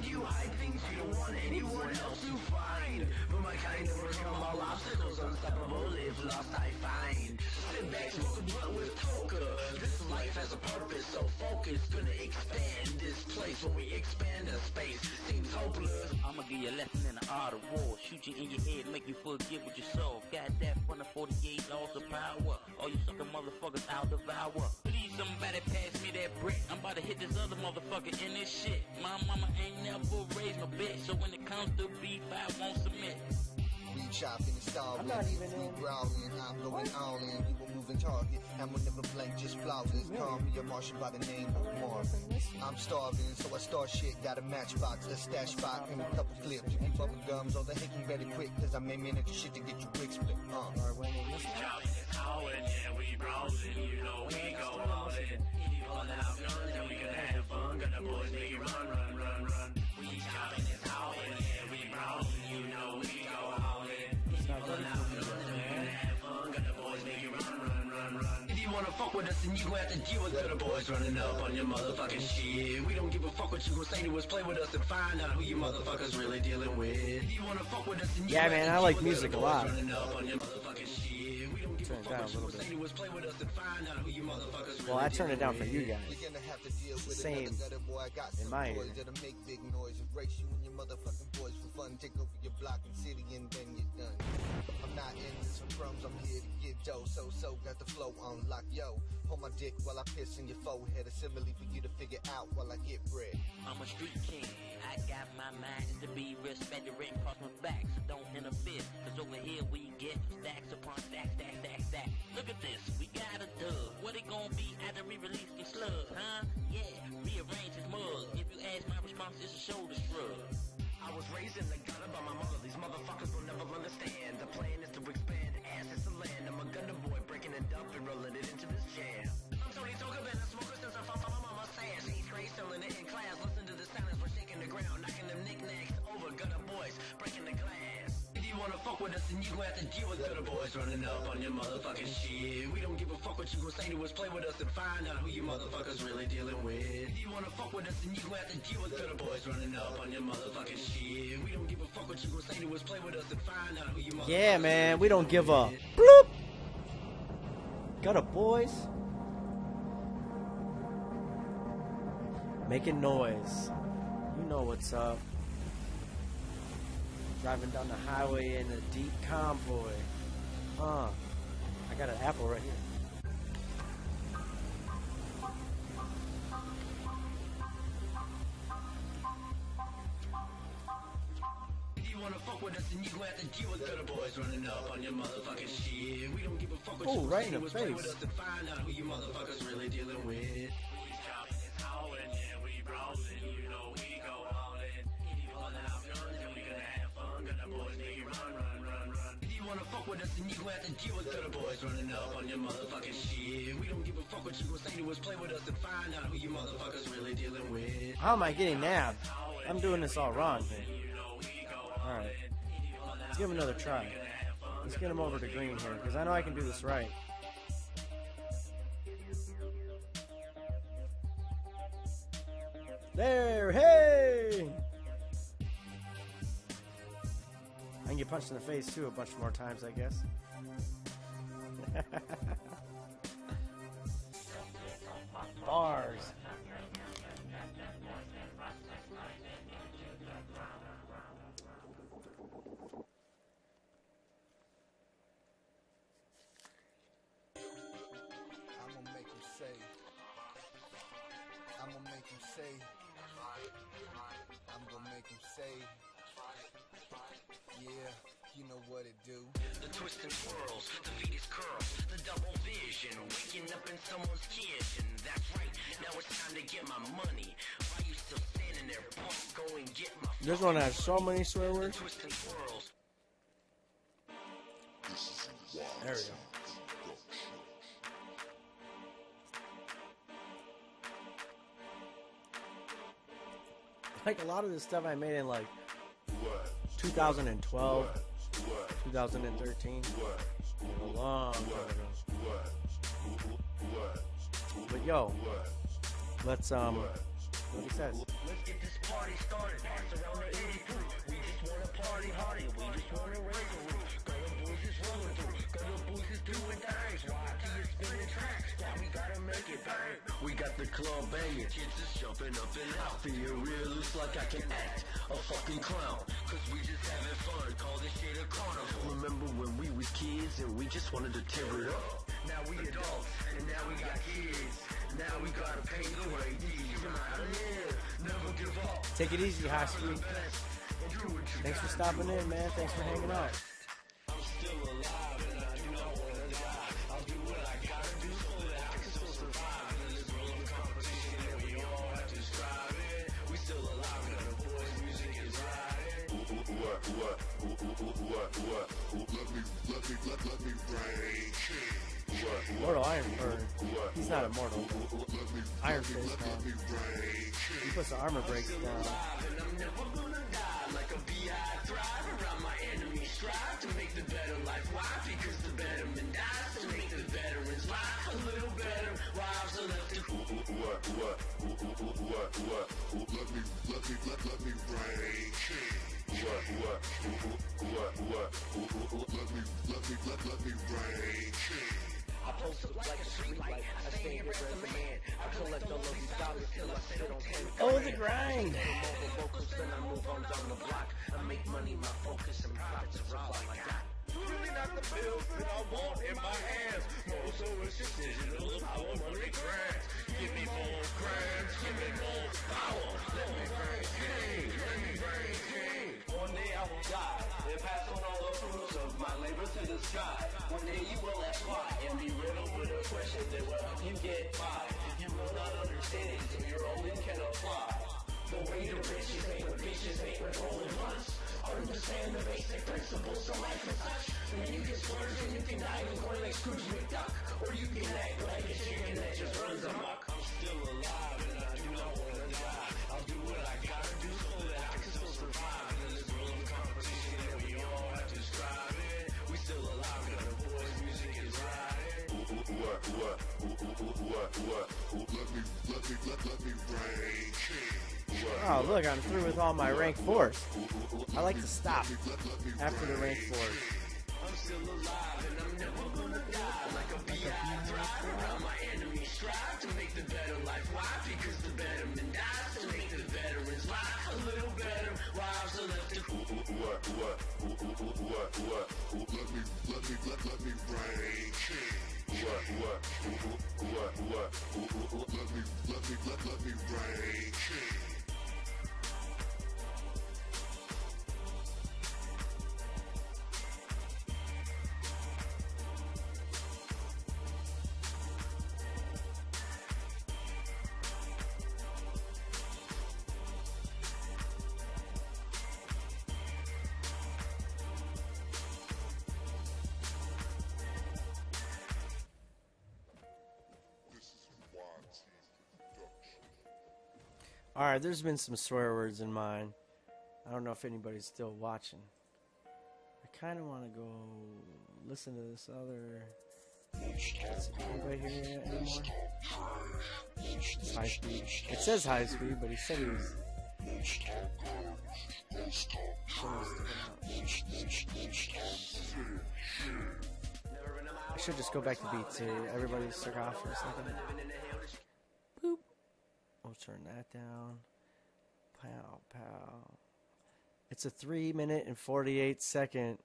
You hide things you don't want anyone else to find. But my kind overcome all obstacles, unstoppable, live lost I find. Sit back, smoke a blunt with Toka. This life has a purpose, so focus. Gonna expand this place when we expand the space. Seems hopeless. I'ma give you a lesson in the art of war. Shoot you in your head, make you forget what you saw. Got that from the 48 laws of power. All you sucker motherfuckers I'll devour. Please somebody pass me that brick. I'm about to hit this other motherfucker in this shit. My mama ain't never raised my bitch, so when it comes to beef, I won't submit. We chopping and starving. I'm not even we in. growling. I'm going all in. You a moving target. I'm never blank, just flawless. Call me a Martian by the name of Marvin. I'm starving, so I start shit. Got a matchbox, a stash spot, and a couple flips. You keep bubbling gums, all the hating very quick, cause I may manage your shit to get your wig split. We browsing, you know we go all in. Pulling out guns and we gonna have fun. Got the boys make it run, run, run, run. We chopping this howling, yeah, we browsing, you know we go all in. Pulling out guns and we gonna have fun. Got the boys make it run, run, run, run. If you wanna fuck with us, then you gon' have to deal with the boys running up on your motherfucking shit. We don't give a fuck what you gon' say to us. Play with us and find out who you motherfuckers really dealing with. If you wanna fuck with us, then you Yeah, man, I like music a lot. running up on your motherfucking shit. We don't give a Turn it fuck down what a you little gon' say to us. Play with us and find out who you motherfuckers Well, I turned it down for you guys. You're gonna have to deal with Same another gutter boy. I got in some my boys ear. that'll make big noise, embrace you and your motherfucking boys for fun. Take over your block and city, and then you're done. I'm not in this for crumbs. I'm here to get dough. So got the flow on lock, yo. Hold my dick while I piss in your forehead. A simile for you to figure out while I get bread. I'm a street king. I got my mind to be respected, written across my back, so don't interfere. Cause over here we get stacks upon stacks, stacks, stacks, stacks. Look at this, we got a dub. What it gonna be after we release the slug, huh? Yeah, rearrange his mug. If you ask, my response is a shoulder shrug. I was raised in the gutter by my mother. These motherfuckers will never understand. The plan is to expand assets to land. I'm a gunner boy breaking it up and rolling it into this jam. I'm Tony2Nutz and I'm smoker since I found my mama's sash. 8th grade, selling it in class. Listen to the silence, we're shaking the ground, knocking them knickknacks over. Gunner boys breaking the glass. If you wanna fuck with us, then you gon' have to deal with gutter boys running up on your motherfucking shit. We don't give a fuck what you gon' say to us. Play with us and find out who you motherfuckers really dealing with. If you wanna fuck with us, then you gon' have to deal with gutter boys running up on your motherfucking shit. We don't give a fuck what you gon' say to us. Play with us and find out who you motherfuckers Yeah, man, we don't give a with. bloop. Got a boys. Making noise. You know what's up. Driving down the highway in a deep convoy. I got an apple right here. If you wanna fuck with us, then you gon' have to deal with gutter boys running up on your motherfucking shit. We don't give a fuck what you gon' right say in to the us. Play with face. us and find out who you motherfuckers really dealing with. We chopping and howling, yeah, we browsing, you know we go all in. Pulling out guns and we gonna have fun. Got the boys make it run, run, run, run. If you wanna fuck with us, then you gon' have to deal with gutter boys running up on your motherfucking shit. We don't give a fuck what you gon' say to us. Play with us and find out who you motherfuckers really dealing with. How am I getting nabbed? I'm doing this all wrong, man. Alright. Let's give him another try. Let's get him over to green here, because I know I can do this right. There, hey! I can get punched in the face too a bunch more times, I guess. Bars. I'm gonna make him say, yeah, you know what it do. The twist and twirls, the Venus curls, the double vision, waking up in someone's kitchen. That's right, now it's time to get my money. Why you still standing there, punk? Go and get my This one has so many swear words. twist and twirls. There we go. Like a lot of this stuff I made in like 2012, 2013, a long time ago. But yo, let's what he says. Let's get this party started. Pass around the 83. We just wanna party hardy. We just wanna raise the roof. Got the boys is rolling through. Got the boys is doing things. YT is spinning tracks. Now we gotta make it bang. We got the club banging. Kids is jumping up and out. Feel real, looks like I can act a fucking clown. Cause we just having fun. Call this shit a carnival. Remember when we was kids and we just wanted to tear it up? Now we adults and now we got kids. Now we gotta pay the way. Never give up. Take it easy, High Street. Thanks for stopping in, man. Thanks for hanging out. Mortal Iron Bird. He's not immortal. Iron Fist, man. He puts the armor breaks down. Like a beehive thrive around my enemies strive to make the better life. Why? Because the betterment dies to make the veterans life a little better. Lives are left to let me rain. Let me rain. I post up like a street light. I stay here as a man. I collect all of these dollars till I sit on 10. Oh, the grind. Then I move on down the block. I make money, my focus, and profits are all I got. Really not the bills that I want in my hands. More so it's just digital. I want money grants. Give me more grants. Give me more power. Let me bring king. Let me bring king. One day I will die and pass on all the fruits of my labor to the sky. One day you will ask why and be riddled with a question that will help you get by. You will not understand it, so your own can apply. The way to riches ain't with bitches, ain't with rolling blunts. Understand the basic principles of life and such. When you get splurged and you can die and coin like Scrooge McDuck. Or you can act like a chicken that just runs amok. I'm still alive and I do not want to die. I'll do what I gotta do so that I can still survive. In this world of competition that we all have to strive in. We still alive because the boys' music is riding. Let me rain. Oh, look, I'm through with all my rank 4s. I like to stop after the rank 4s. I'm still alive and I'm never gonna die. Like a beehive thrive around my enemies strive to make the better life. Why? Because the betterment dies to make the veterans life a little better. Lives are left to let me rain. Let me rain. Alright, there's been some swear words in mine. I don't know if anybody's still watching. I kind of want to go listen to this other... Is anybody here yet anymore? It's high speed. It says high speed, but he said he was... I should just go back to beat 2. Everybody just took off for a second. Boop. We'll turn that down. Pow, pow. It's a 3-minute and 48-second.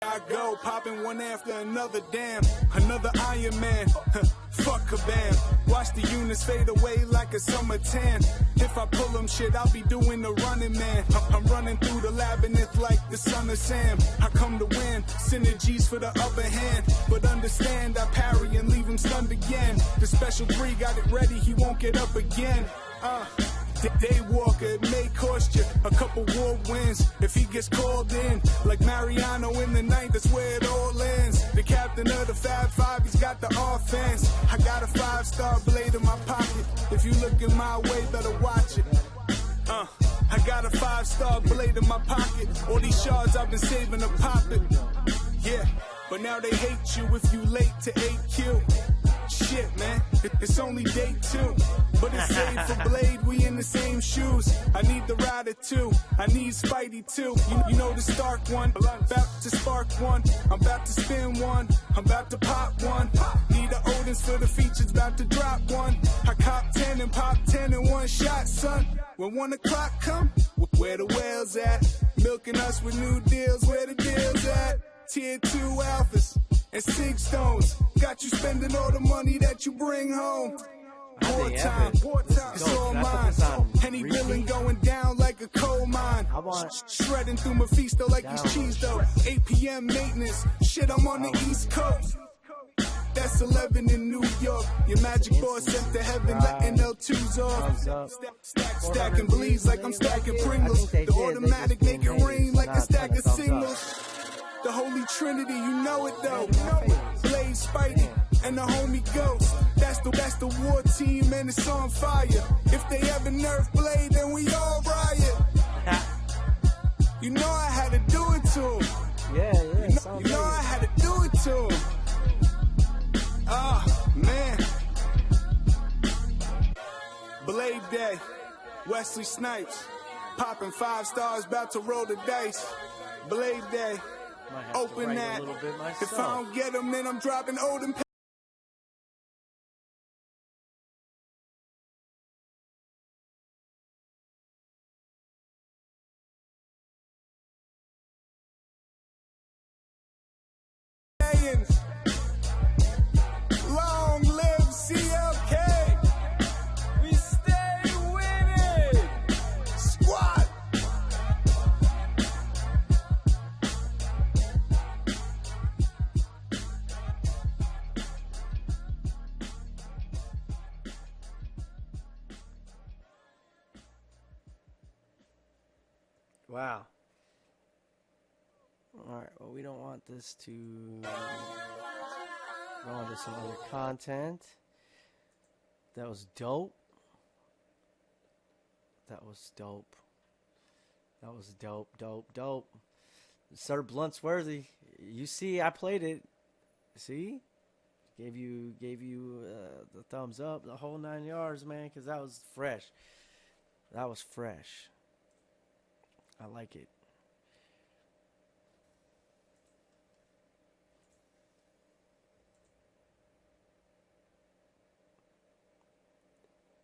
I go, popping one after another, damn, another Iron Man, fuck a bam, watch the units fade away like a summer tan, if I pull them shit, I'll be doing the running, man, I'm running through the labyrinth like the son of Sam, I come to win, synergies for the upper hand, but understand I parry and leave him stunned again, the special 3 got it ready, he won't get up again, Daywalker, it may cost you a couple war wins if he gets called in. Like Mariano in the night, that's where it all ends. The captain of the Fab Five, he's got the offense. I got a 5-star blade in my pocket. If you looking my way, better watch it. I got a 5-star blade in my pocket. All these shards I've been saving to pop it. Yeah, but now they hate you if you late to 8Q. Shit, man, it's only day 2. But it's safe for Blade, we in the same shoes. I need the rider too, I need Spidey too. You know the Stark one, about to spark one. I'm about to spin one, I'm about to pop one. Need the Odins for the features, about to drop one. I cop 10 and pop 10 in one shot, son. When 1 o'clock come, where the whales at? Milking us with new deals, where the deals at? Tier 2 alphas and 6 stones. Got you spending all the money that you bring home. Wartime, it's all mine. Any villain going down like a coal mine. Shredding through Mephisto like he's cheese though. 8 p.m. maintenance, shit, I'm on the East Coast. That's 11 in New York. Your magic boy sent to heaven, letting L2s off. Stacking bleeds like I'm stacking Pringles. The automatic make it rain like a stack of singles. The Holy Trinity, you know it though. Blade, Spidey, and the homie Ghost. That's the war team and it's on fire. If they ever nerf Blade, then we all riot. You know I had to do it to him. Yeah. You know I had to do it to him. Ah, man. Blade Day, Wesley Snipes, popping 5 stars, about to roll the dice. Blade Day, open that. If I don't get them, then I'm dropping Odin. Long live CLK. We stay winning. Squad. Wow. Alright, well, we don't want this to go on to some other content. That was dope. That was dope. That was dope. Sir Bluntsworthy, you see, I played it. See? Gave you the thumbs up, the whole 9 yards, man, because that was fresh. That was fresh. I like it.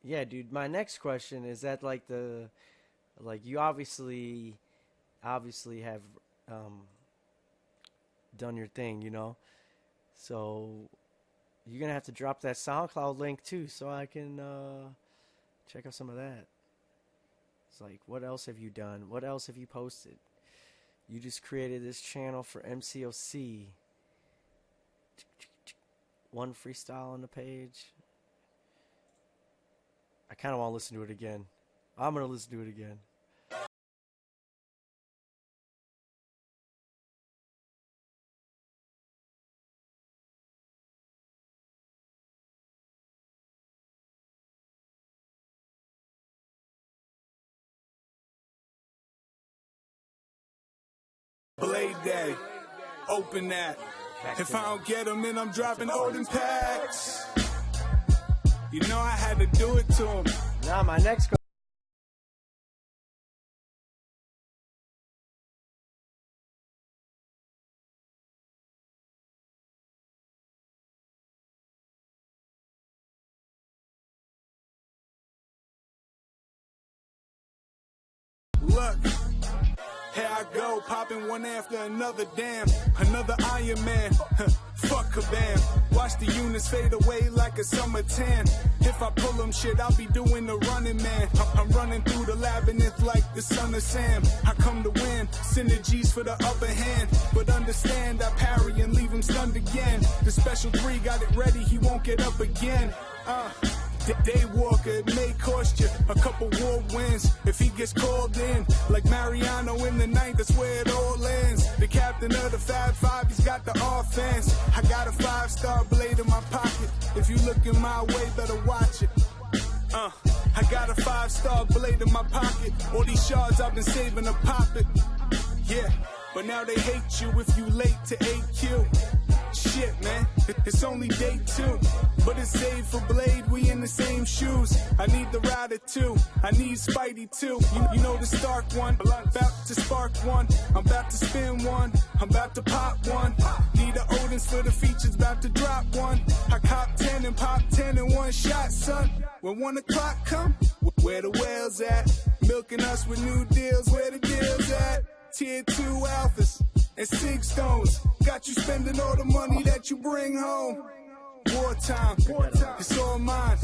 Yeah, dude, my next question is that like you obviously have done your thing, you know? So you're going to have to drop that SoundCloud link too so I can check out some of that. It's like, what else have you done? What else have you posted? You just created this channel for MCOC. One freestyle on the page. I kind of want to listen to it again. I'm going to listen to it again. Blade Day, open that. If I don't get them, then I'm dropping Odin packs. You know I had to do it to him. Now my next question. Look, here I go, popping one after another, damn. Another Iron Man, fuck kabam. Watch the units fade away like a summer tan. If I pull them shit, I'll be doing the running man. I'm running through the labyrinth like the son of Sam. I come to win, synergies for the upper hand. But understand, I parry and leave him stunned again. The special 3 got it ready, he won't get up again. Daywalker, it may cost you a couple war wins if he gets called in. Like Mariano in the 9th, that's where it all ends. The captain of the Fab Five, he's got the offense. I got a 5-star blade in my pocket. If you looking my way, better watch it. I got a 5-star blade in my pocket. All these shards I've been saving to pop it. Yeah, but now they hate you if you late to AQ. Shit, man, it's only day 2. but it's saved for Blade, we in the same shoes. I need the rider too, I need Spidey too. You know the Stark one, about to spark one. I'm about to spin one, I'm about to pop one. Need the Odins for the features, about to drop one. I cop 10 and pop 10 in one shot, son. When 1 o'clock come, where the whales at? Milking us with new deals, where the deals at? Tier 2 alphas and 6 stones. Got you spending all the money that you bring home. Wartime, it's all mine.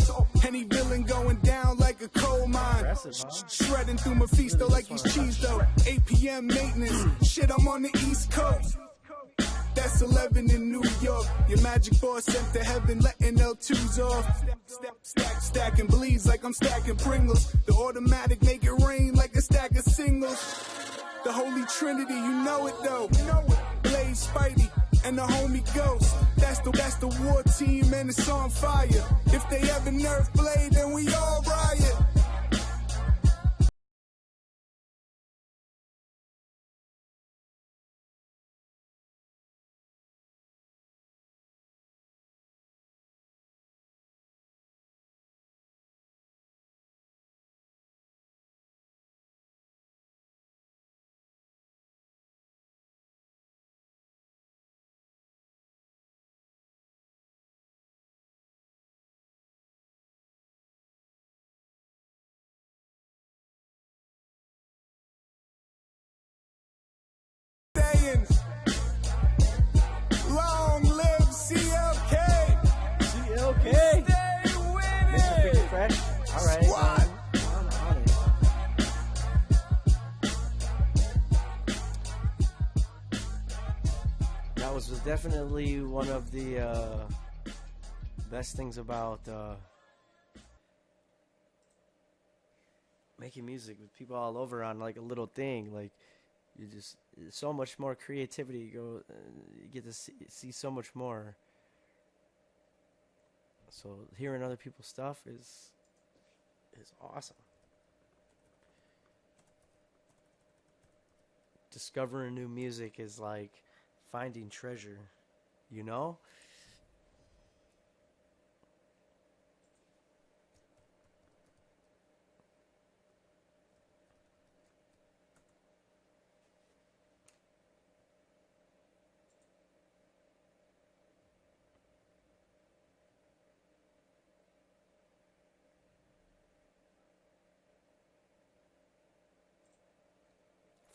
Any villain going down like a coal mine. Shredding through my feast though like he's cheese though. 8 p.m. maintenance, shit, I'm on the East Coast. That's 11 in New York. Your magic boss sent to heaven, letting L2s off. Stacking bleeds like I'm stacking Pringles. The automatic make it rain like a stack of singles. The Holy Trinity, you know it though. Blade, Spidey, and the homie Ghost. That's the war team and it's on fire. If they ever nerf Blade, then we all riot. Long live CLK. CLK. Stay winning. Mr. Freaky Fresh. All right. Squad. On it. That was definitely one of the best things about making music with people all over on like a little thing. Like you just so much more creativity. You get to see so much more. So hearing other people's stuff is awesome. Discovering new music is like finding treasure, you know?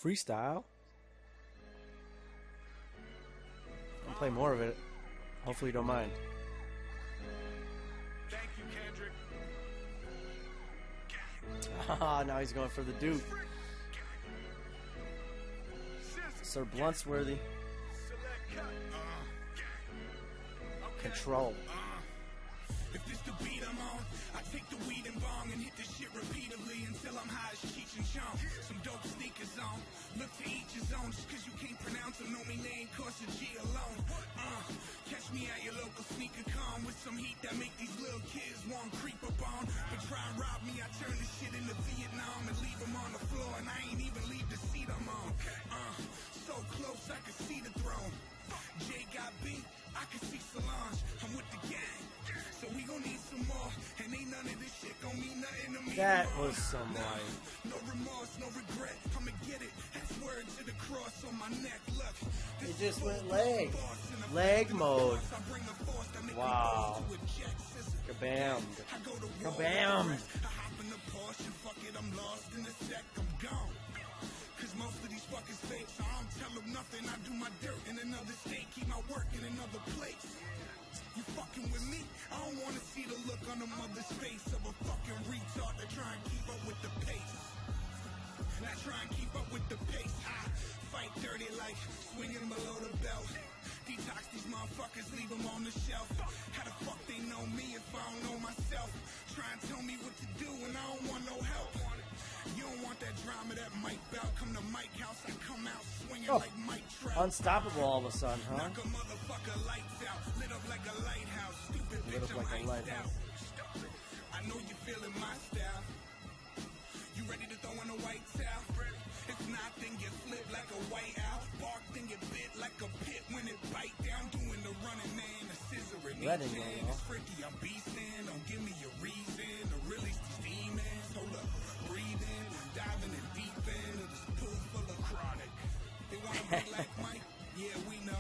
Freestyle. I'll play more of it. Hopefully you don't mind. Thank you, Kendrick. Ah, now he's going for the Duke. Sir Bluntsworthy. Control. If this the beat I'm on, I take the weed and bong and hit this shit repeatedly until I'm high as Cheech and Chong. Some dope sneakers on, look to each his own. Just cause you can't pronounce them, know me name, cost a G alone. Catch me at your local sneaker con with some heat that make these little kids want creep up on. But try and rob me, I turn this shit into Vietnam and leave them on the floor, and I ain't even leave the seat I'm on. So close I can see the throne. Jay got beat, I can see Solange. I'm with the gang. So we gon' need some more, and ain't none of this shit gon' mean nothing to me. That was some life. No remorse, no regret. I'ma get it. That's word to the cross on my neck. Look, It just went leg. Leg mode. Wow. Kabam. Kabam. I hop in the Porsche and fuck it, I'm lost in a sec, I'm gone. Cause most of these fuckers fake, so I don't tell them nothing. I do my dirt in another state, keep my work in another place. You fucking with me? I don't wanna see the look on the mother's face of a fucking retard that try and keep up with the pace. And I try and keep up with the pace. I fight dirty like swinging below the belt. Detox these motherfuckers, leave them on the shelf. How the fuck they know me if I don't know myself? Try and tell me what to do and I don't want no help. You don't want that drama, that Mike Bell. Come to Mike House, I come out swinging like Mike Trout. Unstoppable all of a sudden, huh? Knock a motherfucker lights out, lit up like a lighthouse. Stupid Lit bitch, up like a I'm iced lighthouse. out. I know you feeling my style. You ready to throw in a white towel? If not, then get flipped like a white owl. Bark, then get bit like a pit when it bite down. Doing the running man, the scissoring. Letting each go, hand y'all. is freaky, I'm beastin'. Don't give me a reason to release these demons. Hold up, breathing, diving in deep end of this pool full of chronic. They wanna be like Mike? Yeah, we know.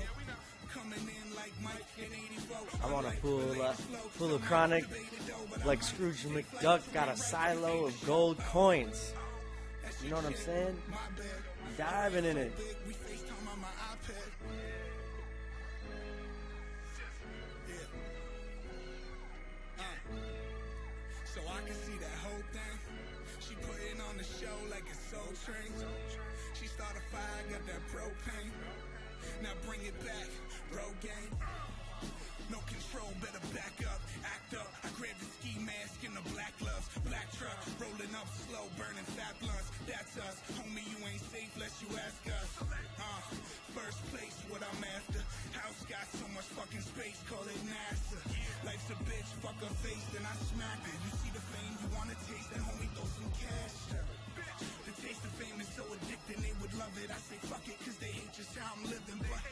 Coming in like Mike in 84. I'm on a full of chronic, like Scrooge McDuck, got a silo of gold coins. You know what I'm saying? Diving in it. We FaceTime on my iPad. So I can see that whole thing. She putting on the show like it's Soul Train. She started fire, got that propane. Now bring it back, bro gang. No control, better back up, act up. I grabbed the ski mask and the black gloves. Black truck, rolling up slow, burning fat blunts. That's us, homie, you ain't safe unless you ask us. First place, what I'm after. House got so much fucking space, call it NASA. Life's a bitch, fuck her face, then I smack her. You see the fame you wanna taste, then homie, throw some cash. The taste of fame is so addicting, they would love it. I say fuck it, cause they hate just how I'm living, but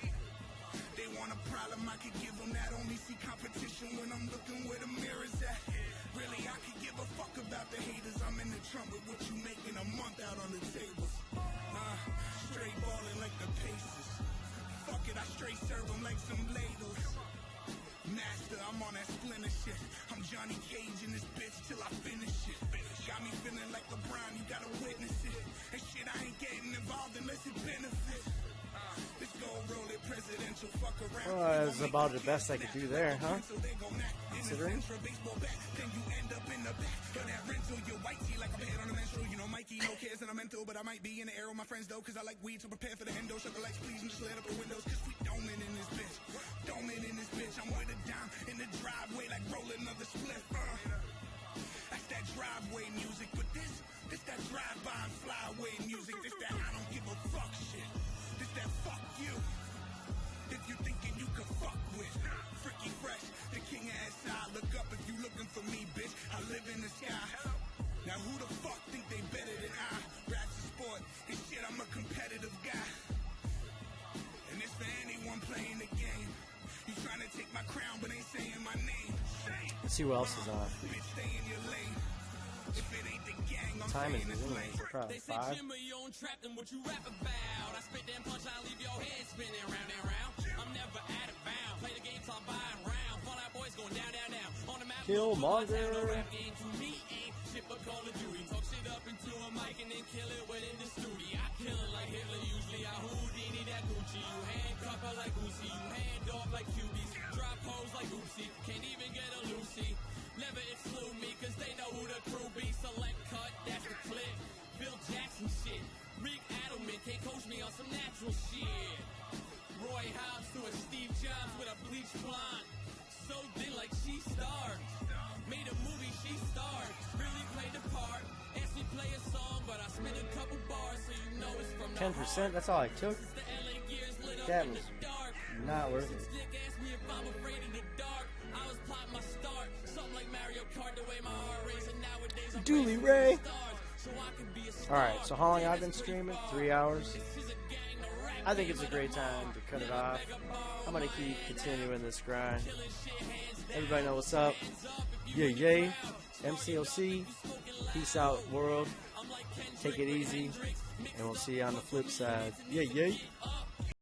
they want a problem, I could give them that. Only see competition when I'm looking where the mirror's at. Really, I could give a fuck about the haters. I'm in the trunk with what you make in a month out on the tables. Straight ballin' like the Pacers. Fuck it, I straight serve them like some ladles. Master, I'm on that splinter shit. I'm Johnny Cage in this bitch till I finish it. Got me feeling like LeBron, you gotta witness it. And shit, I ain't getting involved unless it benefits. This go roll it presidential, fuck around. Well, that's about the best I could do there, huh? Considering. Then you end up in the back of that rental. You're white tea like I'm head on a menstrual. You know, Mikey, no cares and I'm mental, but I might be in the air with my friends though, cause I like weed to prepare for the endo. Shut the lights, please, and just let up the windows, cause we doming in this bitch. Doming in this bitch. I'm with a dime in the driveway, like rolling another split. That's that driveway music, but this that drive-by and flyaway music. This that I don't give a fuck shit. This that fuck you. If you thinking you can fuck with Freaky Fresh, the king of SI. Look up if you looking for me, bitch. I live in the sky. Now who the fuck think they better than I? Rap's a sport, and shit, I'm a competitive guy. And it's for anyone playing the game. You trying to take my crown, but ain't saying my name. Let's see what else is on. Bitch, stay in your lane. If it ain't the gang, I'm Time is staying this anyway, lane. so probably 5. on trap and what you rap about. I spit that punch, I leave your head spinning round and round. I'm never out of bounds. Play the game till I'm buying round. Fall Out Boys going down, down, down. On the map, Killmonger. no rap game to me ain't shit but Call of Duty. Talk shit up into a mic and then kill it within the studio. I kill it like Hitler usually. I Houdini that Gucci. You handcuff her like Goosey. You hand off like cubies. Drop hoes like Oopsie. Can't even get a Lucy. Never exclude me, cause they know who the crew be. Select cut, that's the clip. Bill Jackson shit. Rick Adelman can't coach me on some natural shit. Roy Hobbs to a Steve Jobs with a bleach blonde. So thin like she starred. Made a movie, she starred. Really played the part. Asked me play a song, but I spit a couple bars so you know it's from the 10%, that's all I took. the LA gears lit up That in was the dark. not worth it. Dick asked me if I'm afraid of the dark. I was plotting my start. Something like Mario Kart, the way my heart racing nowadays. I'm Dooley racing Ray. with the stars, so I can be a star. Alright, so how long I've been streaming? 3 hours. This is a gang, no rap I think it's a game, great but I'm time on. to cut it Never off. beg a bar, I'm gonna my keep hands continuing this grind. killing shit, hands down. Everybody know what's up. Hands up if you Yeah, yay. proud. MCOC. Peace out, world. Take it easy. And we'll see you on the flip side. Yeah, yay. Up.